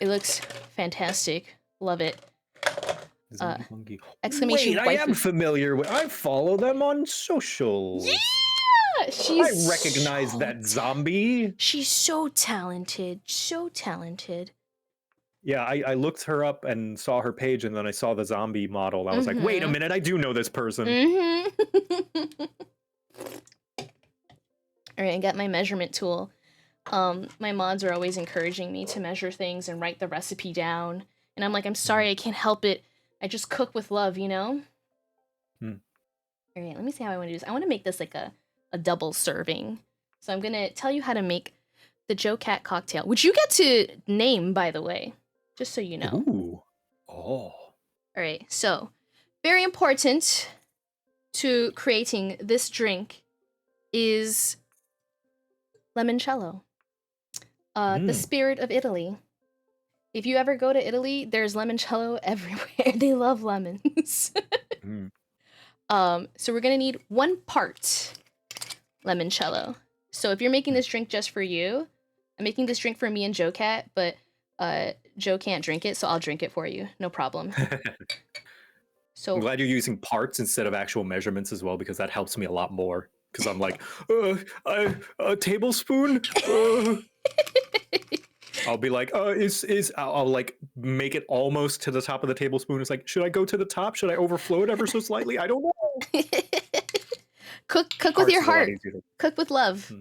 It looks fantastic. Love it. Zombie monkey. Exclamation Wait, I am waifu. familiar with. I follow them on socials. Yeah, she's I recognize so that zombie. She's so talented. So talented. Yeah, I looked her up and saw her page, and then I saw the zombie model. I was like, wait a minute, I do know this person. Mm-hmm. All right, I got my measurement tool. My mods are always encouraging me to measure things and write the recipe down. And I'm like, I'm sorry, I can't help it. I just cook with love, you know? All right, let me see how I want to do this. I want to make this like a double serving. So I'm going to tell you how to make the Joe Cat cocktail, which you get to name, by the way, just so you know. Ooh. Oh. All right, so very important to creating this drink is limoncello, the spirit of Italy. If you ever go to Italy, there's limoncello everywhere. They love lemons. So we're gonna need 1 part limoncello. So if you're making this drink just for you, I'm making this drink for me and Joe Cat, but Joe can't drink it, so I'll drink it for you. No problem. So I'm glad you're using parts instead of actual measurements as well, because that helps me a lot more. Because I'm like, a tablespoon? I'll be like, I'll like make it almost to the top of the tablespoon. It's like, should I go to the top? Should I overflow it ever so slightly? I don't know. Cook with your heart. Cook with love.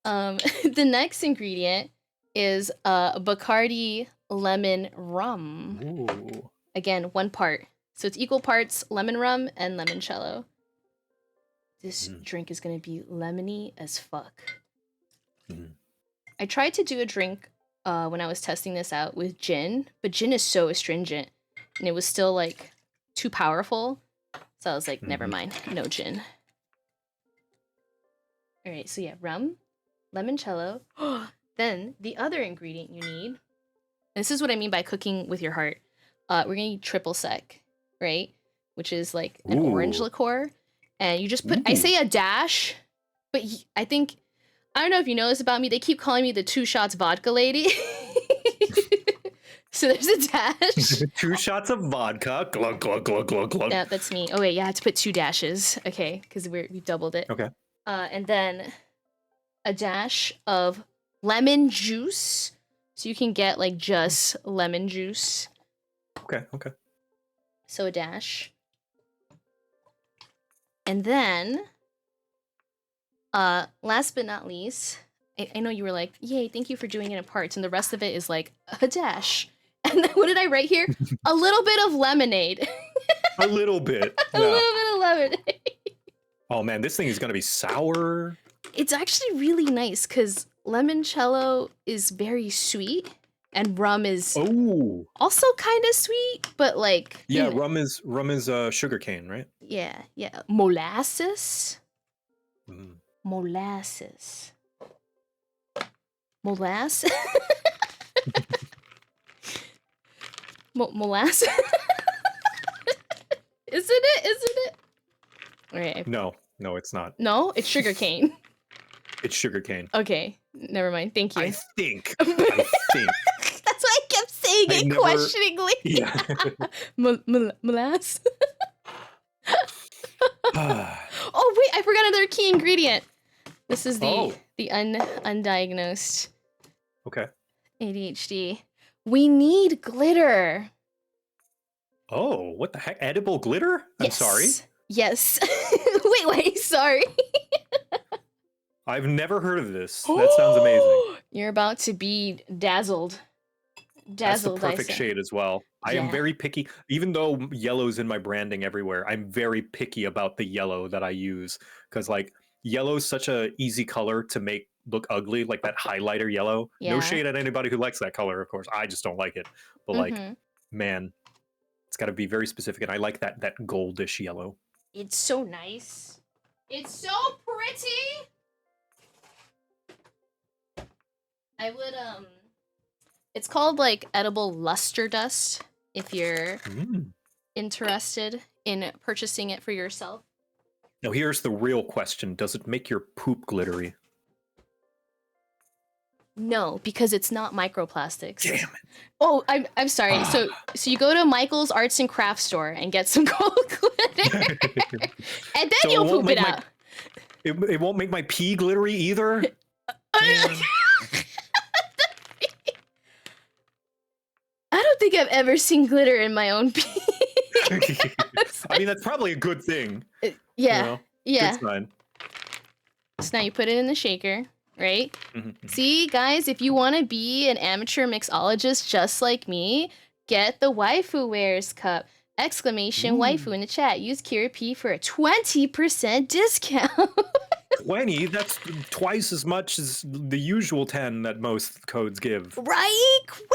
The next ingredient is Bacardi lemon rum. Ooh. Again, 1 part. So it's equal parts lemon rum and limoncello. This drink is gonna be lemony as fuck. I tried to do a drink when I was testing this out with gin, but gin is so astringent, and it was still like too powerful. So I was like, never mind, no gin. All right, so yeah, rum, limoncello. Then the other ingredient you need, and this is what I mean by cooking with your heart. We're gonna need triple sec, right? Which is like an orange liqueur. And you just put, I say a dash, but I think, I don't know if you know this about me, they keep calling me the 2 shots vodka lady. So there's a dash. 2 shots of vodka. Glug, glug, glug, glug, glug. Yeah, that's me. Oh wait, yeah, I had to put 2 dashes. Okay, because we doubled it. Okay. And then a dash of lemon juice. So you can get like just lemon juice. Okay, okay. So a dash. And then, last but not least, I know you were like, yay, thank you for doing it in parts. And the rest of it is like a dash. And then what did I write here? A little bit of lemonade. A little bit. A little bit of lemonade. Oh man, this thing is going to be sour. It's actually really nice because limoncello is very sweet. And rum is also kind of sweet, but like yeah, rum is sugar cane, right? Yeah, molasses. Molasses. Molasses. Molasses. Isn't it? All right. No, it's not. No, it's sugar cane. It's sugar cane. Okay, never mind. Thank you. I think. That's why I kept saying it questioningly. Yeah. Molasses. Oh wait, I forgot another key ingredient. This is the undiagnosed. Okay. ADHD. We need glitter. Oh, what the heck? Edible glitter? I'm sorry. Yes. wait, sorry. I've never heard of this. That sounds amazing. You're about to be dazzled. That's the perfect shade as well. I am very picky. Even though yellow's in my branding everywhere, I'm very picky about the yellow that I use. Because like yellow's such a easy color to make look ugly, like that highlighter yellow. Yeah. No shade at anybody who likes that color, of course. I just don't like it. But like, man, it's got to be very specific. And I like that goldish yellow. It's so nice. It's so pretty. I would it's called like edible luster dust if you're interested in purchasing it for yourself. Now here's the real question. Does it make your poop glittery? No, because it's not microplastics. Damn it. Oh, I'm sorry. So you go to Michael's Arts and Crafts store and get some gold glitter, and then So you'll it won't poop it make my- out. It won't make my pee glittery either. I don't think I've ever seen glitter in my own pee. I mean, that's probably a good thing. Yeah, You know? yeah. Good sign. So now you put it in the shaker, right? Mhm. See, guys, if you want to be an amateur mixologist just like me, get the Waifu Wares cup. Exclamation waifu in the chat. Use Kira P for a 20% discount. 20? That's twice as much as the usual 10 that most codes give. Right? Crazy!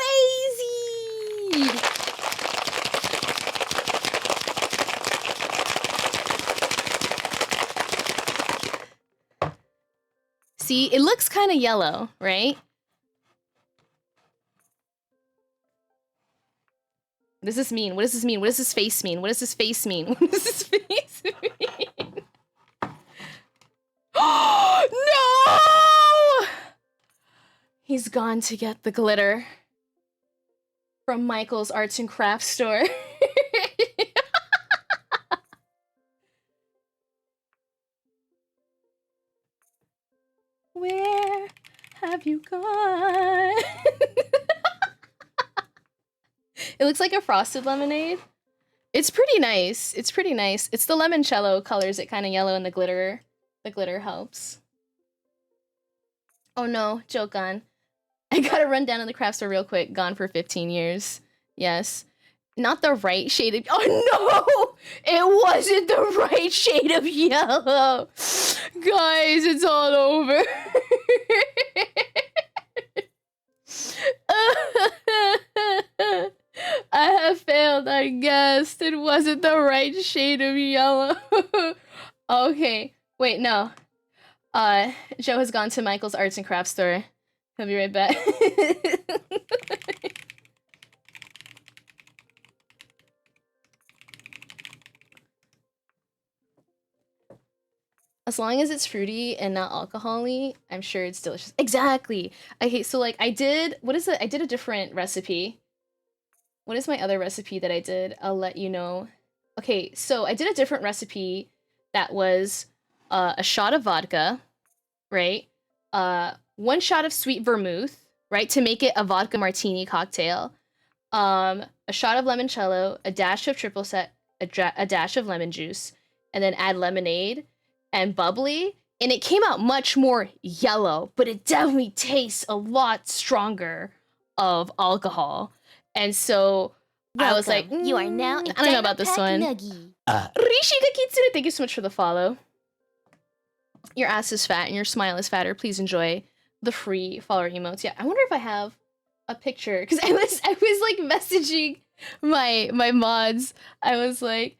See, it looks kind of yellow, right? What does this mean? What does this mean? What does this face mean? What does this face mean? What does this face mean? No! He's gone to get the glitter from Michael's Arts and Crafts store. Where have you gone? It looks like a frosted lemonade. It's pretty nice. It's pretty nice. It's the limoncello colors it kind of yellow and the glitter helps. Oh no, joke gone. I gotta run down to the craft store real quick. Gone for 15 years. Yes. Not the right shade of... Oh no! It wasn't the right shade of yellow! Guys, it's all over. I have failed, I guessed. It wasn't the right shade of yellow. Okay. Wait, no. Joe has gone to Michael's Arts and Crafts store. He'll be right back. As long as it's fruity and not alcohol-y, I'm sure it's delicious. Exactly. Okay, so like I did a different recipe. What is my other recipe that I did? I'll let you know. Okay, so I did a different recipe that was a shot of vodka, right? 1 shot of sweet vermouth, right? To make it a vodka martini cocktail. A shot of limoncello, a dash of triple sec, a dash of lemon juice, and then add lemonade and bubbly, and it came out much more yellow, but it definitely tastes a lot stronger of alcohol. And so I was like, you are now I don't know about this one. Rishika Kitsune, thank you so much for the follow. Your ass is fat and your smile is fatter. Please enjoy the free follower emotes. Yeah, I wonder if I have a picture, because I was like messaging my mods. I was like,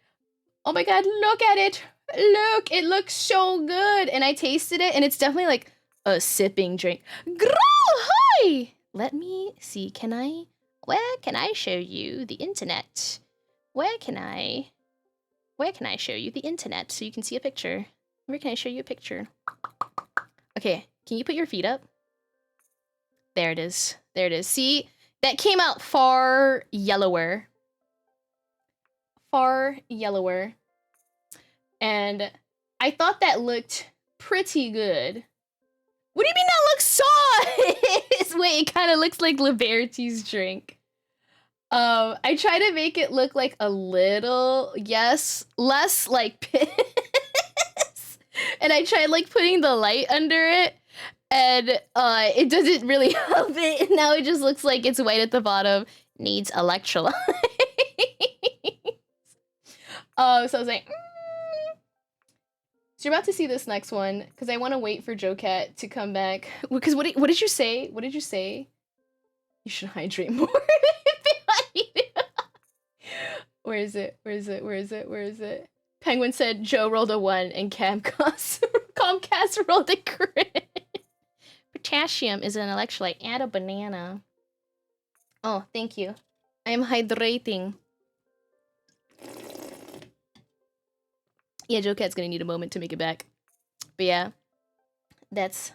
oh my god, look at it. Look, it looks so good. And I tasted it, and it's definitely like a sipping drink. Girl, hi! Let me see, where can I show you the internet? Where can I show you the internet so you can see a picture? Where can I show you a picture? Okay, can you put your feet up? There it is. There it is. See, that came out far yellower. Far yellower. And I thought that looked pretty good. What do you mean that looks sauce? Wait, it kind of looks like Liberty's drink. I try to make it look like a little, yes, less like piss. And I tried like putting the light under it, and it doesn't really help it. Now it just looks like it's white at the bottom. Needs electrolytes. So I was like, So you're about to see this next one, because I want to wait for Joe Cat to come back. Because what did you say? What did you say? You should hydrate more. Where is it? Where is it? Where is it? Where is it? Penguin said Joe rolled a 1 and Comcast rolled a crit. Potassium is an electrolyte. Add a banana. Oh, thank you. I am hydrating. Yeah, Joe Cat's gonna need a moment to make it back. But yeah, that's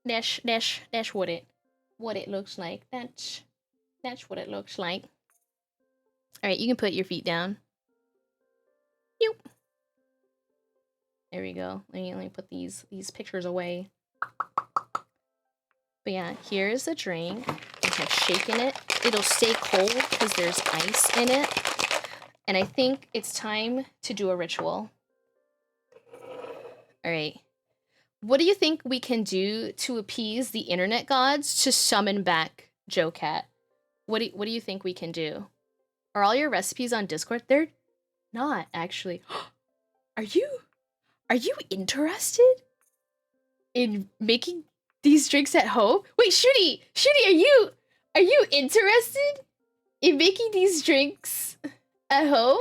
what it. what it looks like. That's what it looks like. All right, you can put your feet down. Yoop. There we go. Let me put these pictures away. But yeah, here's the drink. I have shaken it. It'll stay cold because there's ice in it. And I think it's time to do a ritual. All right. What do you think we can do to appease the internet gods to summon back Joe Cat? What do you think we can do? Are all your recipes on Discord? They're not, actually. Are you interested in making these drinks at home? Wait, Shooty, are you interested in making these drinks at home?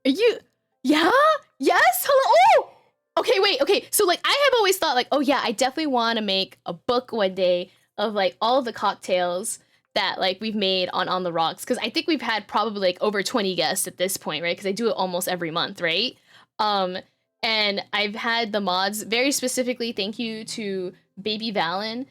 Are you? Yeah? Yes? Hello? Oh! Okay, wait, okay. So, like, I have always thought, like, oh, yeah, I definitely want to make a book one day of, like, all the cocktails that, like, we've made on the Rocks. Because I think we've had probably, like, over 20 guests at this point, right? Because I do it almost every month, right? And I've had the mods, very specifically, thank you to Baby Valen,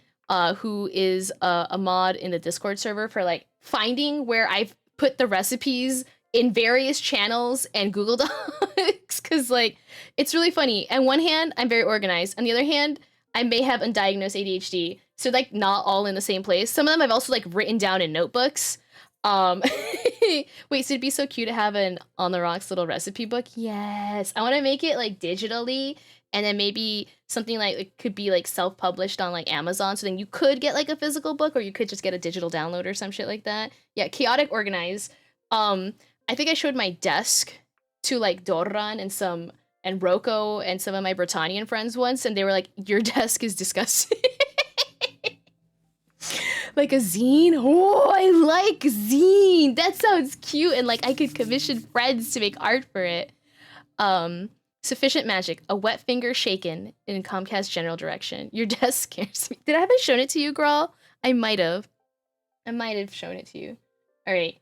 who is a mod in the Discord server, for, like, finding where I've put the recipes in various channels and Google Docs, because, like, it's really funny. On one hand, I'm very organized. On the other hand, I may have undiagnosed ADHD, so, like, not all in the same place. Some of them I've also, like, written down in notebooks. Wait, so it'd be so cute to have an On the Rocks little recipe book? Yes. I want to make it, like, digitally, and then maybe something like it could be, like, self-published on, like, Amazon, so then you could get, like, a physical book, or you could just get a digital download or some shit like that. Yeah, chaotic organized. I think I showed my desk to, like, Dorran and Rocco and some of my Britannian friends once, and they were like, your desk is disgusting. Like a zine? Oh, I like zine. That sounds cute, and, like, I could commission friends to make art for it. Sufficient magic. A wet finger shaken in Comcast general direction. Your desk scares me. Did I haven't shown it to you, girl? I might have shown it to you. All right.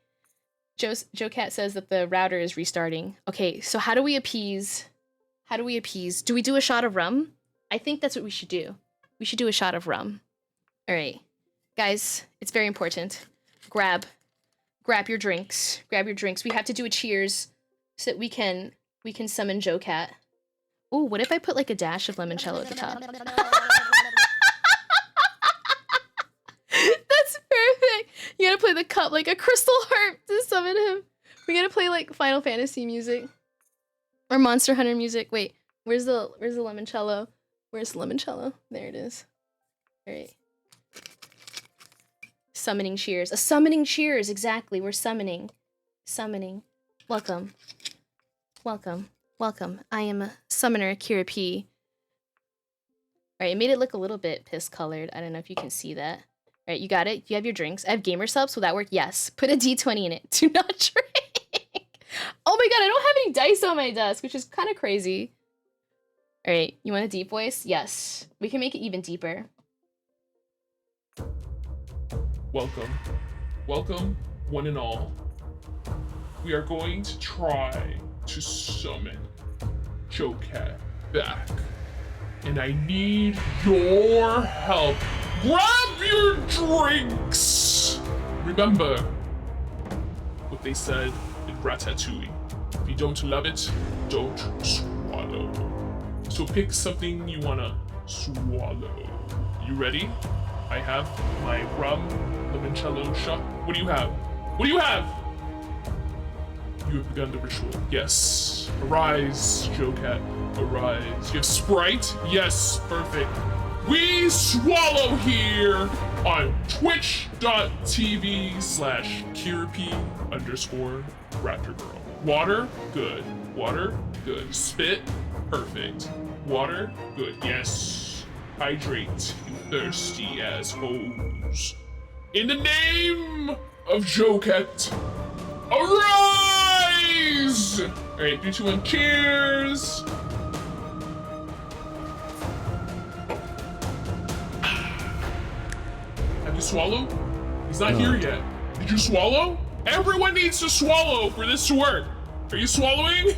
Joe Cat says that the router is restarting. Okay, so how do we appease? Do we do a shot of rum? I think that's what we should do. We should do a shot of rum. All right. Guys, it's very important. Grab your drinks. Grab your drinks. We have to do a cheers so that we can summon Joe Cat. Ooh, what if I put, like, a dash of limoncello at the top? That's perfect. You gotta play the cup like a crystal harp to summon him. We gotta play, like, Final Fantasy music or Monster Hunter music. Wait, where's the limoncello? Where's the limoncello? There it is. All right. Summoning cheers. A summoning cheers, exactly. We're summoning. Welcome. I am a summoner, Kira P. Alright, it made it look a little bit piss-colored. I don't know if you can see that. Alright, you got it? You have your drinks. I have gamer subs. Will that work? Yes. Put a D20 in it. Do not drink. Oh my god, I don't have any dice on my desk, which is kind of crazy. Alright, you want a deep voice? Yes. We can make it even deeper. Welcome, one and all. We are going to try to summon Joe Cat back. And I need your help. Grab your drinks! Remember what they said in Ratatouille. If you don't love it, don't swallow. So pick something you wanna swallow. You ready? I have my rum limoncello shot. What do you have? You have begun the ritual. Yes. Arise, Joe Cat. Arise. You have Sprite? Yes. Perfect. We swallow here on twitch.tv/KiraP_RaptorGirl. Water? Good. Spit? Perfect. Water? Good. Yes. Hydrate, you thirsty assholes. In the name of Joe Cat, arise! Alright, 3, 2, 1, cheers! Have you swallowed? He's not here yet. Did you swallow? Everyone needs to swallow for this to work. Are you swallowing?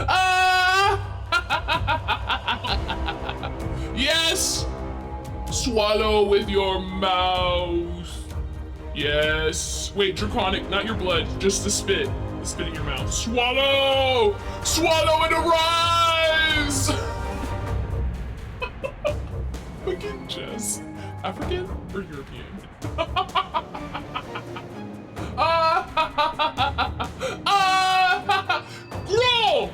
Ah! Swallow with your mouth. Yes. Wait, Draconic, not your blood, just the spit. The spit in your mouth. Swallow! Swallow and arise! Fucking Jess. African or European? Girl!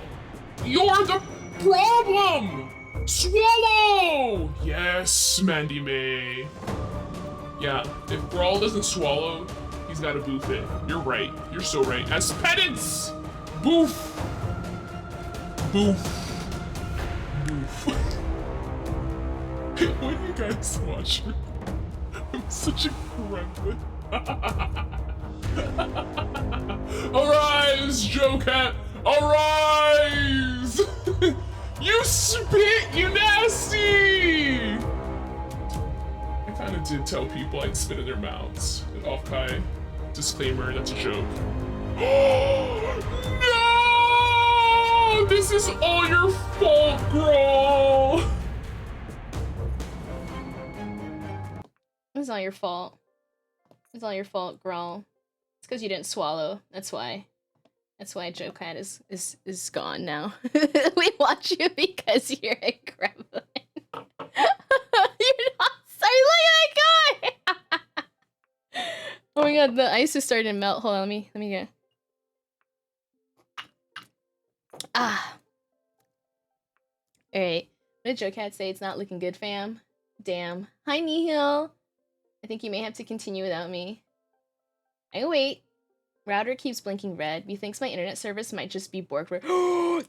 You're the problem! Swallow! Yes, Mandy May. Yeah, if Brawl doesn't swallow, he's gotta boof it. You're right. You're so right. As penance! Boof! Boof. Boof. Why do you guys watch me? I'm such a gremlin. Arise, Joe-Cat! Arise! You spit, you nasty! I kinda did tell people I'd spit in their mouths. Off Kai. Disclaimer, that's a joke. No! This is all your fault, girl! It's not your fault. It's all your fault, Grawl. It's because you didn't swallow. That's why. That's why Joe Cat is gone now. We watch you because you're a gremlin. You're not sorry, look at that guy! Oh my god, the ice is starting to melt. Hold on, let me get. Ah. Alright. What did Joe Cat say? It's not looking good, fam. Damn. Hi, Nihil. I think you may have to continue without me. I wait. Router keeps blinking red. Methinks my internet service might just be Borg.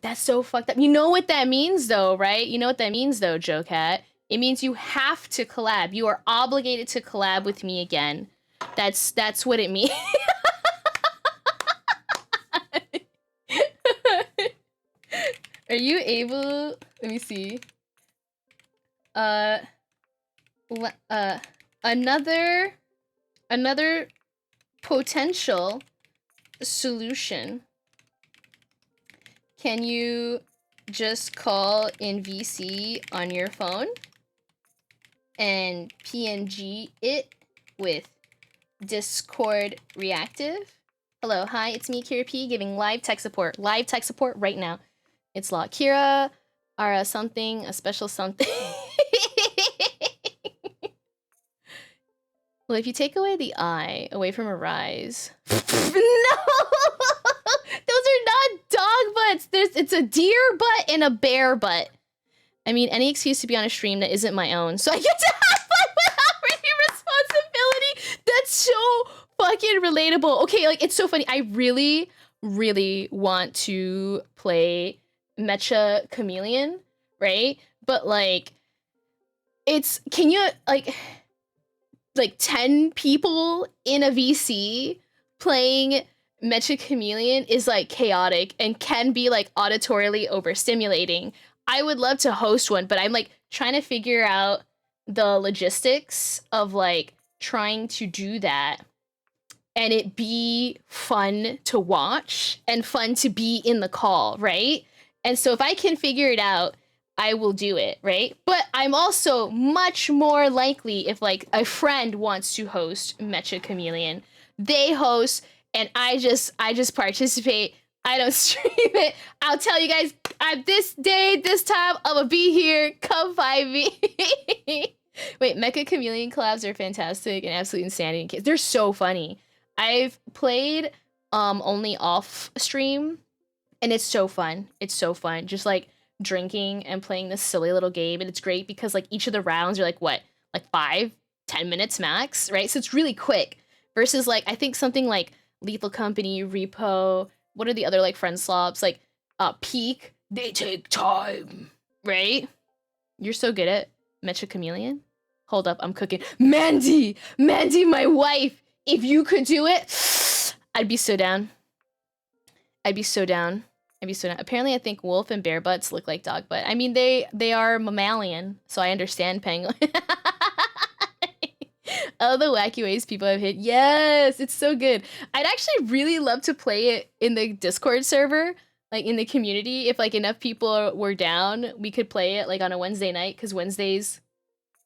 That's so fucked up. You know what that means, though, right? You know what that means, though, Joe Cat. It means you have to collab. You are obligated to collab with me again. That's what it means. Are you able? Let me see. Another potential solution. Can you just call in VC on your phone and PNG it with Discord Reactive? Hello, hi, it's me, Kira P, giving live tech support. Live tech support right now. It's Law Kira, Ara something, a special something. Well, if you take away the eye away from Arise. No! Those are not dog butts! It's a deer butt and a bear butt. I mean, any excuse to be on a stream that isn't my own, so I get to have fun without any responsibility! That's so fucking relatable. Okay, like, it's so funny. I really, really want to play Mecha Chameleon, right? But, like, it's... Can you, like 10 people in a VC playing Mecha Chameleon is like chaotic and can be like auditorily overstimulating. I would love to host one, but I'm like trying to figure out the logistics of like trying to do that and it be fun to watch and fun to be in the call, right? And so if I can figure it out, I will do it, right? But I'm also much more likely if like a friend wants to host Mecha Chameleon, they host and I just participate. I don't stream it. I'll tell you guys, this day, this time, I'm gonna be here. Come find me. Wait, Mecha Chameleon collabs are fantastic and absolute insanity. They're so funny. I've played only off stream and it's so fun. It's so fun. Just like drinking and playing this silly little game, and it's great because like each of the rounds are like what, like 5-10 minutes max, right? So it's really quick versus like I think something like Lethal Company, Repo, what are the other like friend slops, like Peak, they take time, right? You're so good at Mecha Chameleon. Hold up, I'm cooking. Mandy, my wife, if you could do it, I'd be so down. I'd be so down. Apparently, I think wolf and bear butts look like dog butt. I mean, they are mammalian, so I understand penguin. Oh, the wacky ways people have hit. Yes, it's so good. I'd actually really love to play it in the Discord server, like in the community. If like enough people were down, we could play it like on a Wednesday night, because Wednesdays...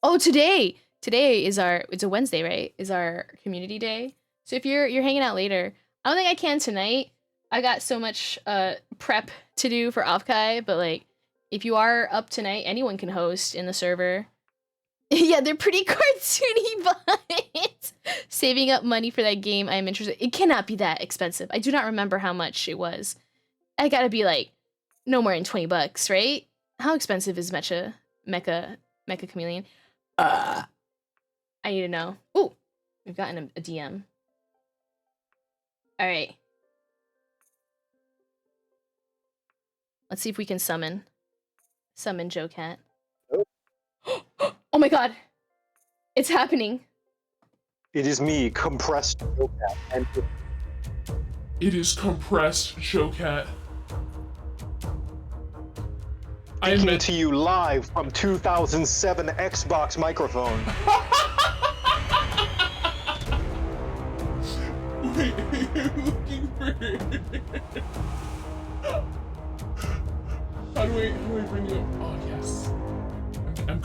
Oh, today! today is it's a Wednesday, right? Is our community day. So if you're hanging out later, I don't think I can tonight. I got so much prep to do for Offkai, but like if you are up tonight, anyone can host in the server. Yeah, they're pretty cartoony, but saving up money for that game, I'm interested. It cannot be that expensive. I do not remember how much it was. I gotta be like no more than $20, right? How expensive is Mecha Chameleon? I need to know. Ooh, we've gotten a DM. All right. Let's see if we can summon Joe Cat. Oh my god! It's happening. It is me, compressed Jocat, and It is compressed Jocat. I speaking admit to you live from 2007 Xbox microphone. Wait, I'm looking for How do I bring you up? Oh yes.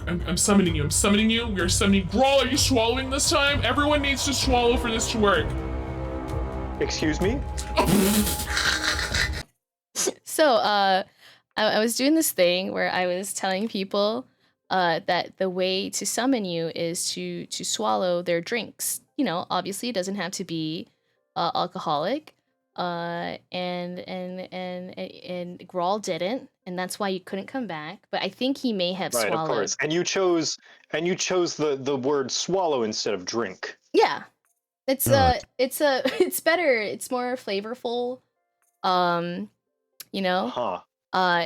I'm summoning you. I'm summoning you. We are summoning. Grawl, are you swallowing this time? Everyone needs to swallow for this to work. Excuse me? So, I was doing this thing where I was telling people that the way to summon you is to swallow their drinks. You know, obviously it doesn't have to be alcoholic. And Grawl didn't, and that's why you couldn't come back. But I think he may have Right, swallowed. of course. And you chose the word swallow instead of drink. Yeah, it's it's better. It's more flavorful. You know. Huh.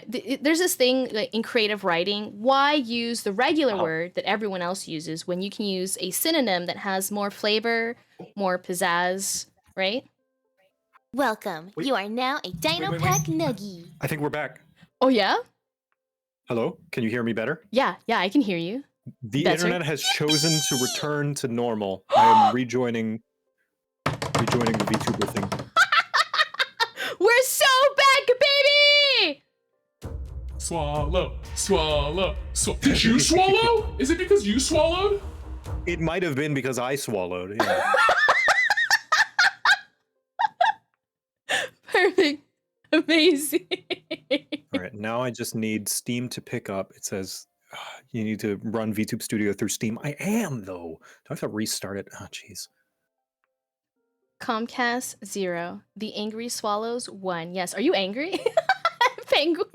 There's this thing like, in creative writing. Why use the regular Uh-huh. word that everyone else uses when you can use a synonym that has more flavor, more pizzazz, right? Welcome. Wait. You are now a Dino Pack Nuggie. I think we're back. Oh yeah, Hello? Can you hear me better? yeah, I can hear you. The Better? internet has chosen to return to normal. I am rejoining the VTuber thing. We're so back, baby! Swallow. Did you swallow? Is it because you swallowed? It might have been because I swallowed. Yeah. Perfect. Amazing. All right, now I just need Steam to pick up. It says you need to run VTube Studio through Steam. I am, though. Do I have to restart it? Oh, jeez. Comcast 0. The Angry Swallows 1. Yes. Are you angry? Penguin.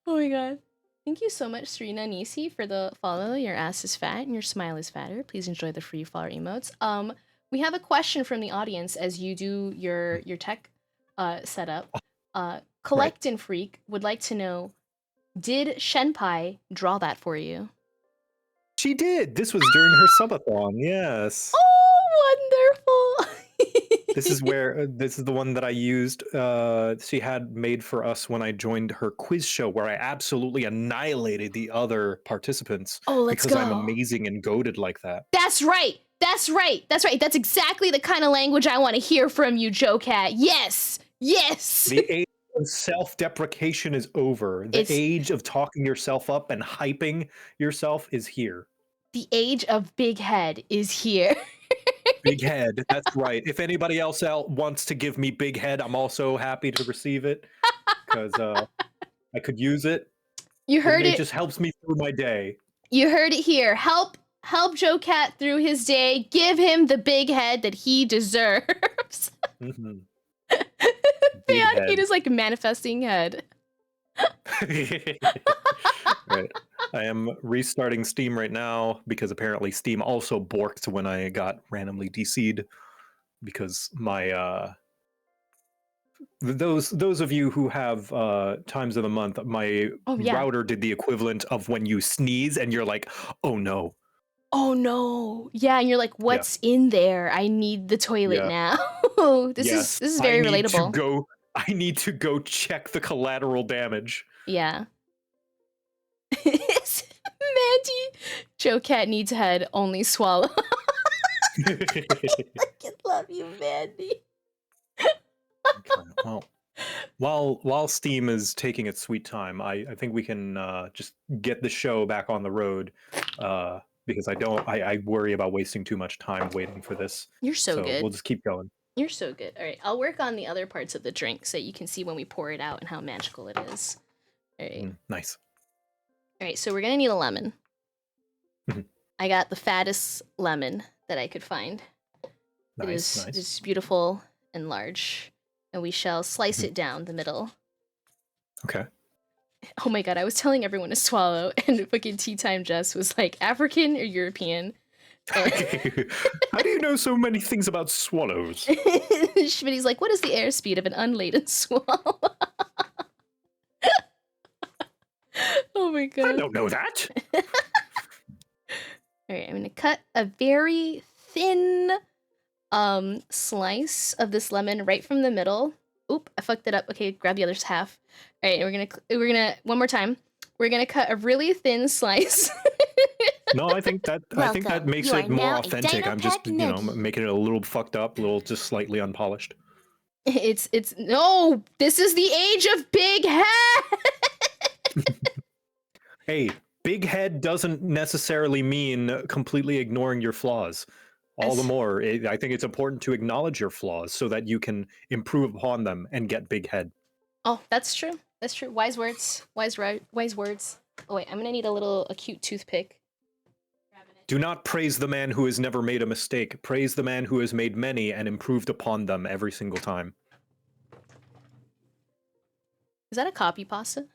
Oh my god. Thank you so much, Serena Nisi, for the follow. Your ass is fat and your smile is fatter. Please enjoy the free flower emotes. We have a question from the audience as you do your tech setup. Collect and Freak would like to know, did Shenpai draw that for you? She did. This was during her subathon. Yes. Oh, wonderful. This is where this is the one that I used. She had made for us when I joined her quiz show, where I absolutely annihilated the other participants. Oh, let's because go. I'm amazing and goated like that. That's right. That's right. That's right. That's exactly the kind of language I want to hear from you, Joe Cat. Yes. Yes. The age of self-deprecation is over. The age of talking yourself up and hyping yourself is here. The age of big head is here. Big head. That's right. If anybody else wants to give me big head, I'm also happy to receive it because I could use it. You heard It it. just helps me through my day. You heard it here. Help Joe Cat through his day. Give him the big head that he deserves. Mhm. Man, head. he is like manifesting head. Right. I am restarting Steam right now because apparently Steam also borked when I got randomly DC'd because my those of you who have times of the month, my router did the equivalent of when you sneeze and you're like, oh no. Oh no. Yeah, and you're like, what's in there? I need the toilet now. This is very relatable. I need to go check the collateral damage. Yeah. Mandy, Joe Cat needs head, only swallow. I love you, Mandy. Okay, well, while Steam is taking its sweet time, I think we can just get the show back on the road. because I worry about wasting too much time waiting for this. You're so good. We'll just keep going. You're so good. All right, I'll work on the other parts of the drink so you can see when we pour it out and how magical it is. All right. Nice. All right, so we're gonna need a lemon. Mhm. I got the fattest lemon that I could find. Nice, It nice. is beautiful and large, and we shall slice it down the middle. Okay. Oh my god, I was telling everyone to swallow, and fucking Tea Time Jess was like, African or European? How do you know so many things about swallows? Schmitty's like, what is the airspeed of an unladen swallow? Oh my I god. don't know that. Alright, I'm gonna cut a very thin slice of this lemon right from the middle. Oop, I fucked it up. Okay, grab the other half. Alright, we're gonna one more time. We're gonna cut a really thin slice. No, I think that Welcome. makes You it are more now a authentic. I'm just, Dino Pack Noogie. making it a little fucked up, a little just slightly unpolished. It's no, this is the age of big head. Hey, big head doesn't necessarily mean completely ignoring your flaws. All the more, I think it's important to acknowledge your flaws so that you can improve upon them and get big head. Oh, that's true. That's true. Wise words. Wise words. Oh wait, I'm gonna need a cute toothpick. Do not praise the man who has never made a mistake. Praise the man who has made many and improved upon them every single time. Is that a copy pasta?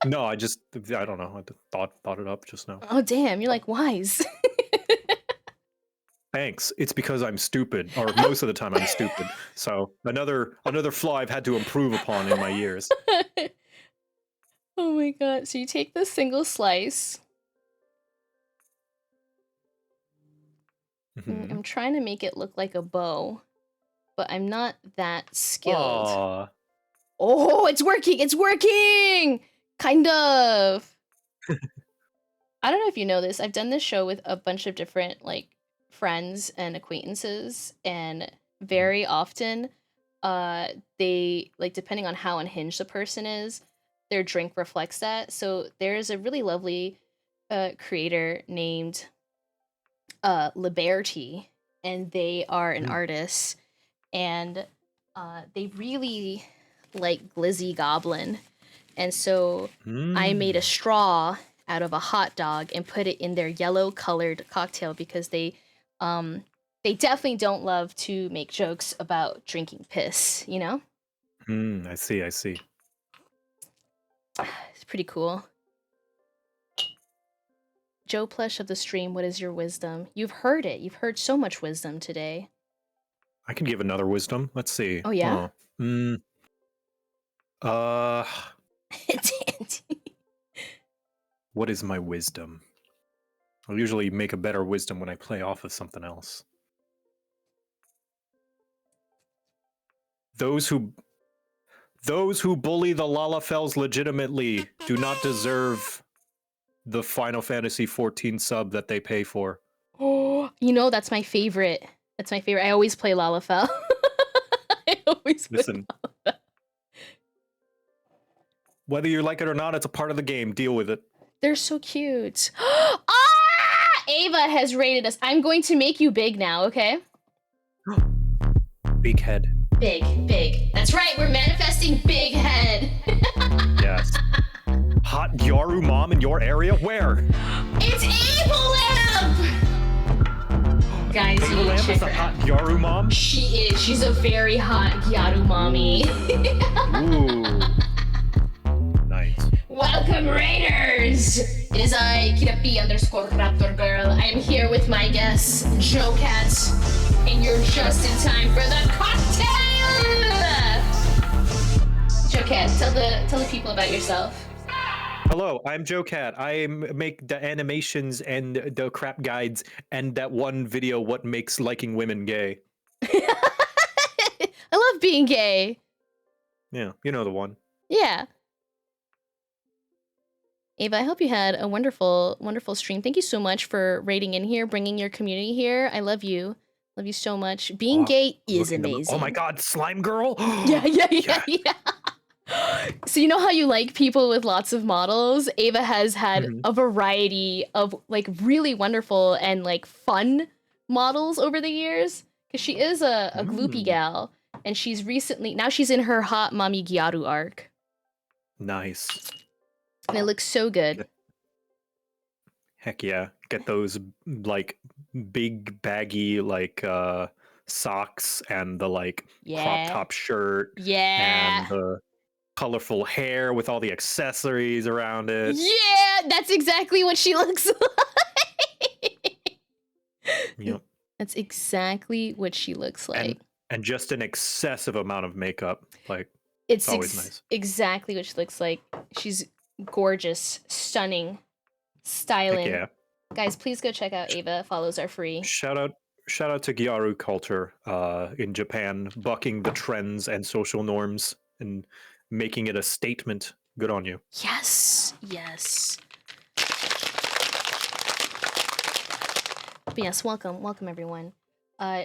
No, I don't know. I thought it up just now. Oh damn, you're like wise. Thanks. It's because I'm stupid, or most of the time I'm stupid. So another flaw I've had to improve upon in my years. Oh my god. So you take the single slice. Mhm. I'm trying to make it look like a bow, but I'm not that skilled. Aw. Oh, it's working! It's working! Kind of. I don't know if you know this. I've done this show with a bunch of different like friends and acquaintances, and very often they like, depending on how unhinged the person is, their drink reflects that. So there's a really lovely creator named Liberty, and they are an artist, and they really like Glizzy Goblin, and so I made a straw out of a hot dog and put it in their yellow colored cocktail because they definitely don't love to make jokes about drinking piss, you know? I see. It's pretty cool. Joe Plush of the stream, what is your wisdom? You've heard it. You've heard so much wisdom today. I can give another wisdom. Let's see. Oh, yeah? Dandy. What is my wisdom? I'll usually make a better wisdom when I play off of something else. Those who bully the Lalafels legitimately do not deserve the Final Fantasy 14 sub that they pay for. Oh, you know, that's my favorite. That's my favorite. I always play Lalafell. I always play Listen. Whether you like it or not, it's a part of the game. Deal with it. They're so cute. Ah! Ava has rated us. I'm going to make you big now, okay? Big head. Big. That's right, we're manifesting big head. Yes. Hot Gyaru mom in your area? Where? It's Ava Lamp! Guys, you need to Lamp check is her a hot out. Gyaru mom? She is. She's a very hot Gyaru mommy. Ooh. Nice. Welcome, Raiders! It is I, Kirapi_Raptor Girl. I am here with my guest, Joe Cat, and you're just in time for the cocktail! Joe Cat, tell the people about yourself. Hello, I'm Joe Cat. I make the animations and the crap guides and that one video, What Makes Liking Women Gay. I love being gay. Yeah, you know the one. Yeah. Ava, I hope you had a wonderful, wonderful stream. Thank you so much for raiding in here, bringing your community here. I love you. Love you so much. Being gay is amazing. Oh my god, Slime Girl? Yeah. So you know how you like people with lots of models? Ava has had Mhm. a variety of like really wonderful and like fun models over the years. Because she is a gloopy Mm. gal, and she's in her hot mommy Gyaru arc. Nice. And it looks so good. Heck yeah. Get those like big baggy like socks and the like Yeah. crop top shirt Yeah. and the colorful hair with all the accessories around it. Yeah, that's exactly what she looks like. Yep. That's exactly what she looks like. And just an excessive amount of makeup. Like It's always nice. exactly what she looks like. She's gorgeous, stunning, Heck styling. yeah. Guys, please go check out Ava. Follows are free. Shout out to Gyaru culture in Japan, bucking the trends and social norms and making it a statement. Good on you. Yes, yes. But yes, welcome everyone.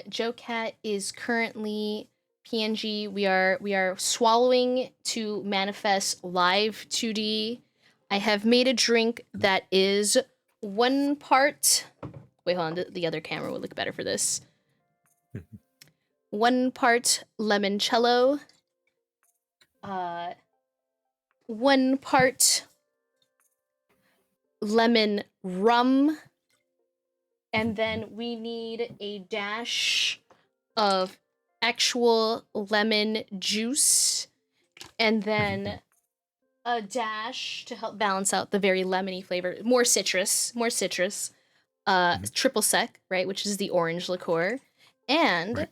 Joe Cat is currently PNG. We are swallowing to manifest live 2D. I have made a drink that is 1 part. Wait, hold on. The other camera would look better for this. 1 part limoncello. 1 part lemon rum. And then we need a dash of actual lemon juice. And then a dash to help balance out the very lemony flavor. More citrus. Triple sec, right, which is the orange liqueur. And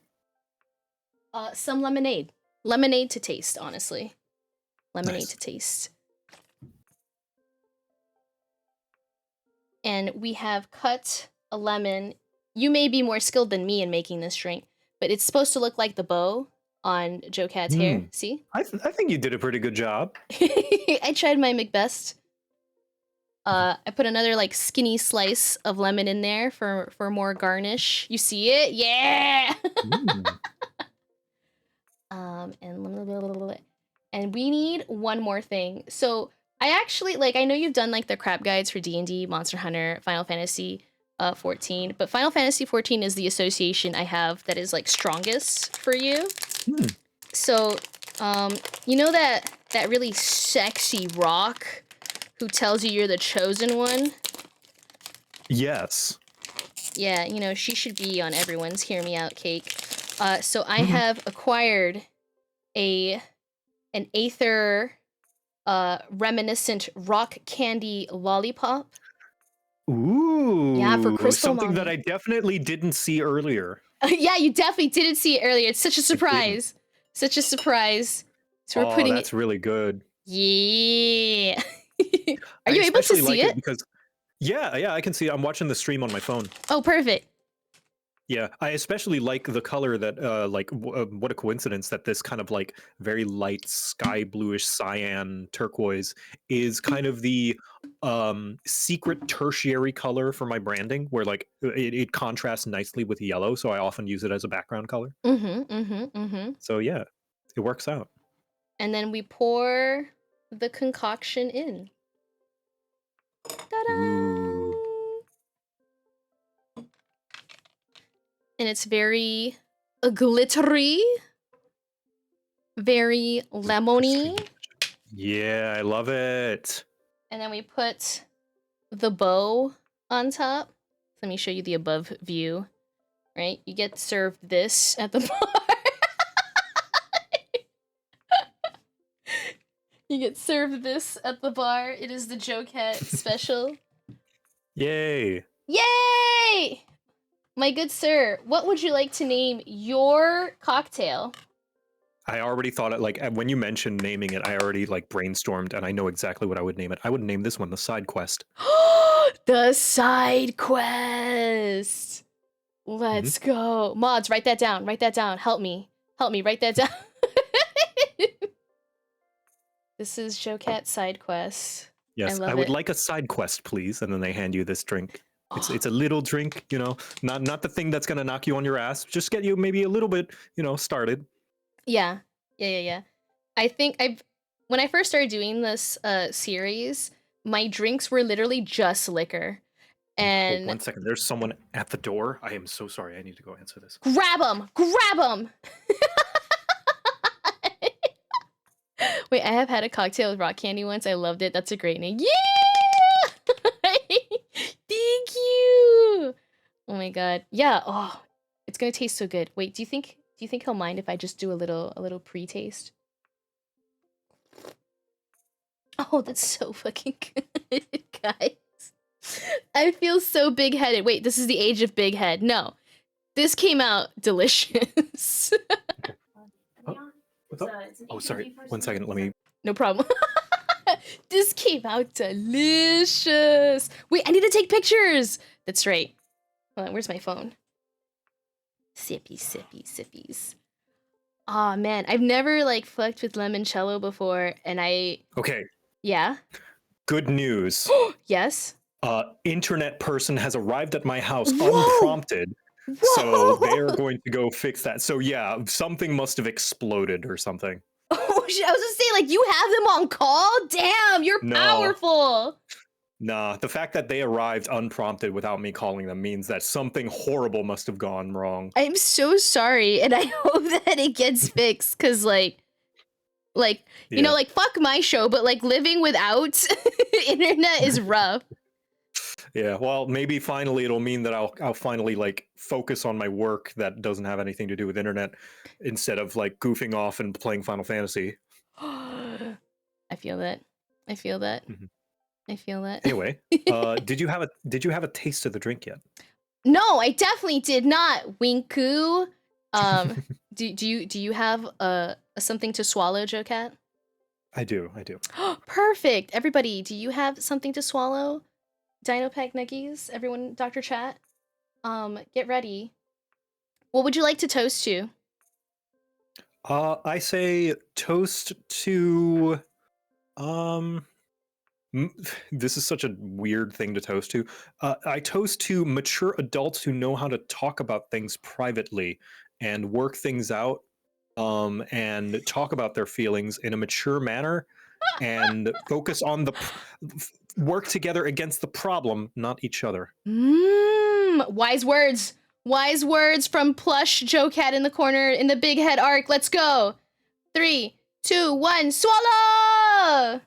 some lemonade. Lemonade to taste, honestly. Lemonade to taste. And we have cut a lemon. You may be more skilled than me in making this drink, but it's supposed to look like the bow on Joe Cat's hair. See? I think you did a pretty good job. I tried my McBest. I put another like skinny slice of lemon in there for more garnish. You see it? Yeah. And we need one more thing. So I actually I know you've done like the crap guides for D&D, Monster Hunter, Final Fantasy 14, but Final Fantasy 14 is the association I have that is like strongest for you. So you know that really sexy rock who tells you you're the chosen one? Yes. Yeah, you know, she should be on everyone's Hear Me Out cake. So I have acquired an Aether reminiscent rock candy lollipop. Ooh. Yeah, for Crystal something that Mommy. I definitely didn't see earlier. Yeah, you definitely didn't see it earlier. It's such a surprise. Such a surprise. So we're putting that's really good. Yeah. Are I you able to especially see like it? because yeah, I can see it. I'm watching the stream on my phone. Oh, perfect. Yeah, I especially like the color that what a coincidence that this kind of like very light sky bluish cyan turquoise is kind of the secret tertiary color for my branding, where like it contrasts nicely with yellow, so I often use it as a background color. So yeah, it works out. And then we pour the concoction in. Ta-da! Ooh. And it's very glittery, very lemony. Yeah, I love it. And then we put the bow on top. Let me show you the above view. Right? You get served this at the bar. You get served this at the bar. It is the Joe Cat special. Yay. Yay! My good sir, what would you like to name your cocktail? I already thought it, like when you mentioned naming it, I already like brainstormed and I know exactly what I would name it. I would name this one the Side Quest. The Side Quest. Let's go. Mods, write that down. Write that down. Help me. Write that down. This is Joe Cat Side Quest. Yes, I would like a side quest, please. And then they hand you this drink. It's a little drink, you know, not the thing that's gonna knock you on your ass. Just get you maybe a little bit, you know, started. Yeah. I think when I first started doing this series, my drinks were literally just liquor. And 1 second. There's someone at the door. I am so sorry. I need to go answer this. grab him! Grab him! Wait, I have had a cocktail with rock candy once. I loved it. That's a great name. Yeah! Thank you! Oh my god. Yeah, oh, it's gonna taste so good. Wait, do you think he'll mind if I just do a little pre-taste? Oh, that's so fucking good, guys. I feel so big-headed. Wait, this is the age of big head. No. This came out delicious. What's up? Oh, sorry. 1 second. Let me. No problem. This came out delicious. Wait, I need to take pictures. That's right. Hold on, where's my phone? Sippy, sippy, sippies. Aw, man. I've never, like, fucked with limoncello before, and Okay. Yeah? Good news. Yes? Internet person has arrived at my house Whoa! unprompted. So they are going to go fix that. So yeah, something must have exploded or something. Oh, shit. I was gonna say, like, you have them on call? Damn, you're No. powerful. Nah, the fact that they arrived unprompted without me calling them means that something horrible must have gone wrong. I'm so sorry, and I hope that it gets fixed, because, like, you know, Yeah. like, fuck my show, but, like, living without internet is rough. Yeah, well, maybe finally it'll mean that I'll finally like focus on my work that doesn't have anything to do with internet instead of like goofing off and playing Final Fantasy. I feel that. I feel that. Mhm. I feel that. Anyway, did you have a taste of the drink yet? No, I definitely did not. Winku. Do you have something to swallow, Joe Cat? I do. Perfect. Everybody, do you have something to swallow? Dino Pack Nuggies, everyone, Dr. Chat. Get ready. What would you like to toast to? I say toast to this is such a weird thing to toast to. I toast to mature adults who know how to talk about things privately and work things out, and talk about their feelings in a mature manner and focus on work together against the problem, not each other. Wise words. Wise words from plush Joe Cat in the corner in the big head arc. Let's go. 3, 2, 1, swallow!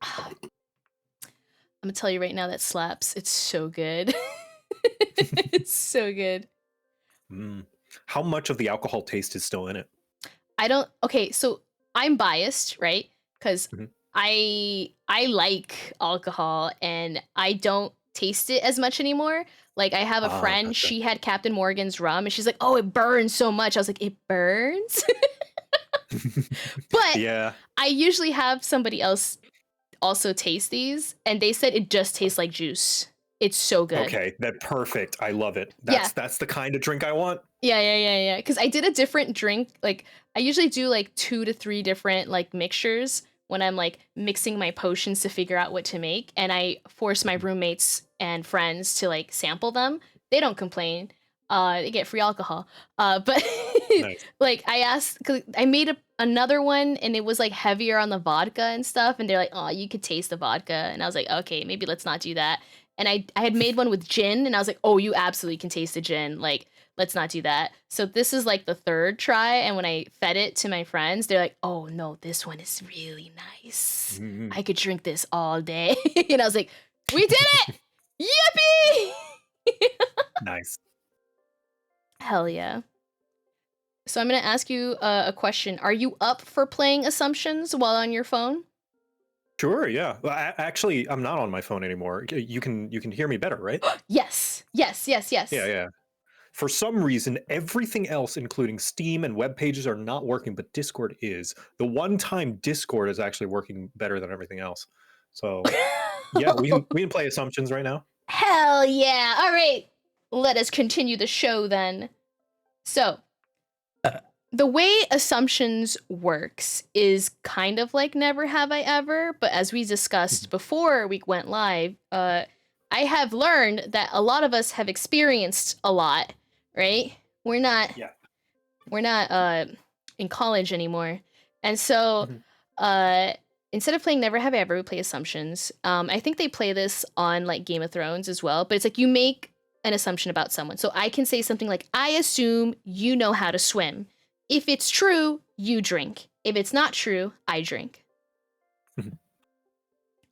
I'm gonna tell you right now that slaps. It's so good. It's so good. How much of the alcohol taste is still in it? Okay, so I'm biased, right? Because Mhm. I like alcohol and I don't taste it as much anymore. Like, I have a friend, gotcha. she had Captain Morgan's rum and she's like, oh, it burns so much. I was like, it burns? But Yeah. I usually have somebody else also taste these and they said it just tastes like juice. It's so good. Okay, that perfect. I love it. Yeah. That's the kind of drink I want. Yeah. Because I did a different drink. Like, I usually do like 2 to 3 different like mixtures when I'm like mixing my potions to figure out what to make. And I force my roommates and friends to like sample them. They don't complain. They get free alcohol. But Nice. like I asked, because I made another one and it was like heavier on the vodka and stuff. And they're like, oh, you could taste the vodka. And I was like, okay, maybe let's not do that. And I had made one with gin and I was like, oh, you absolutely can taste the gin. Like, let's not do that. So this is like the 3rd try. And when I fed it to my friends, they're like, oh no, this one is really nice. Mhm. I could drink this all day. And I was like, we did it! Yippee! Nice. Hell yeah. So I'm going to ask you a question. Are you up for playing Assumptions while on your phone? Sure, yeah. Well, actually, I'm not on my phone anymore. You can hear me better, right? Yes. Yeah. For some reason, everything else, including Steam and web pages, are not working, but Discord is. The one time Discord is actually working better than everything else. So, yeah, we can play Assumptions right now. Hell yeah. All right. Let us continue the show then. So, the way Assumptions works is kind of like Never Have I Ever, but as we discussed before we went live, I have learned that a lot of us have experienced a lot, right? We're not in college anymore. And so instead of playing Never Have I Ever, we play Assumptions. I think they play this on like Game of Thrones as well, but it's like you make an assumption about someone. So I can say something like, I assume you know how to swim. If it's true, you drink. If it's not true, I drink.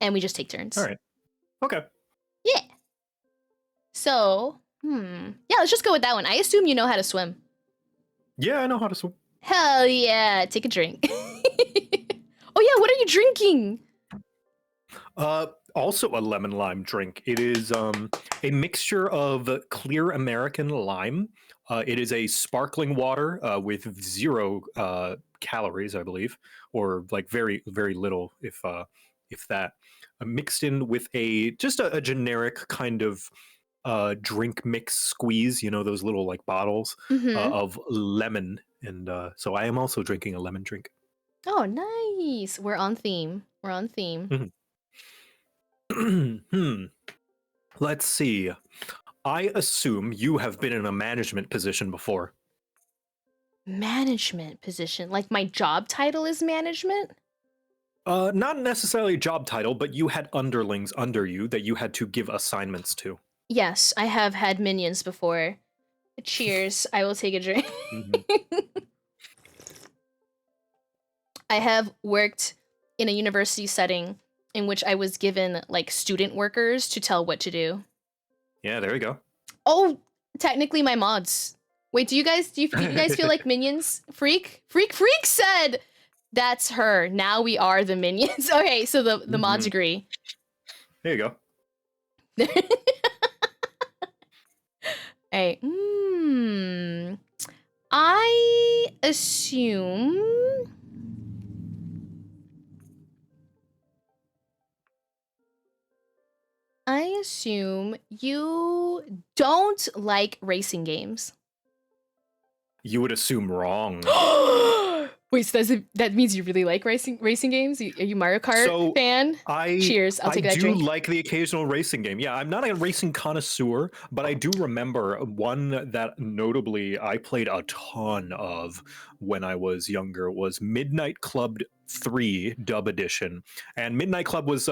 And we just take turns. All right. Okay. Yeah. So, yeah, let's just go with that one. I assume you know how to swim. Yeah, I know how to swim. Hell yeah. Take a drink. Oh yeah, what are you drinking? Also a lemon lime drink. It is a mixture of clear American lime. It is a sparkling water with 0 calories, I believe, or like very, very little, if that, mixed in with just a generic kind of drink mix squeeze. You know, those little like bottles of lemon, and so I am also drinking a lemon drink. Oh, nice. We're on theme. We're on theme. Let's see. I assume you have been in a management position before. Management position? Like my job title is management? Not necessarily job title, but you had underlings under you that you had to give assignments to. Yes, I have had minions before. Cheers. I will take a drink. I have worked in a university setting in which I was given like student workers to tell what to do. Yeah, there you go. Oh, technically my mods. Wait, do you guys feel like minions? Freak said that's her. Now we are the minions. Okay, so the mods agree. There you go. Hey, I assume you don't like racing games. You would assume wrong. Wait, so that means you really like racing games? Are you Mario Kart fan? Cheers, I'll take that drink. I do like the occasional racing game. Yeah, I'm not a racing connoisseur, but I do remember one that notably I played a ton of when I was younger was Midnight Club 3 Dub Edition. And Midnight Club was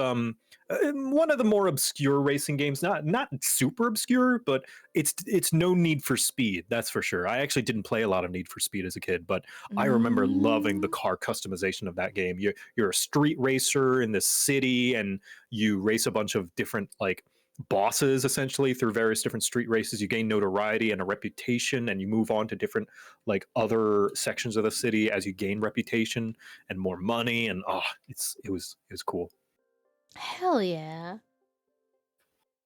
one of the more obscure racing games, not super obscure, but it's no Need for Speed, that's for sure. I actually didn't play a lot of Need for Speed as a kid, but I remember loving the car customization of that game. You're a street racer in this city, and you race a bunch of different like bosses essentially through various different street races. You gain notoriety and a reputation, and you move on to different like other sections of the city as you gain reputation and more money, and it was cool. Hell yeah.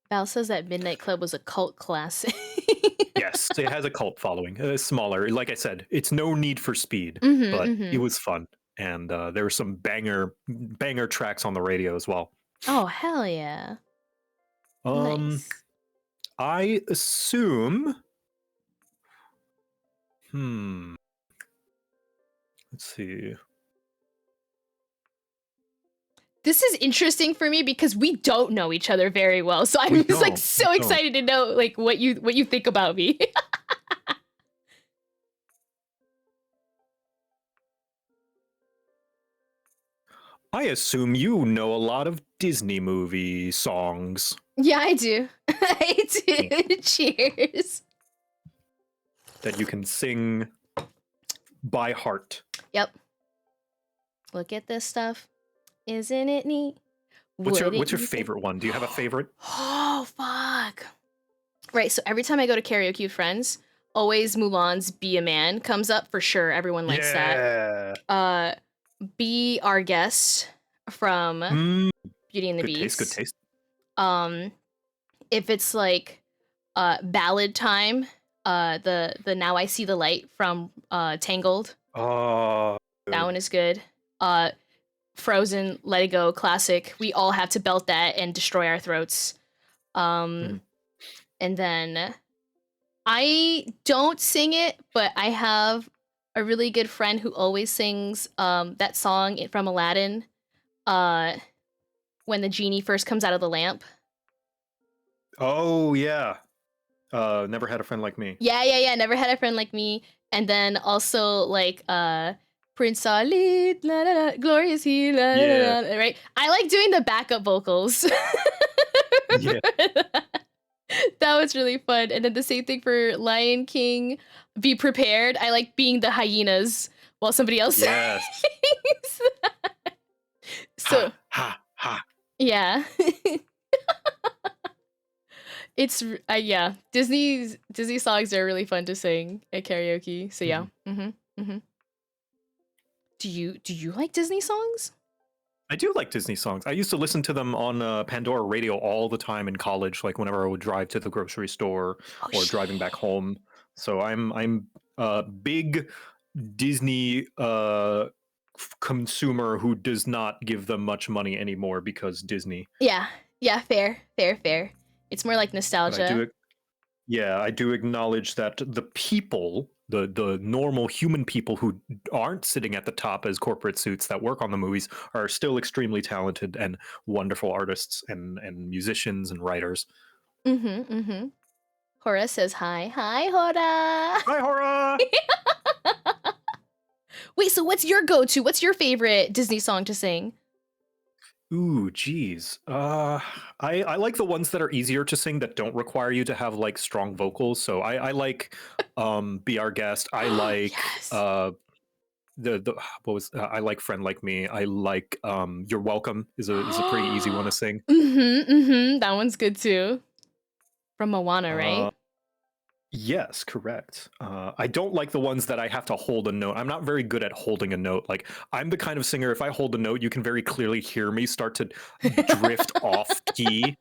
Val says that Midnight Club was a cult classic. Yes, it has a cult following. Smaller. Like I said, it's no Need for Speed, but it was fun. And there were some banger tracks on the radio as well. Oh, hell yeah. Nice. I assume... Let's see... This is interesting for me because we don't know each other very well. So I'm just like so excited to know like what you think about me. I assume you know a lot of Disney movie songs. Yeah, I do. I do. Cheers. That you can sing by heart. Yep. Look at this stuff. Isn't it neat? What's your favorite one? Do you have a favorite? Oh, fuck. Right, so every time I go to karaoke with friends, always Mulan's Be a Man comes up for sure. Everyone likes that. Be Our Guest from Beauty and the Beast. Good taste. If it's like ballad time, the Now I See the Light from Tangled. Oh. That one is good. Frozen, Let It Go, classic. We all have to belt that and destroy our throats. And then I don't sing it, but I have a really good friend who always sings that song from Aladdin when the genie first comes out of the lamp. Oh, yeah. Never Had a Friend Like Me. Yeah. Never Had a Friend Like Me. And then also like Prince Solid, la, la, la, Glorious He, la, Yeah. la, la, right? I like doing the backup vocals. Yeah. That was really fun. And then the same thing for Lion King, Be Prepared. I like being the hyenas while somebody else Yes. sings. So Ha ha. yeah. It's yeah. Disney songs are really fun to sing at karaoke. So yeah. Do you like Disney songs? I do like Disney songs. I used to listen to them on Pandora radio all the time in college, like whenever I would drive to the grocery store or driving back home. So I'm a big Disney consumer who does not give them much money anymore because Disney. Yeah. Fair. It's more like But nostalgia. I do acknowledge that the people, the normal human people who aren't sitting at the top as corporate suits that work on the movies are still extremely talented and wonderful artists and musicians and writers. Hora says hi. Hi, Hora. Hi, Hora! Wait, so what's your go-to? What's your favorite Disney song to sing? Ooh, geez. I like the ones that are easier to sing that don't require you to have like strong vocals. So I like Be Our Guest. I like Yes. I like Friend Like Me. I like You're Welcome is a pretty easy one to sing. That one's good too. From Moana, right? Yes, correct. I don't like the ones that I have to hold a note. I'm not very good at holding a note. Like, I'm the kind of singer, if I hold a note, you can very clearly hear me start to drift off key.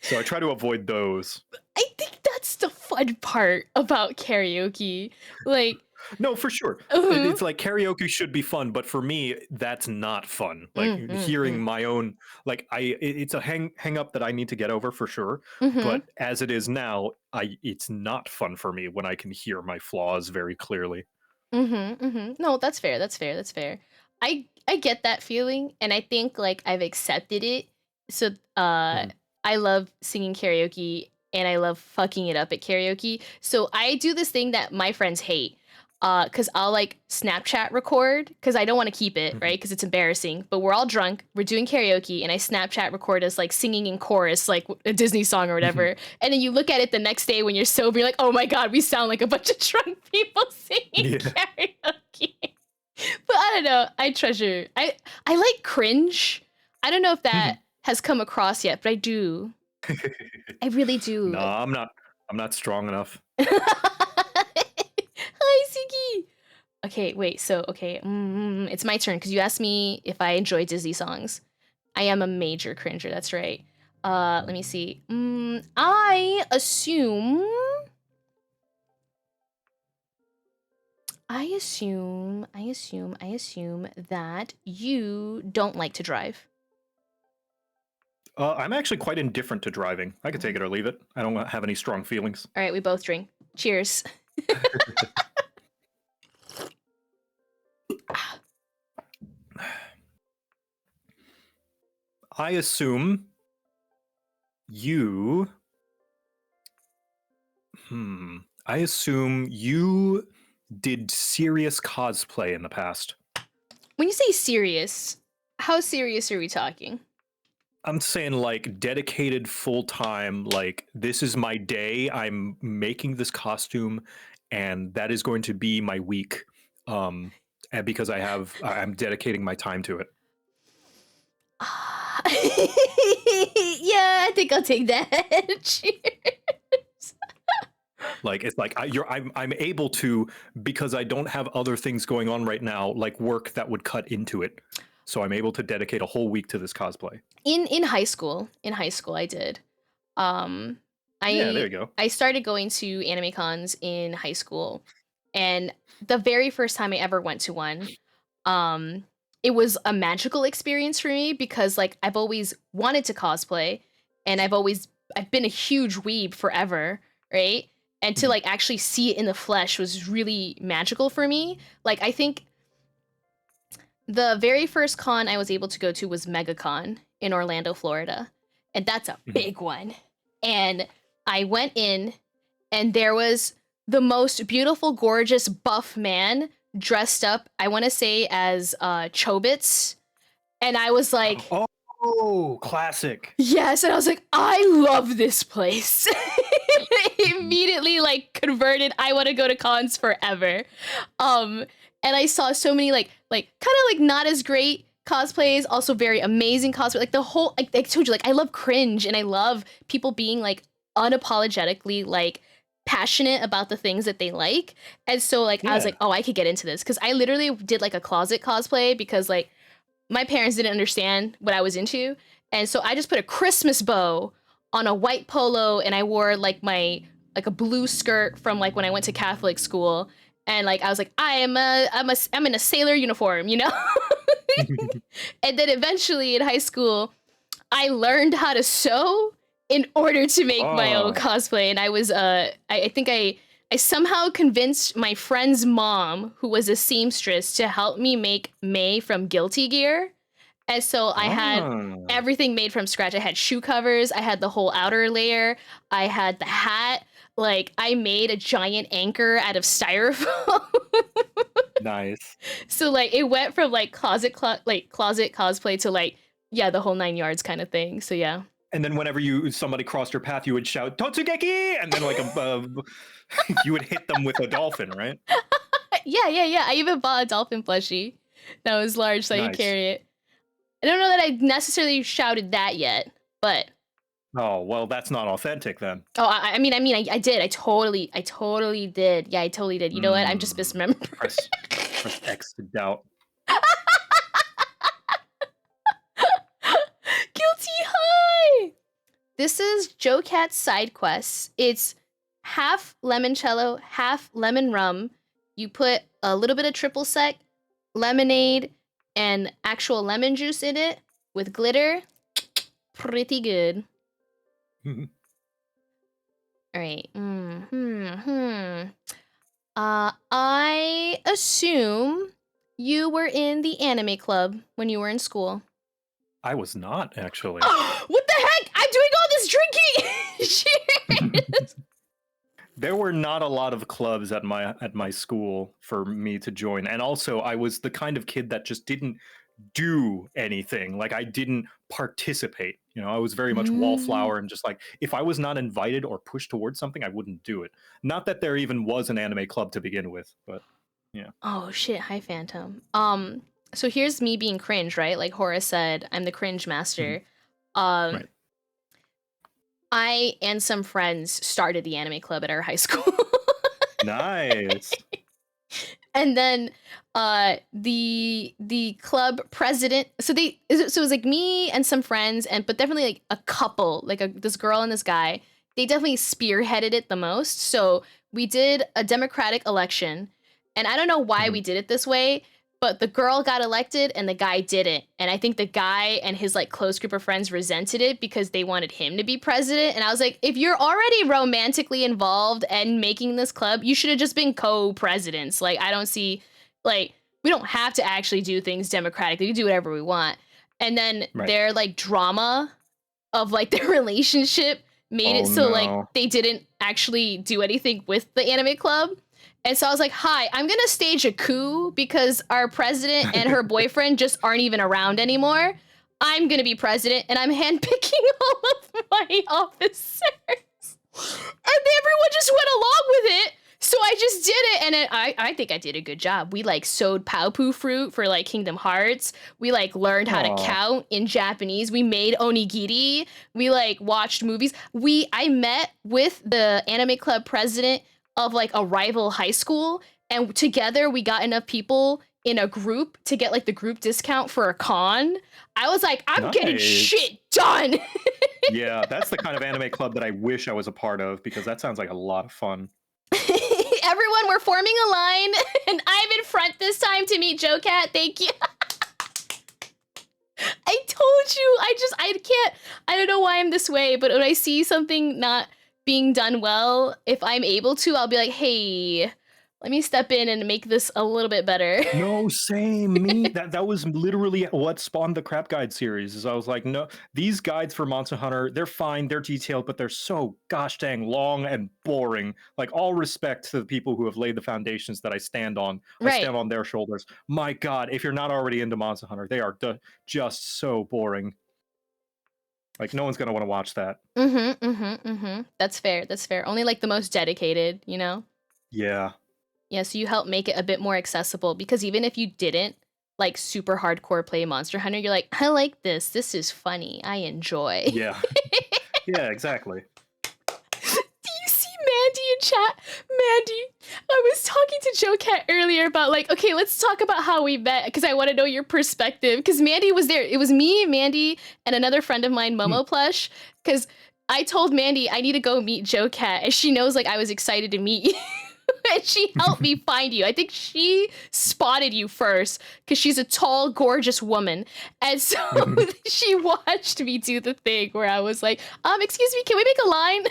So I try to avoid those. I think that's the fun part about karaoke. Like, No, for sure. Mhm. It's like karaoke should be fun, but for me, that's not fun. Like hearing my own, like it's a hang up that I need to get over for sure. Mhm. But as it is now, it's not fun for me when I can hear my flaws very clearly. No, that's fair. That's fair. I get that feeling, and I think like I've accepted it. So I love singing karaoke, and I love fucking it up at karaoke. So I do this thing that my friends hate. Cause I'll like Snapchat record, cause I don't want to keep it, right? Cause it's embarrassing. But we're all drunk, we're doing karaoke, and I Snapchat record us like singing in chorus, like a Disney song or whatever. And then you look at it the next day when you're sober, you're like, oh my god, we sound like a bunch of drunk people singing karaoke. But I don't know. I like cringe. I don't know if that has come across yet, but I do. I really do. No, I'm not strong enough. Hi, Suki. Okay, wait. So, it's my turn because you asked me if I enjoy Disney songs. I am a major cringer. That's right. Let me see. I assume that you don't like to drive. I'm actually quite indifferent to driving. I could take it or leave it. I don't have any strong feelings. All right, we both drink. Cheers. I assume you. I assume you did serious cosplay in the past. When you say serious, how serious are we talking? I'm saying like dedicated full time, like this is my day. I'm making this costume and that is going to be my week. And because I'm dedicating my time to it. Yeah, I think I'll take that. Cheers. Like it's like I'm able to, because I don't have other things going on right now, like work that would cut into it. So I'm able to dedicate a whole week to this cosplay. In high school, I did. Yeah, there you go. I started going to anime cons in high school, and the very first time I ever went to one, it was a magical experience for me because like I've always wanted to cosplay, and I've been a huge weeb forever, right? And to like actually see it in the flesh was really magical for me. Like I think the very first con I was able to go to was MegaCon in Orlando, Florida. And that's a big one. And I went in and there was the most beautiful, gorgeous, buff man dressed up, I want to say, as Chobits. And I was like, Oh, classic. yes. And I was like, I love this place. Immediately, like, converted. I want to go to cons forever. And I saw so many, like kind of like not as great cosplays, also very amazing cosplay. Like the whole, like I told you, like I love cringe and I love people being like unapologetically like passionate about the things that they like. And so like I was like, oh, I could get into this, because I literally did like a closet cosplay because like my parents didn't understand what I was into. And so I just put a Christmas bow on a white polo, and I wore like a blue skirt from like when I went to Catholic school. And like I was like, I'm in a sailor uniform, you know? And then eventually in high school, I learned how to sew in order to make my own cosplay. And I was I think I somehow convinced my friend's mom, who was a seamstress, to help me make May from Guilty Gear. And so I had everything made from scratch. I had shoe covers, I had the whole outer layer, I had the hat. Like I made a giant anchor out of styrofoam. Nice. So like it went from like closet cosplay to like, yeah, the whole 9 yards kind of thing. So yeah. And then whenever somebody crossed your path, you would shout "Totsugeki!" and then like you would hit them with a dolphin, right? Yeah. I even bought a dolphin plushie that was large, so I could Nice. carry it. I don't know that I necessarily shouted that yet, but Oh, well, that's not authentic then. oh, I mean, I did. I totally did. Yeah, I totally did. You know what? I'm just misremembering. Press X to doubt. Guilty high. This is Joe Cat's side quests. It's half limoncello, half lemon rum. You put a little bit of triple sec, lemonade, and actual lemon juice in it with glitter. Pretty good. All right. I assume you were in the anime club when you were in school. I was not actually. What the heck? I'm doing all this drinking. Shit. There were not a lot of clubs at my school for me to join, and also I was the kind of kid that just didn't do anything. Like I didn't participate. You know, I was very much wallflower, and just like if I was not invited or pushed towards something, I wouldn't do it. Not that there even was an anime club to begin with, but yeah. Oh shit, hi Phantom. So here's me being cringe, right? Like Horace said, I'm the cringe master. Right. I and some friends started the anime club at our high school. Nice. And then the club president, so it was like me and some friends, but definitely like a couple, like this girl and this guy, they definitely spearheaded it the most. So we did a democratic election, and I don't know why we did it this way, but the girl got elected and the guy didn't. And I think the guy and his like close group of friends resented it because they wanted him to be president. And I was like, if you're already romantically involved and making this club, you should have just been co-presidents. Like, I don't see, like, we don't have to actually do things democratically. We do whatever we want. And then their like drama of like their relationship made it so like they didn't actually do anything with the anime club. And so I was like, hi, I'm going to stage a coup because our president and her boyfriend just aren't even around anymore. I'm going to be president, and I'm handpicking all of my officers. And everyone just went along with it. So I just did it, and I think I did a good job. We like sewed Paopu fruit for like Kingdom Hearts. We like learned how to count in Japanese. We made onigiri. We like watched movies. I met with the anime club president of like a rival high school, and together we got enough people in a group to get like the group discount for a con. I was like, I'm getting shit done. Yeah, that's the kind of anime club that I wish I was a part of, because that sounds like a lot of fun. Everyone, we're forming a line, and I'm in front this time to meet Joe Cat. Thank you. I told you, I don't know why I'm this way, but when I see something not being done well, if I'm able to, I'll be like, hey, let me step in and make this a little bit better. No, same. Me. That was literally what spawned the Crap Guide series. Is I was like, no, these guides for Monster Hunter, they're fine, they're detailed, but they're so gosh dang long and boring. Like, all respect to the people who have laid the foundations that I stand on. I Right. stand on their shoulders. My God, if you're not already into Monster Hunter, they are just so boring. Like, no one's gonna want to watch that. That's fair. That's fair. Only like the most dedicated, you know? Yeah. Yeah, so you help make it a bit more accessible because even if you didn't like super hardcore play Monster Hunter, you're like, I like this. This is funny. I enjoy. Yeah. Yeah, exactly. Do you see Mandy in chat? Mandy, I was talking to Joe Cat earlier about like, okay, let's talk about how we met because I want to know your perspective. Because Mandy was there. It was me, Mandy, and another friend of mine, Momo Plush. Because I told Mandy I need to go meet Joe Cat, and she knows like I was excited to meet you. And she helped me find you. I think she spotted you first because she's a tall, gorgeous woman. And so she watched me do the thing where I was like, excuse me, can we make a line?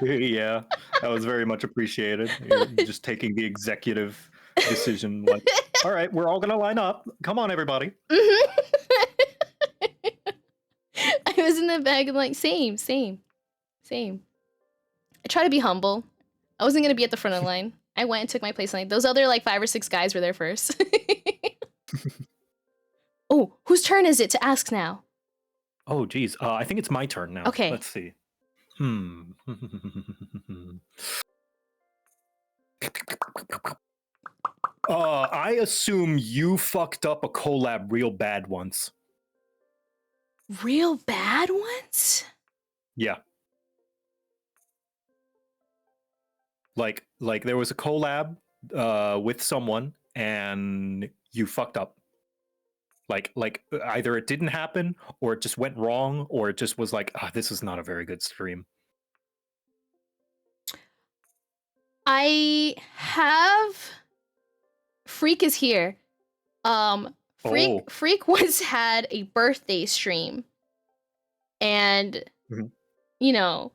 Yeah, that was very much appreciated. You're just taking the executive decision. Like, all right, we're all gonna line up. Come on, everybody. I was in the bag and like, same. I try to be humble. I wasn't gonna be at the front of the line. I went and took my place. Like those other like 5 or 6 guys were there first. Oh, whose turn is it to ask now? Oh, geez. I think it's my turn now. Okay. Let's see. I assume you fucked up a collab real bad once. Real bad ones? Yeah. Like there was a collab with someone and you fucked up. Like either it didn't happen or it just went wrong or it just was like, this is not a very good stream. I have Freak is here. Freak once had a birthday stream. And you know,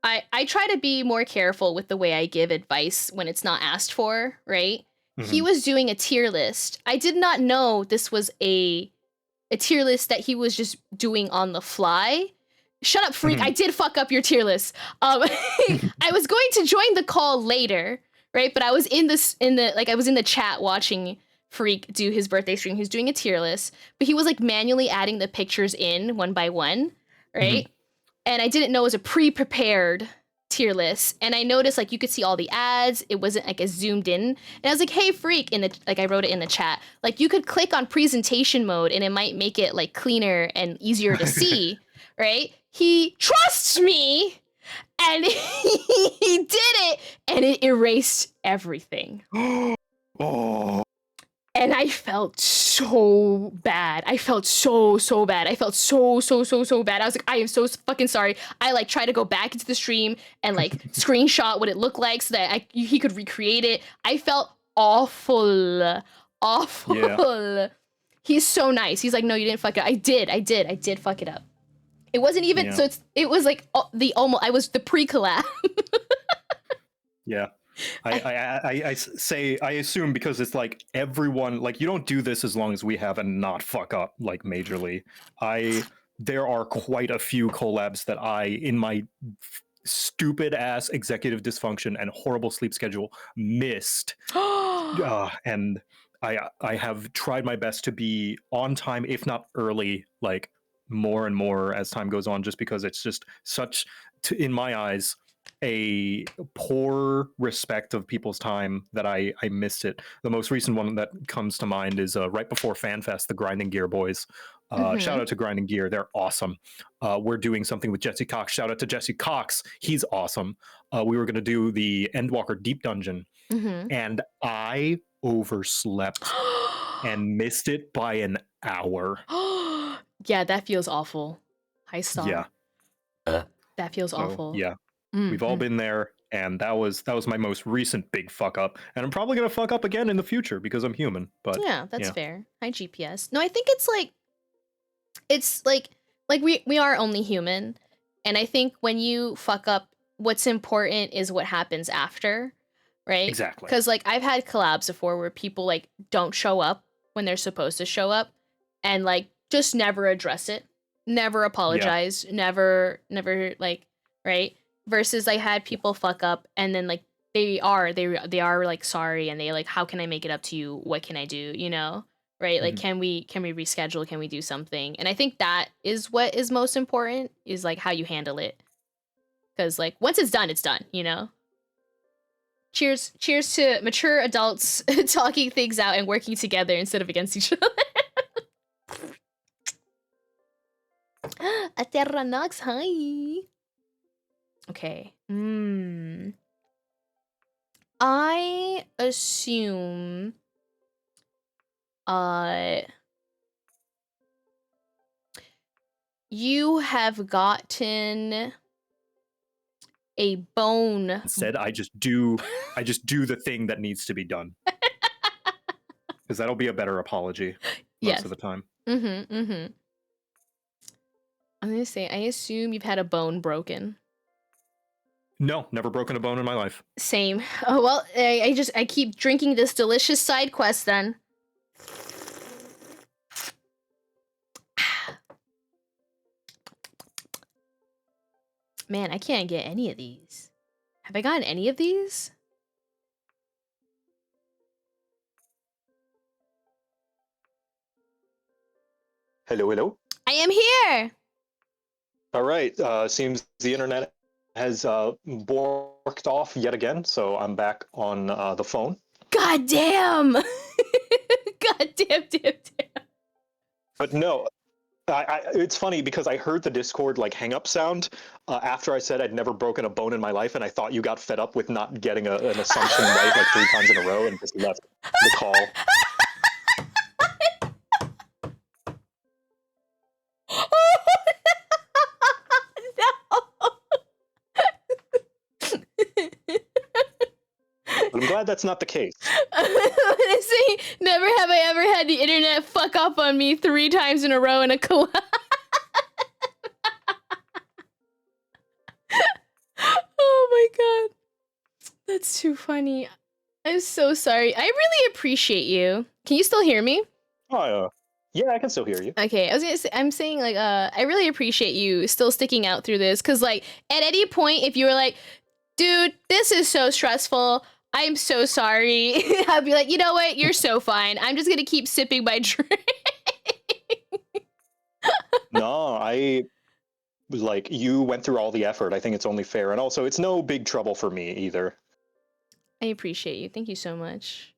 I try to be more careful with the way I give advice when it's not asked for, right? He was doing a tier list. I did not know this was a tier list that he was just doing on the fly. Shut up, Freak. I did fuck up your tier list. I was going to join the call later, right? But I was I was in the chat watching Freak do his birthday stream. He was doing a tier list, but he was like manually adding the pictures in one by one, right? And I didn't know it was a pre-prepared tier list. And I noticed like you could see all the ads. It wasn't like as zoomed in. And I was like, hey, Freak, I wrote it in the chat. Like you could click on presentation mode and it might make it like cleaner and easier to see, right? He trusts me and he did it and it erased everything. Oh. And I felt so bad. I felt so bad. I felt so bad. I was like, I am so fucking sorry. I like tried to go back into the stream and like screenshot what it looked like so that he could recreate it. I felt awful. Yeah. He's so nice. He's like, no, you didn't fuck it up. I did fuck it up. It wasn't even, so it was like I was the pre-collab. Yeah. I assume because it's like everyone, like you don't do this as long as we have and not fuck up like majorly. There are quite a few collabs that in my stupid ass executive dysfunction and horrible sleep schedule missed. And I have tried my best to be on time, if not early, like more and more as time goes on, just because it's just such, in my eyes, a poor respect of people's time that I missed it. The most recent one that comes to mind is right before FanFest, the Grinding Gear boys. Shout out to Grinding Gear. They're awesome. We're doing something with Jesse Cox. Shout out to Jesse Cox. He's awesome. We were going to do the Endwalker Deep Dungeon, and I overslept and missed it by an hour. Yeah, that feels awful. Hi, Star. Yeah. That feels awful. Yeah. We've all been there, and that was my most recent big fuck up, and I'm probably gonna fuck up again in the future because I'm human. But yeah, that's fair. Hi, GPS. No, I think it's like we are only human, and I think when you fuck up, what's important is what happens after. right? Exactly. Because like I've had collabs before where people like don't show up when they're supposed to show up, and like just never address it, never apologize, never like, right? Versus I had people fuck up and then like they are like sorry, and they like, how can I make it up to you? What can I do? You know, right? Like, can we reschedule? Can we do something? And I think that is what is most important, is like how you handle it. Because like once it's done, you know. Cheers to mature adults talking things out and working together instead of against each other. A Terra Nox, hi. Okay. I assume you have gotten a bone. Instead, I just do the thing that needs to be done. Because that'll be a better apology most of the time. I'm gonna say, I assume you've had a bone broken. No, never broken a bone in my life. Same. Oh well, I keep drinking this delicious side quest then. Man, I can't get any of these. Have I gotten any of these? Hello, hello. I am here. All right. Seems the internet has borked off yet again, so I'm back on the phone. God damn. God damn. But no, it's funny because I heard the Discord like hang up sound after I said I'd never broken a bone in my life, and I thought you got fed up with not getting an assumption right like 3 times in a row and just left the call. But I'm glad that's not the case. Honestly, never have I ever had the internet fuck up on me 3 times in a row in a collab. Oh my god. That's too funny. I'm so sorry. I really appreciate you. Can you still hear me? Oh, yeah, I can still hear you. Okay, I was gonna say, I'm saying like, I really appreciate you still sticking out through this, because like, at any point, if you were like, dude, this is so stressful, I'm so sorry, I'd be like, you know what, you're so fine. I'm just gonna keep sipping my drink. No, I was like, you went through all the effort. I think it's only fair. And also, it's no big trouble for me either. I appreciate you. Thank you so much.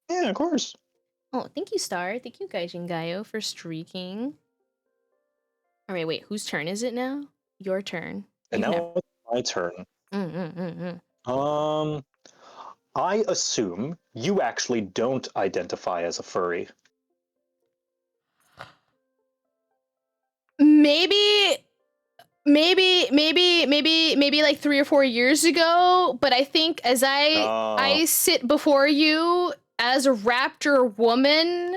Yeah, of course. Oh, thank you, Star. Thank you, Gaijin Gaio, for streaking. All right, wait, whose turn is it now? Your turn. And now it's my turn. I assume you actually don't identify as a furry. Maybe like 3 or 4 years ago, but I think as I sit before you as a raptor woman,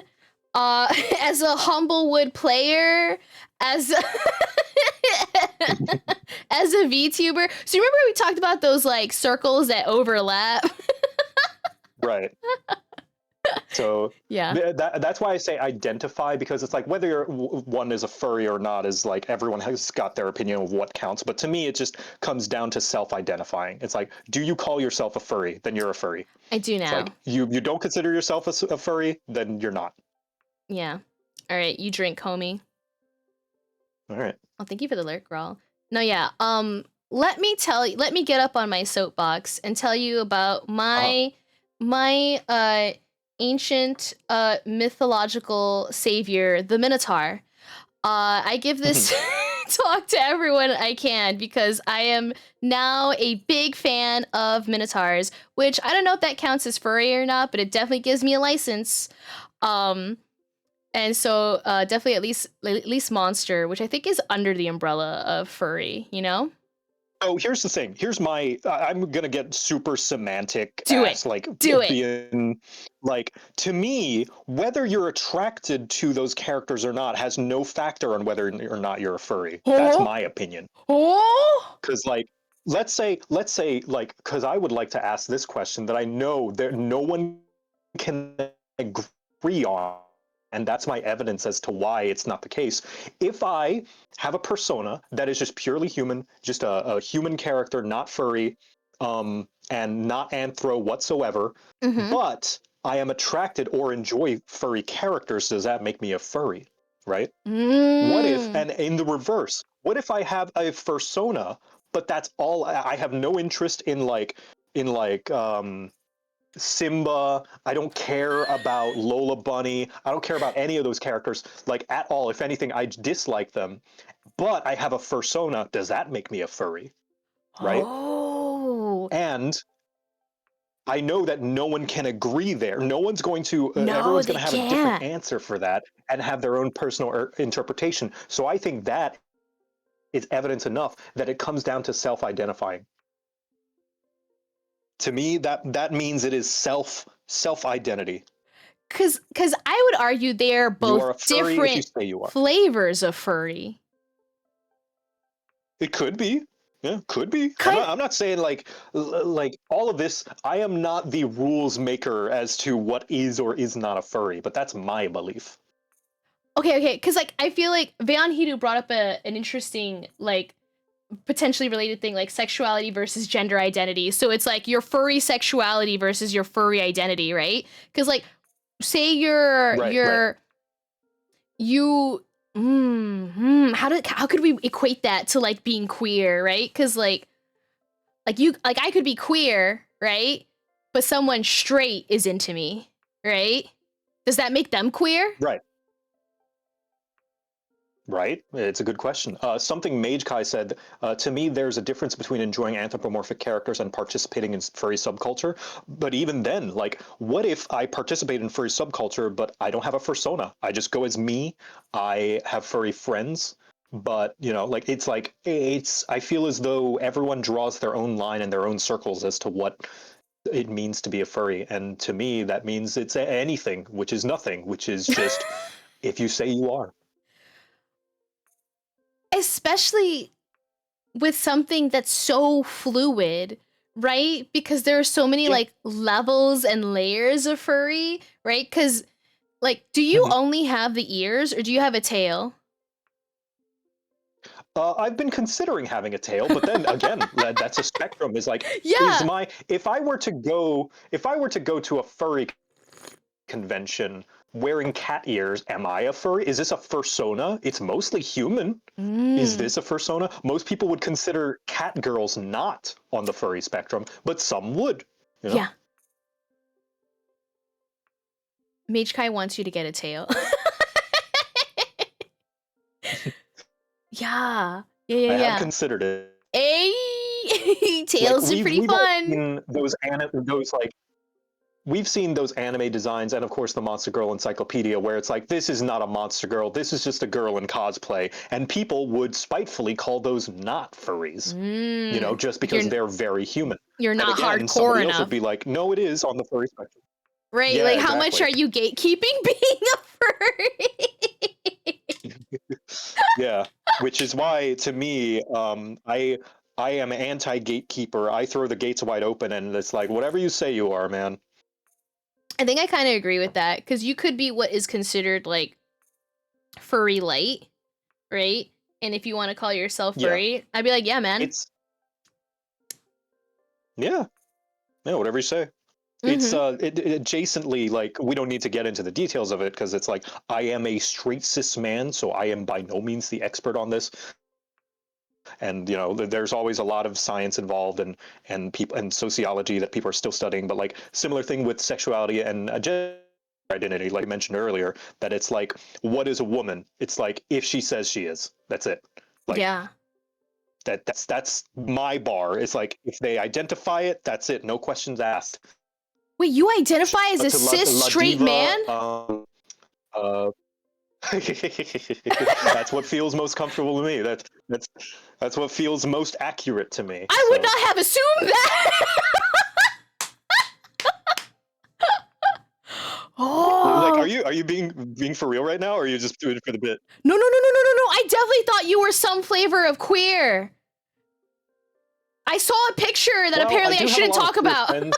as a Humblewood player, as as a VTuber. So you remember we talked about those like circles that overlap? Right. So yeah, that's why I say identify, because it's like whether one is a furry or not is like everyone has got their opinion of what counts. But to me, it just comes down to self-identifying. It's like, do you call yourself a furry? Then you're a furry. I do now. It's like you don't consider yourself a furry, then you're not. Yeah. All right, you drink, homie. All right. Oh, thank you for the alert, girl. No, yeah. Let me get up on my soapbox and tell you about my ancient mythological savior, the Minotaur. I give this talk to everyone I can because I am now a big fan of Minotaurs, which I don't know if that counts as furry or not, but it definitely gives me a license. And so definitely at least monster, which I think is under the umbrella of furry, you know? Oh, here's the thing. Here's my. I'm gonna get super semantic. Do it. Like Do it. Being, like, to me, whether you're attracted to those characters or not has no factor on whether or not you're a furry. That's my opinion. Oh. Because like let's say, like, because I would like to ask this question that I know that no one can agree on, and that's my evidence as to why it's not the case. If I have a persona that is just purely human, just a human character, not furry, and not anthro whatsoever, Mhm. but I am attracted or enjoy furry characters, does that make me a furry? Right? What if, Mm. and in the reverse, what if I have a fursona, but that's all I have no interest in Simba. I don't care about Lola Bunny. I don't care about any of those characters like at all. If anything, I dislike them. But I have a fursona. Does that make me a furry? Right? Oh. And I know that no one can agree there. No one's going to. No, Everyone's going they to have a different can't. answer for that and have their own personal interpretation. So I think that is evidence enough that it comes down to self-identifying. To me, that means it is self-identity. Cause I would argue they're You are a both furry if you different say you are. flavors of furry. It could be. Yeah, could be. Kind- I'm not saying like all of this. I am not the rules maker as to what is or is not a furry, but that's my belief. Okay, because like I feel like Veon Hidu brought up an interesting like potentially related thing, like sexuality versus gender identity. So it's like your furry sexuality versus your furry identity, right? Because like say how could we equate that to like being queer, right? Because like I could be queer, right? But someone straight is into me, right? Does that make them queer? Right. It's a good question. Something Mage Kai said, to me, there's a difference between enjoying anthropomorphic characters and participating in furry subculture. But even then, like, what if I participate in furry subculture, but I don't have a fursona? I just go as me. I have furry friends. But, you know, like, I feel as though everyone draws their own line and their own circles as to what it means to be a furry. And to me, that means it's anything, which is nothing, which is just if you say you are. Especially with something that's so fluid, right? Because there are so many like levels and layers of furry, right? Because like, do you only have the ears or do you have a tail? I've been considering having a tail, but then again, that's a spectrum. Is like, Yeah. If I were to go to a furry convention wearing cat ears, am I a furry? Is this a fursona? It's mostly human. Is this a fursona? Most people would consider cat girls not on the furry spectrum, but some would. You know? Yeah. Mage Kai wants you to get a tail. Yeah. I have considered it. Hey, tails are pretty we've all fun. seen we've seen those anime designs, and of course the Monster Girl Encyclopedia, where it's like, this is not a monster girl, this is just a girl in cosplay, and people would spitefully call those not furries, you know, just because they're very human. You're And not again, hardcore somebody else enough. would be like, no, it is on the furry spectrum. Right, Yeah, like how much are exactly. you gatekeeping being a furry? Yeah, which is why, to me, I am anti-gatekeeper. I throw the gates wide open, and it's like, whatever you say you are, man. I think I kind of agree with that, because you could be what is considered like furry light, right? And if you want to call yourself Yeah. furry, I'd be like, yeah, man. Yeah, whatever you say. It's adjacently, like, we don't need to get into the details of it, because it's like, I am a straight cis man, so I am by no means the expert on this. And, you know, there's always a lot of science involved and people and sociology that people are still studying. But like, similar thing with sexuality and gender identity, like I mentioned earlier, that it's like, what is a woman? It's like, if she says she is, that's it. Like, yeah. That's my bar. It's like, if they identify it, that's it. No questions asked. Wait, you identify as a To cis straight Diva, man? That's what feels most comfortable to me. That's what feels most accurate to me. I would not have assumed that. Oh. Like, are you being for real right now, or are you just doing it for the bit? No. I definitely thought you were some flavor of queer. I saw a picture that Well, apparently I do have a shouldn't lot of talk queer about. friends.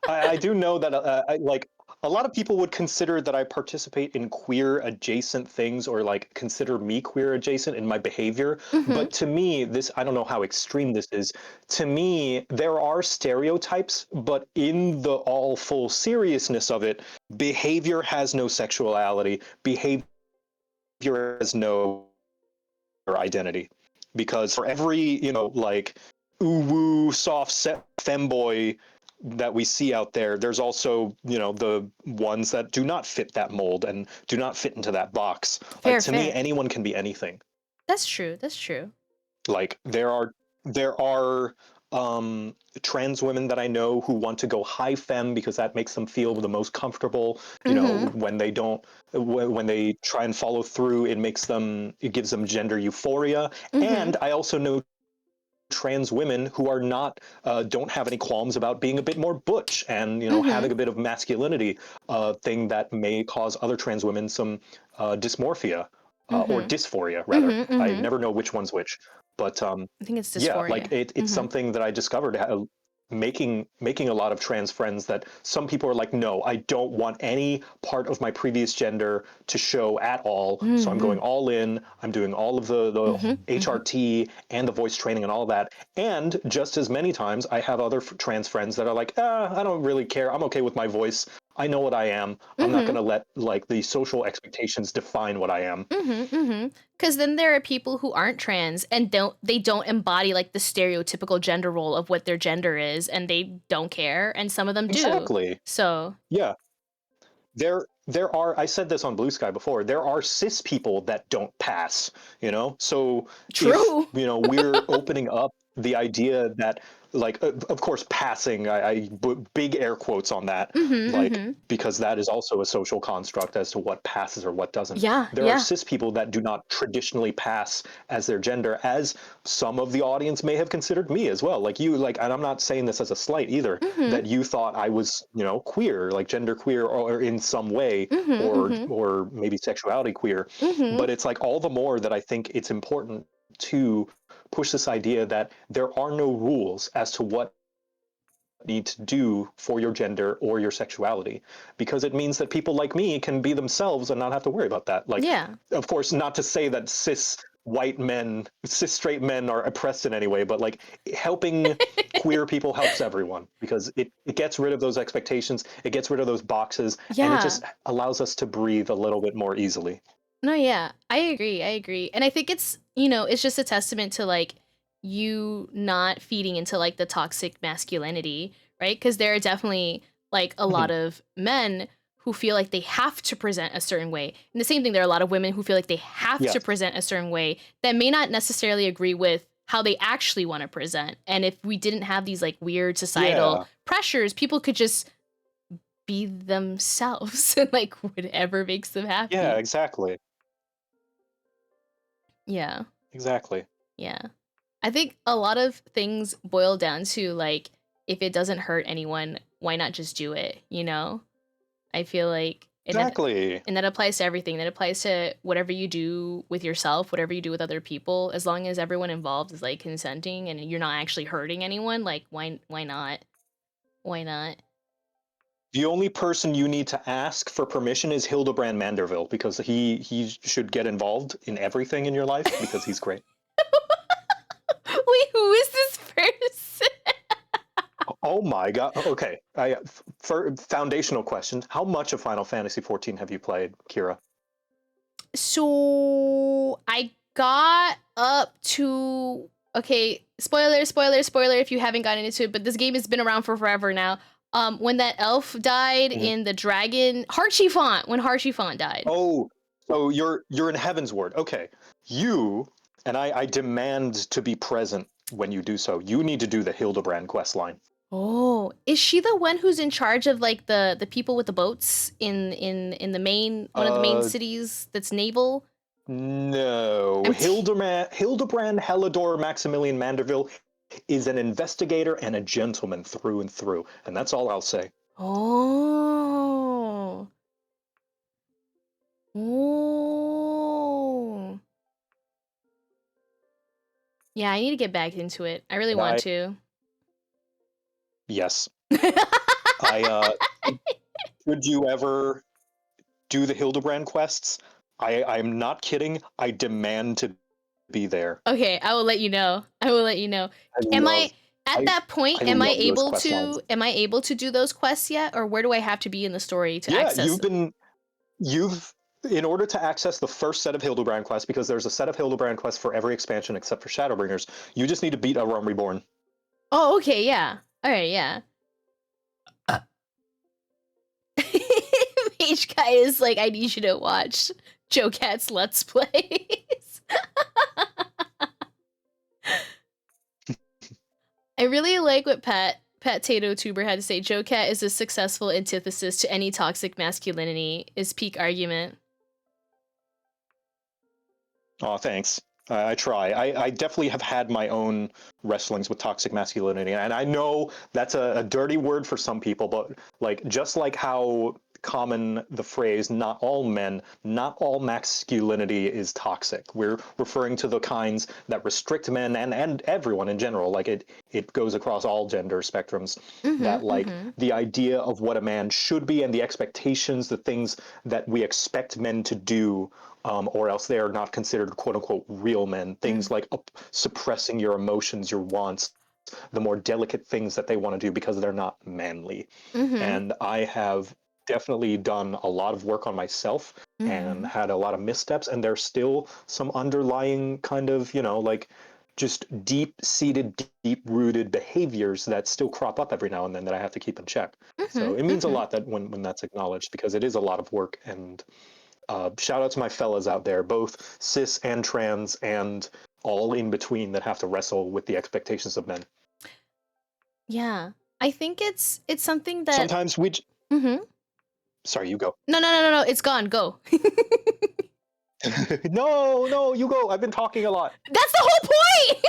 I do know that like a lot of people would consider that I participate in queer adjacent things or like consider me queer adjacent in my behavior. Mhm. But to me, this I don't know how extreme this is. To me, there are stereotypes, but in the all full seriousness of it, behavior has no sexuality. Behavior has no identity. Because for every, like ooh soft set femboy that we see out there, there's also, the ones that do not fit that mold and do not fit into that box. Like Fair, to me, fair. anyone can be anything. That's true. That's true. Like there are trans women that I know who want to go high femme because that makes them feel the most comfortable. When they don't, when they try and follow through, it gives them gender euphoria. And I also know trans women who are not don't have any qualms about being a bit more butch and having a bit of masculinity, thing that may cause other trans women some dysmorphia, or dysphoria rather. I never know which one's which, but I think it's yeah, dysphoria. like it's something that I discovered, making a lot of trans friends, that some people are like, no, I don't want any part of my previous gender to show at all. So I'm going all in. I'm doing all of the HRT and the voice training and all that. And just as many times, I have other trans friends that are like, I don't really care. I'm okay with my voice. I know what I am. I'm not going to let like the social expectations define what I am. Because then there are people who aren't trans and don't embody like the stereotypical gender role of what their gender is, and they don't care, and some of them do. Exactly. So Yeah. There are, I said this on Blue Sky before, there are cis people that don't pass, So True. if, we're opening up the idea that, like, of course, passing, I put big air quotes on that, like, because that is also a social construct as to what passes or what doesn't. Yeah, There yeah. are cis people that do not traditionally pass as their gender, as some of the audience may have considered me as well. Like you, like, and I'm not saying this as a slight either, that you thought I was, queer, like gender queer or in some way, or maybe sexuality queer. But it's like all the more that I think it's important to push this idea that there are no rules as to what you need to do for your gender or your sexuality, because it means that people like me can be themselves and not have to worry about that. Like, Yeah. of course, not to say that cis straight men are oppressed in any way, but like helping queer people helps everyone, because it gets rid of those expectations, it gets rid of those boxes, and Yeah. it just allows us to breathe a little bit more easily. No, yeah, I agree. And I think it's, it's just a testament to like you not feeding into like the toxic masculinity, right? Because there are definitely like a lot of men who feel like they have to present a certain way. And the same thing, there are a lot of women who feel like they have Yes. to present a certain way that may not necessarily agree with how they actually want to present. And if we didn't have these like weird societal Yeah. pressures, people could just be themselves and like whatever makes them happy. Yeah, exactly. Yeah. Exactly. Yeah. I think a lot of things boil down to like, if it doesn't hurt anyone, why not just do it? I feel like Exactly. and that applies to everything. That applies to whatever you do with yourself, whatever you do with other people. As long as everyone involved is like consenting and you're not actually hurting anyone, like why not? Why not? The only person you need to ask for permission is Hildebrand Manderville, because he should get involved in everything in your life because he's great. Wait, who is this person? Oh my god. Okay. For foundational questions, how much of Final Fantasy XIV have you played, Kira? So I got up to, okay, spoiler if you haven't gotten into it, but this game has been around for forever now. When that elf died in the dragon Haurchefant, when Haurchefant died. Oh, so you're in Heavensward. Okay. You and I demand to be present when you do so. You need to do the Hildebrand quest line. Oh, is she the one who's in charge of like the people with the boats in the main one of the main cities that's naval? No. I'm Hildebrand Helidor Maximilian Manderville is an investigator and a gentleman through and through, and that's all I'll say. Oh. Oh. Yeah, I need to get back into it. I really And want I- to. Yes. Should you ever do the Hildebrand quests? I'm not kidding. I demand to be there. Okay, I will let you know. I will let you know. Am I at that point? I Am I love those able quest to? lines. Am I able to do those quests yet, or where do I have to be in the story to Yeah, access? you've in order to access the first set of Hildebrand quests, because there's a set of Hildebrand quests for every expansion except for Shadowbringers, you just need to beat A Realm Reborn. Oh, okay, yeah. All right, yeah. Mage Guy is like, I need you to watch Joe Cat's Let's Plays. I really like what Pat Tato Tuber had to say. Joe Cat is a successful antithesis to any toxic masculinity, is peak argument. Oh, thanks. I try. I definitely have had my own wrestlings with toxic masculinity, and I know that's a dirty word for some people, but like just like how common the phrase "not all men, not all masculinity is toxic." We're referring to the kinds that restrict men and everyone in general. Like it goes across all gender spectrums. That like the idea of what a man should be and the expectations, the things that we expect men to do. Or else they are not considered "quote unquote" real men. Things like suppressing your emotions, your wants, the more delicate things that they want to do because they're not manly. And I have definitely done a lot of work on myself and had a lot of missteps, and there's still some underlying kind of, like just deep-seated, deep-rooted behaviors that still crop up every now and then that I have to keep in check. So it means a lot that when that's acknowledged, because it is a lot of work. And shout out to my fellas out there, both cis and trans and all in between, that have to wrestle with the expectations of men. Yeah, I think it's something that Sometimes we. Sorry, you go. No, it's gone. Go. No, you go. I've been talking a lot. That's the whole point.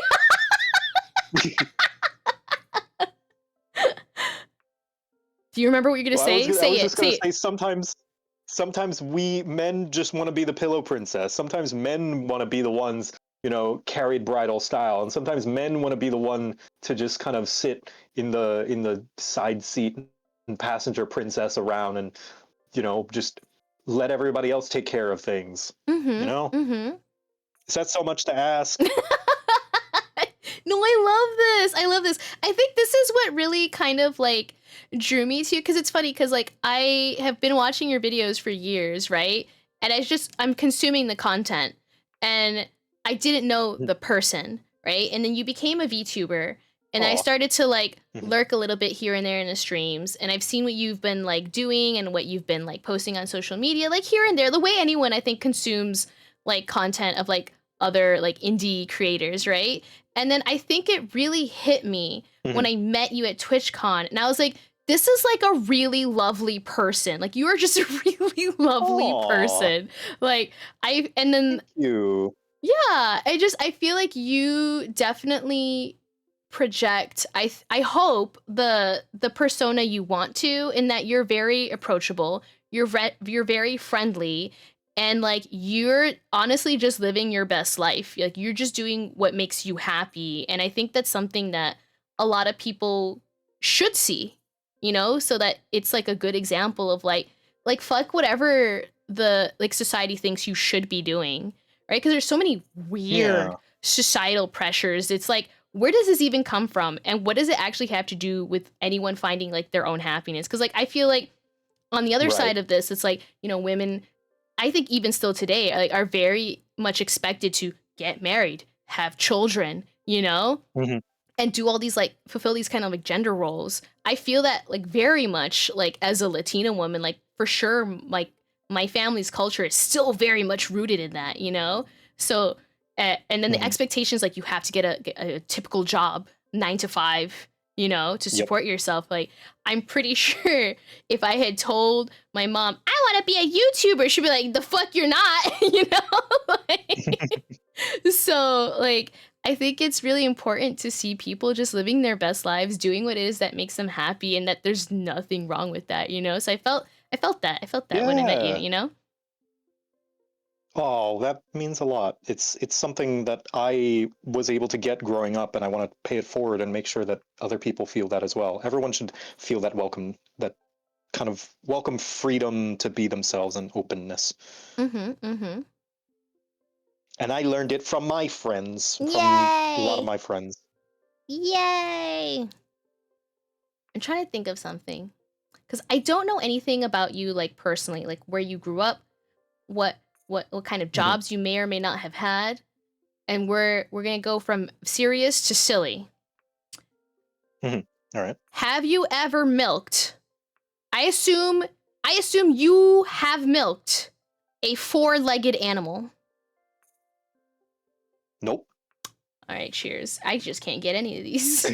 Do you remember what you're gonna say? I was just Say gonna say sometimes we men just want to be the pillow princess. Sometimes men want to be the ones, carried bridal style, and sometimes men want to be the one to just kind of sit in the side seat and passenger princess around and just let everybody else take care of things. Is that so much to ask? No, I love this. I think this is what really kind of like drew me to you, because it's funny because like I have been watching your videos for years, right? And I'm consuming the content, and I didn't know the person, right? And then you became a VTuber, and I started to like lurk a little bit here and there in the streams, and I've seen what you've been like doing and what you've been like posting on social media, like here and there, the way anyone I think consumes like content of like other like indie creators, right? And then I think it really hit me when I met you at TwitchCon, and I was like, this is like a really lovely person. Like you are just a really lovely person. Like You. Yeah, I feel like you definitely project, I hope, the persona you want to, in that you're very approachable, you're very friendly, and like you're honestly just living your best life. Like you're just doing what makes you happy, and I think that's something that a lot of people should see, so that it's like a good example of like fuck whatever the like society thinks you should be doing, right? Because there's so many weird societal pressures. It's like, where does this even come from, and what does it actually have to do with anyone finding like their own happiness? Because like I feel like on the other side of this, it's like, women, I think even still today, like are very much expected to get married, have children, and do all these like fulfill these kind of like gender roles. I feel that like very much like as a Latina woman, like for sure, like my family's culture is still very much rooted in that, So, and then the expectations, like you have to get a typical job, 9 to 5, to support yourself. Like, I'm pretty sure if I had told my mom, I want to be a YouTuber, she'd be like, the fuck you're not, So, like, I think it's really important to see people just living their best lives, doing what it is that makes them happy, and that there's nothing wrong with that, So I felt that when I met you, Oh, that means a lot. It's something that I was able to get growing up, and I want to pay it forward and make sure that other people feel that as well. Everyone should feel that welcome, that kind of welcome freedom to be themselves and openness. Mm-hmm. And I learned it from my friends, from a lot of Yay! my friends. Yay! I'm trying to think of something. Because I don't know anything about you, like, personally. Like, where you grew up, what kind of jobs you may or may not have had. And we're gonna go from serious to silly. All right. Have you ever milked? I assume you have milked a 4-legged animal. Nope. All right, cheers. I just can't get any of these.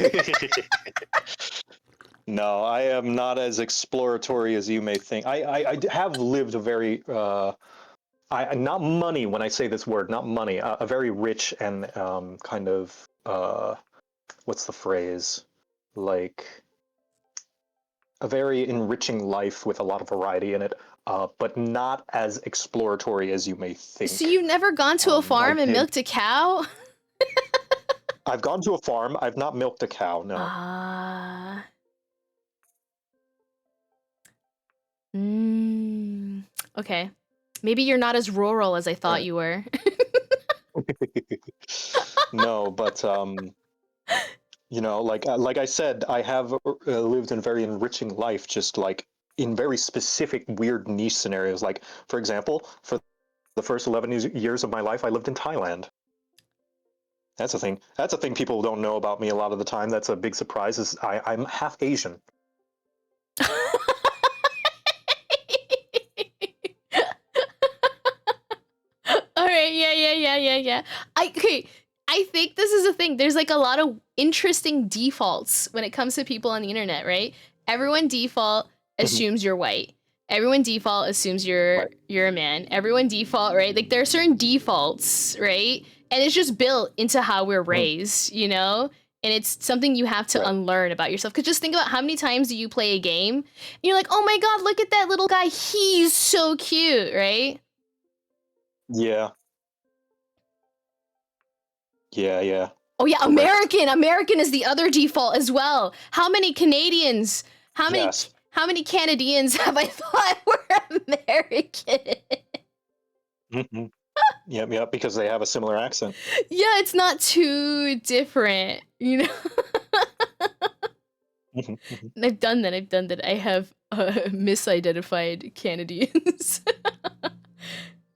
No, I am not as exploratory as you may think. I have lived a very not money when I say this word, not money, a very rich and kind of what's the phrase? Like a very enriching life with a lot of variety in it, but not as exploratory as you may think. So you've never gone to a farm and did. milked a cow? I've gone to a farm. I've not milked a cow. No. Okay. Maybe you're not as rural as I thought you were. No, but you know, like I said, I have lived a very enriching life, just like in very specific, weird niche scenarios. Like, for example, for the first 11 years of my life, I lived in Thailand. That's a thing. That's a thing people don't know about me a lot of the time. That's a big surprise. Is I'm half Asian. All right, yeah. I think this is a thing. There's like a lot of interesting defaults when it comes to people on the internet, right? Everyone default assumes you're white. Everyone default assumes you're a man. Everyone default, right? Like there are certain defaults, right? And it's just built into how we're raised, you know? And it's something you have to unlearn about yourself. Because just think about how many times do you play a game and you're like, oh my god, look at that little guy. He's so cute, right? Yeah. Yeah. Oh yeah, American. American is the other default as well. How many Canadians? How many Canadians have I thought were American? Mm-hmm. Yep, because they have a similar accent. Yeah, it's not too different, you know. And I've done that. I have misidentified Canadians.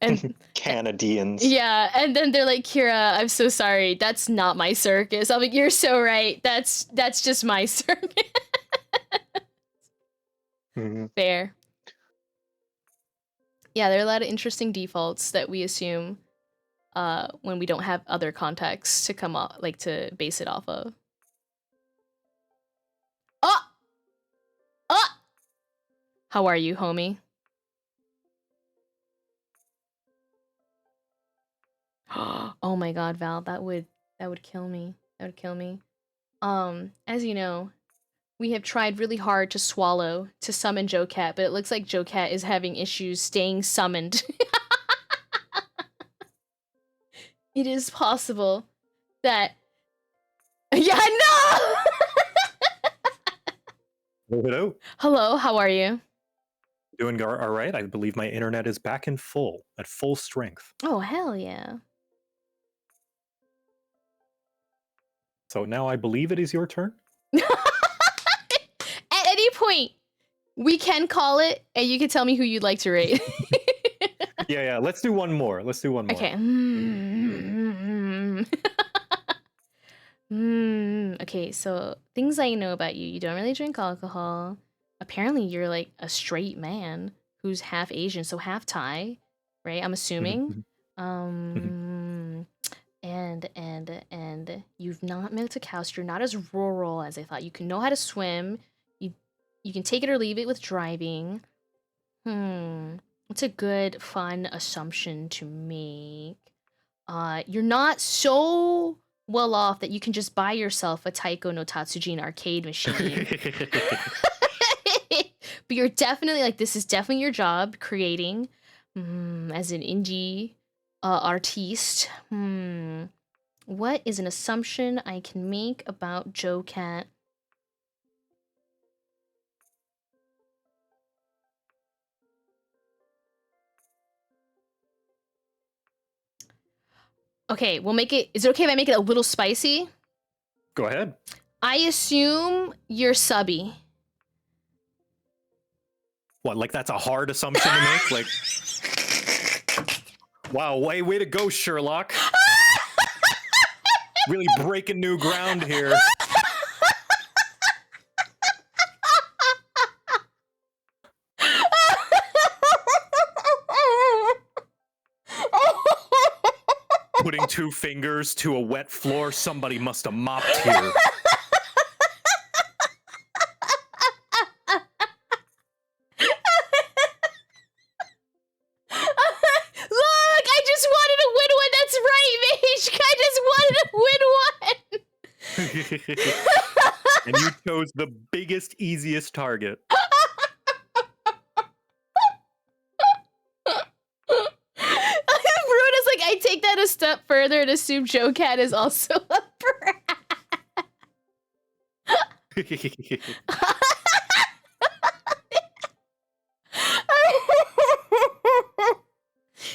And Canadians. yeah, and then they're like, Kira, I'm so sorry. That's not my circus. I'm like, you're so right. That's just my circus. Fair. Yeah, there are a lot of interesting defaults that we assume when we don't have other contexts to come up, like to base it off of. Oh! How are you, homie? Oh my god, Val, that would kill me. That would kill me. As you know, we have tried really hard to summon JoeCat, but it looks like JoeCat is having issues staying summoned. It is possible that... Yeah, no! Hello. Hello, how are you? Doing all right. I believe my internet is back in at full strength. Oh, hell yeah. So now I believe it is your turn? At any point, we can call it, and you can tell me who you'd like to rate. Yeah. Let's do one more. Okay. Okay, so things I know about you. You don't really drink alcohol. Apparently, you're like a straight man who's half Asian, so half Thai, right? I'm assuming. And you've not milked a cow, so you're not as rural as I thought. You can know how to swim. You can take it or leave it with driving. It's a good, fun assumption to make. You're not so well off that you can just buy yourself a Taiko no Tatsujin arcade machine. But you're definitely like, this is definitely your job, creating as an indie artiste. What is an assumption I can make about Joe Cat? Okay, we'll make it. Is it okay if I make it a little spicy? Go ahead. I assume you're subby. What, like that's a hard assumption to make? Like, wow, way to go, Sherlock. Really breaking new ground here. Putting 2 fingers to a wet floor, somebody must have mopped here. Look, I just wanted to win one. That's right, Mage. I just wanted to win one. And you chose the biggest, easiest target. Bruno's like, I take that a step further and assume Joe Cat is also a brat.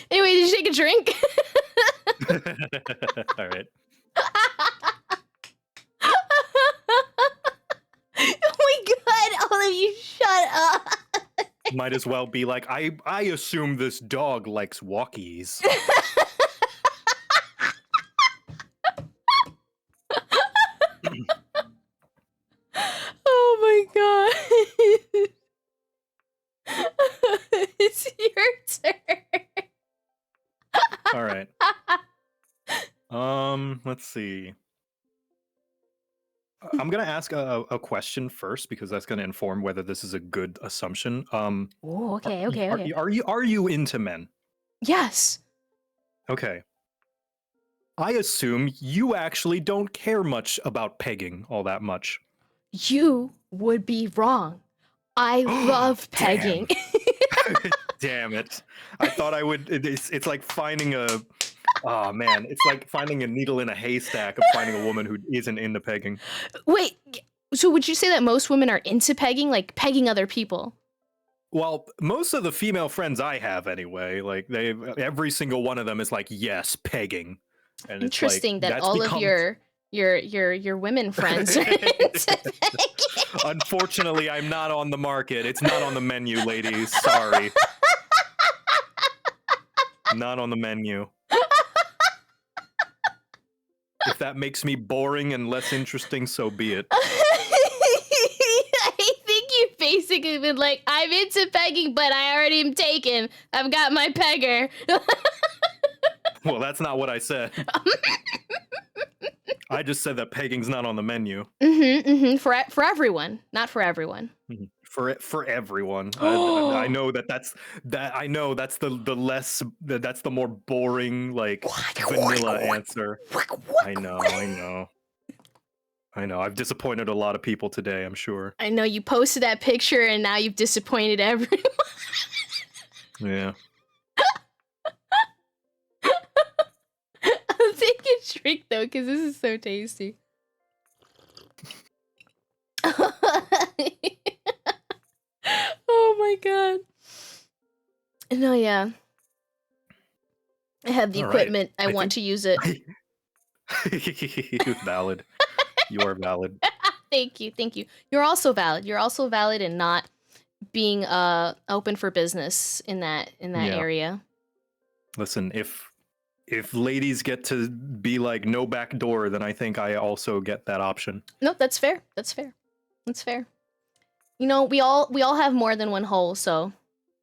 Anyway, did you take a drink? All right. Oh my god, all of you shut up. Might as well be like, I assume this dog likes walkies. Oh my god. It's your turn. All right. Let's see. I'm gonna ask a question first because that's gonna inform whether this is a good assumption. Oh, okay. Are you into men? Yes. Okay. I assume you actually don't care much about pegging all that much. You would be wrong. I love pegging. Damn it. I thought I would. It's like finding a. Oh man, it's like finding a needle in a haystack of finding a woman who isn't into pegging. Wait, so would you say that most women are into pegging, like pegging other people? Well, most of the female friends I have, anyway, like every single one of them is like, yes, pegging. And Interesting it's like, that all of your women friends are into pegging. Unfortunately, I'm not on the market. It's not on the menu, ladies. Sorry. Not on the menu. If that makes me boring and less interesting, so be it. I think you basically been like, I'm into pegging, but I already am taken. I've got my pegger. Well, that's not what I said. I just said that pegging's not on the menu. For everyone, not for everyone. For everyone. I know that's the more boring, like vanilla answer. I know. I've disappointed a lot of people today, I'm sure. I know you posted that picture and now you've disappointed everyone. Yeah. I'll take a drink though, because this is so tasty. Oh my god. No, yeah. I have the equipment. I want to use it. Valid. You are valid. Thank you. You're also valid. You're also valid in not being open for business in that area. Listen, if ladies get to be like no back door, then I think I also get that option. No, that's fair. That's fair. You know, we all have more than one hole, so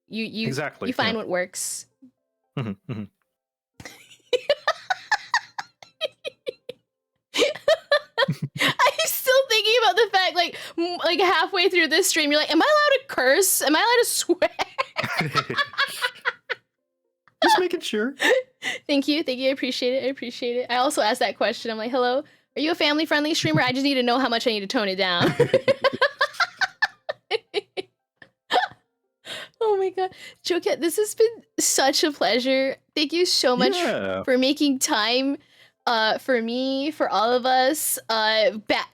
you exactly. You find what works. I'm still thinking about the fact, like halfway through this stream, you're like, "Am I allowed to curse? Am I allowed to swear?" Just making sure. Thank you. I appreciate it. I also asked that question. I'm like, "Hello, are you a family-friendly streamer? I just need to know how much I need to tone it down." Oh my god, Joket, this has been such a pleasure. Thank you so much Yeah. for making time, for me, for all of us,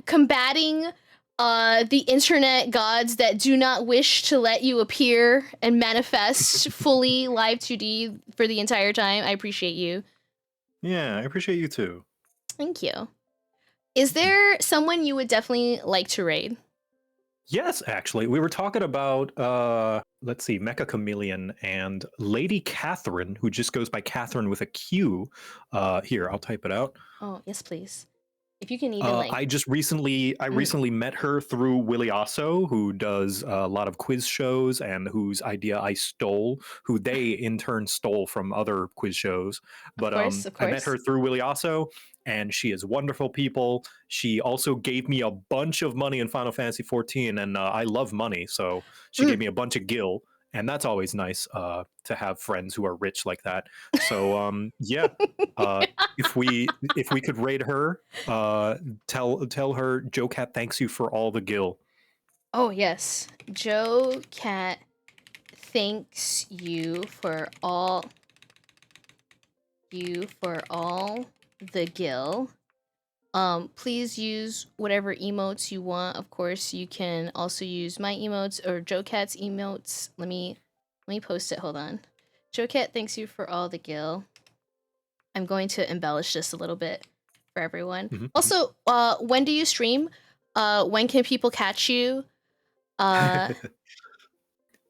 combating the internet gods that do not wish to let you appear and manifest fully live 2D for the entire time. I appreciate you. Yeah, I appreciate you too. Thank you. Is there someone you would definitely like to raid? Yes, actually, we were talking about let's see, Mecha Chameleon and Lady Catherine, who just goes by Catherine with a Q. Here, I'll type it out. Oh, yes, please. If you can even like... I recently met her through Willie Osso, who does a lot of quiz shows and whose idea I stole, who they in turn stole from other quiz shows. But of course. I met her through Willie Osso, and she is wonderful people. She also gave me a bunch of money in Final Fantasy XIV, and I love money, so she gave me a bunch of gil. And that's always nice to have friends who are rich like that. So yeah, if we could raid her, tell her Joe Cat thanks you for all the gil. Oh yes, Joe Cat thanks you for all the gil. Please use whatever emotes you want. Of course, you can also use my emotes or Joe Cat's emotes. Let me post it. Hold on. Joe Cat thanks you for all the gil. I'm going to embellish this a little bit for everyone. Mm-hmm. Also, when do you stream? When can people catch you?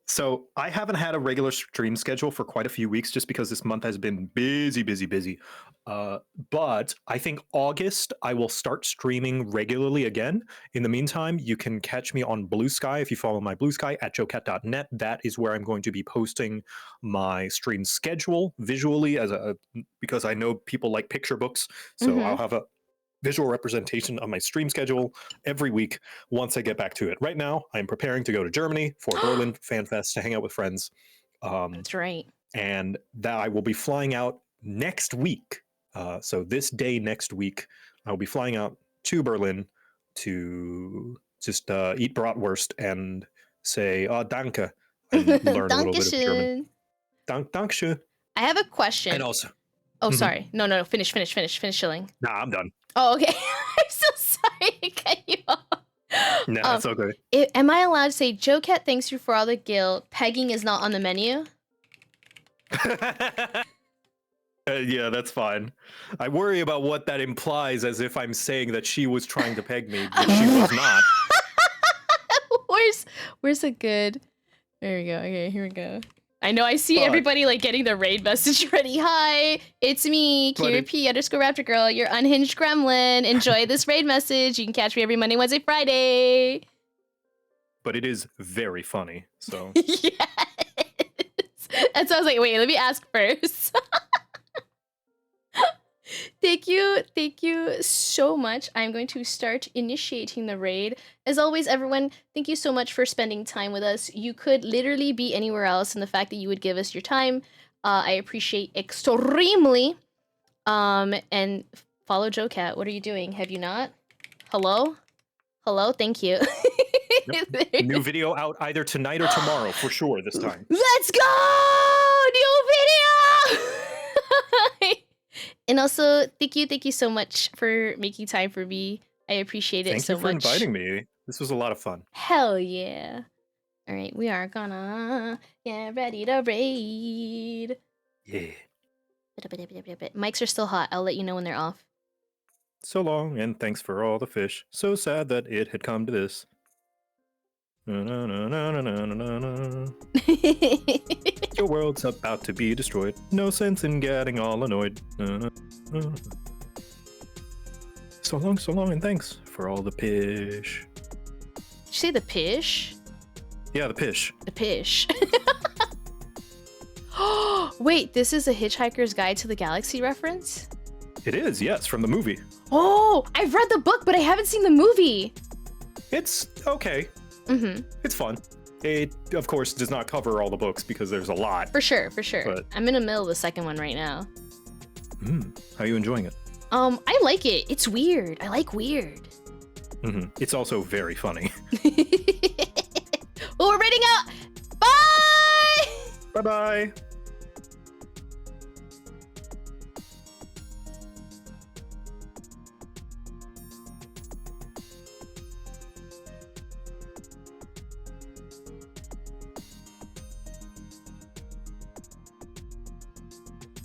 So I haven't had a regular stream schedule for quite a few weeks just because this month has been busy. But I think August I will start streaming regularly again. In the meantime, you can catch me on Blue Sky if you follow my Blue Sky at joecat.net. That is where I'm going to be posting my stream schedule visually because I know people like picture books. So I'll have a visual representation of my stream schedule every week once I get back to it. Right now, I'm preparing to go to Germany for Berlin Fan Fest to hang out with friends. That's right. And that I will be flying out next week. So this day next week, I'll be flying out to Berlin to just eat bratwurst and say danke and learn a little bit of German. Dankeschön. I have a question. And also... Oh, sorry. No. Finish chilling. Nah, I'm done. Oh, okay. I'm so sorry to cut you off. No, that's okay. Am I allowed to say, Joe Cat thanks you for all the gil, pegging is not on the menu? Yeah, that's fine. I worry about what that implies as if I'm saying that she was trying to peg me, but she was not. Where's a good... There we go. Okay, here we go. I know I see everybody like getting the raid message ready. Hi, it's me, KiraP_Raptor your unhinged gremlin. Enjoy this raid message. You can catch me every Monday, Wednesday, Friday. But it is very funny, so... Yes! And so I was like, wait, let me ask first. Thank you so much. I'm going to start initiating the raid. As always, everyone, thank you so much for spending time with us. You could literally be anywhere else, and the fact that you would give us your time, I appreciate extremely. And follow Joe Cat. What are you doing? Have you not? Hello? Thank you. Yep. New video out either tonight or tomorrow, for sure, this time. Let's go! New video! And also, thank you so much for making time for me. I appreciate it so much. Thank you for inviting me. This was a lot of fun. Hell yeah. All right, we are gonna get ready to raid. Yeah. Mics are still hot. I'll let you know when they're off. So long, and thanks for all the fish. So sad that it had come to this. Na, na, na, na, na, na, na. Your world's about to be destroyed. No sense in getting all annoyed. Na, na, na. So long, and thanks for all the pish. Did you say the pish? Yeah, the pish. The pish. Wait, this is a Hitchhiker's Guide to the Galaxy reference? It is, yes, from the movie. Oh, I've read the book, but I haven't seen the movie. It's okay. Mm-hmm. It's fun. It, of course, does not cover all the books because there's a lot. For sure. But... I'm in the middle of the second one right now. How are you enjoying it? I like it. It's weird. I like weird. It's also very funny. Well, we're raiding out. Bye! Bye bye.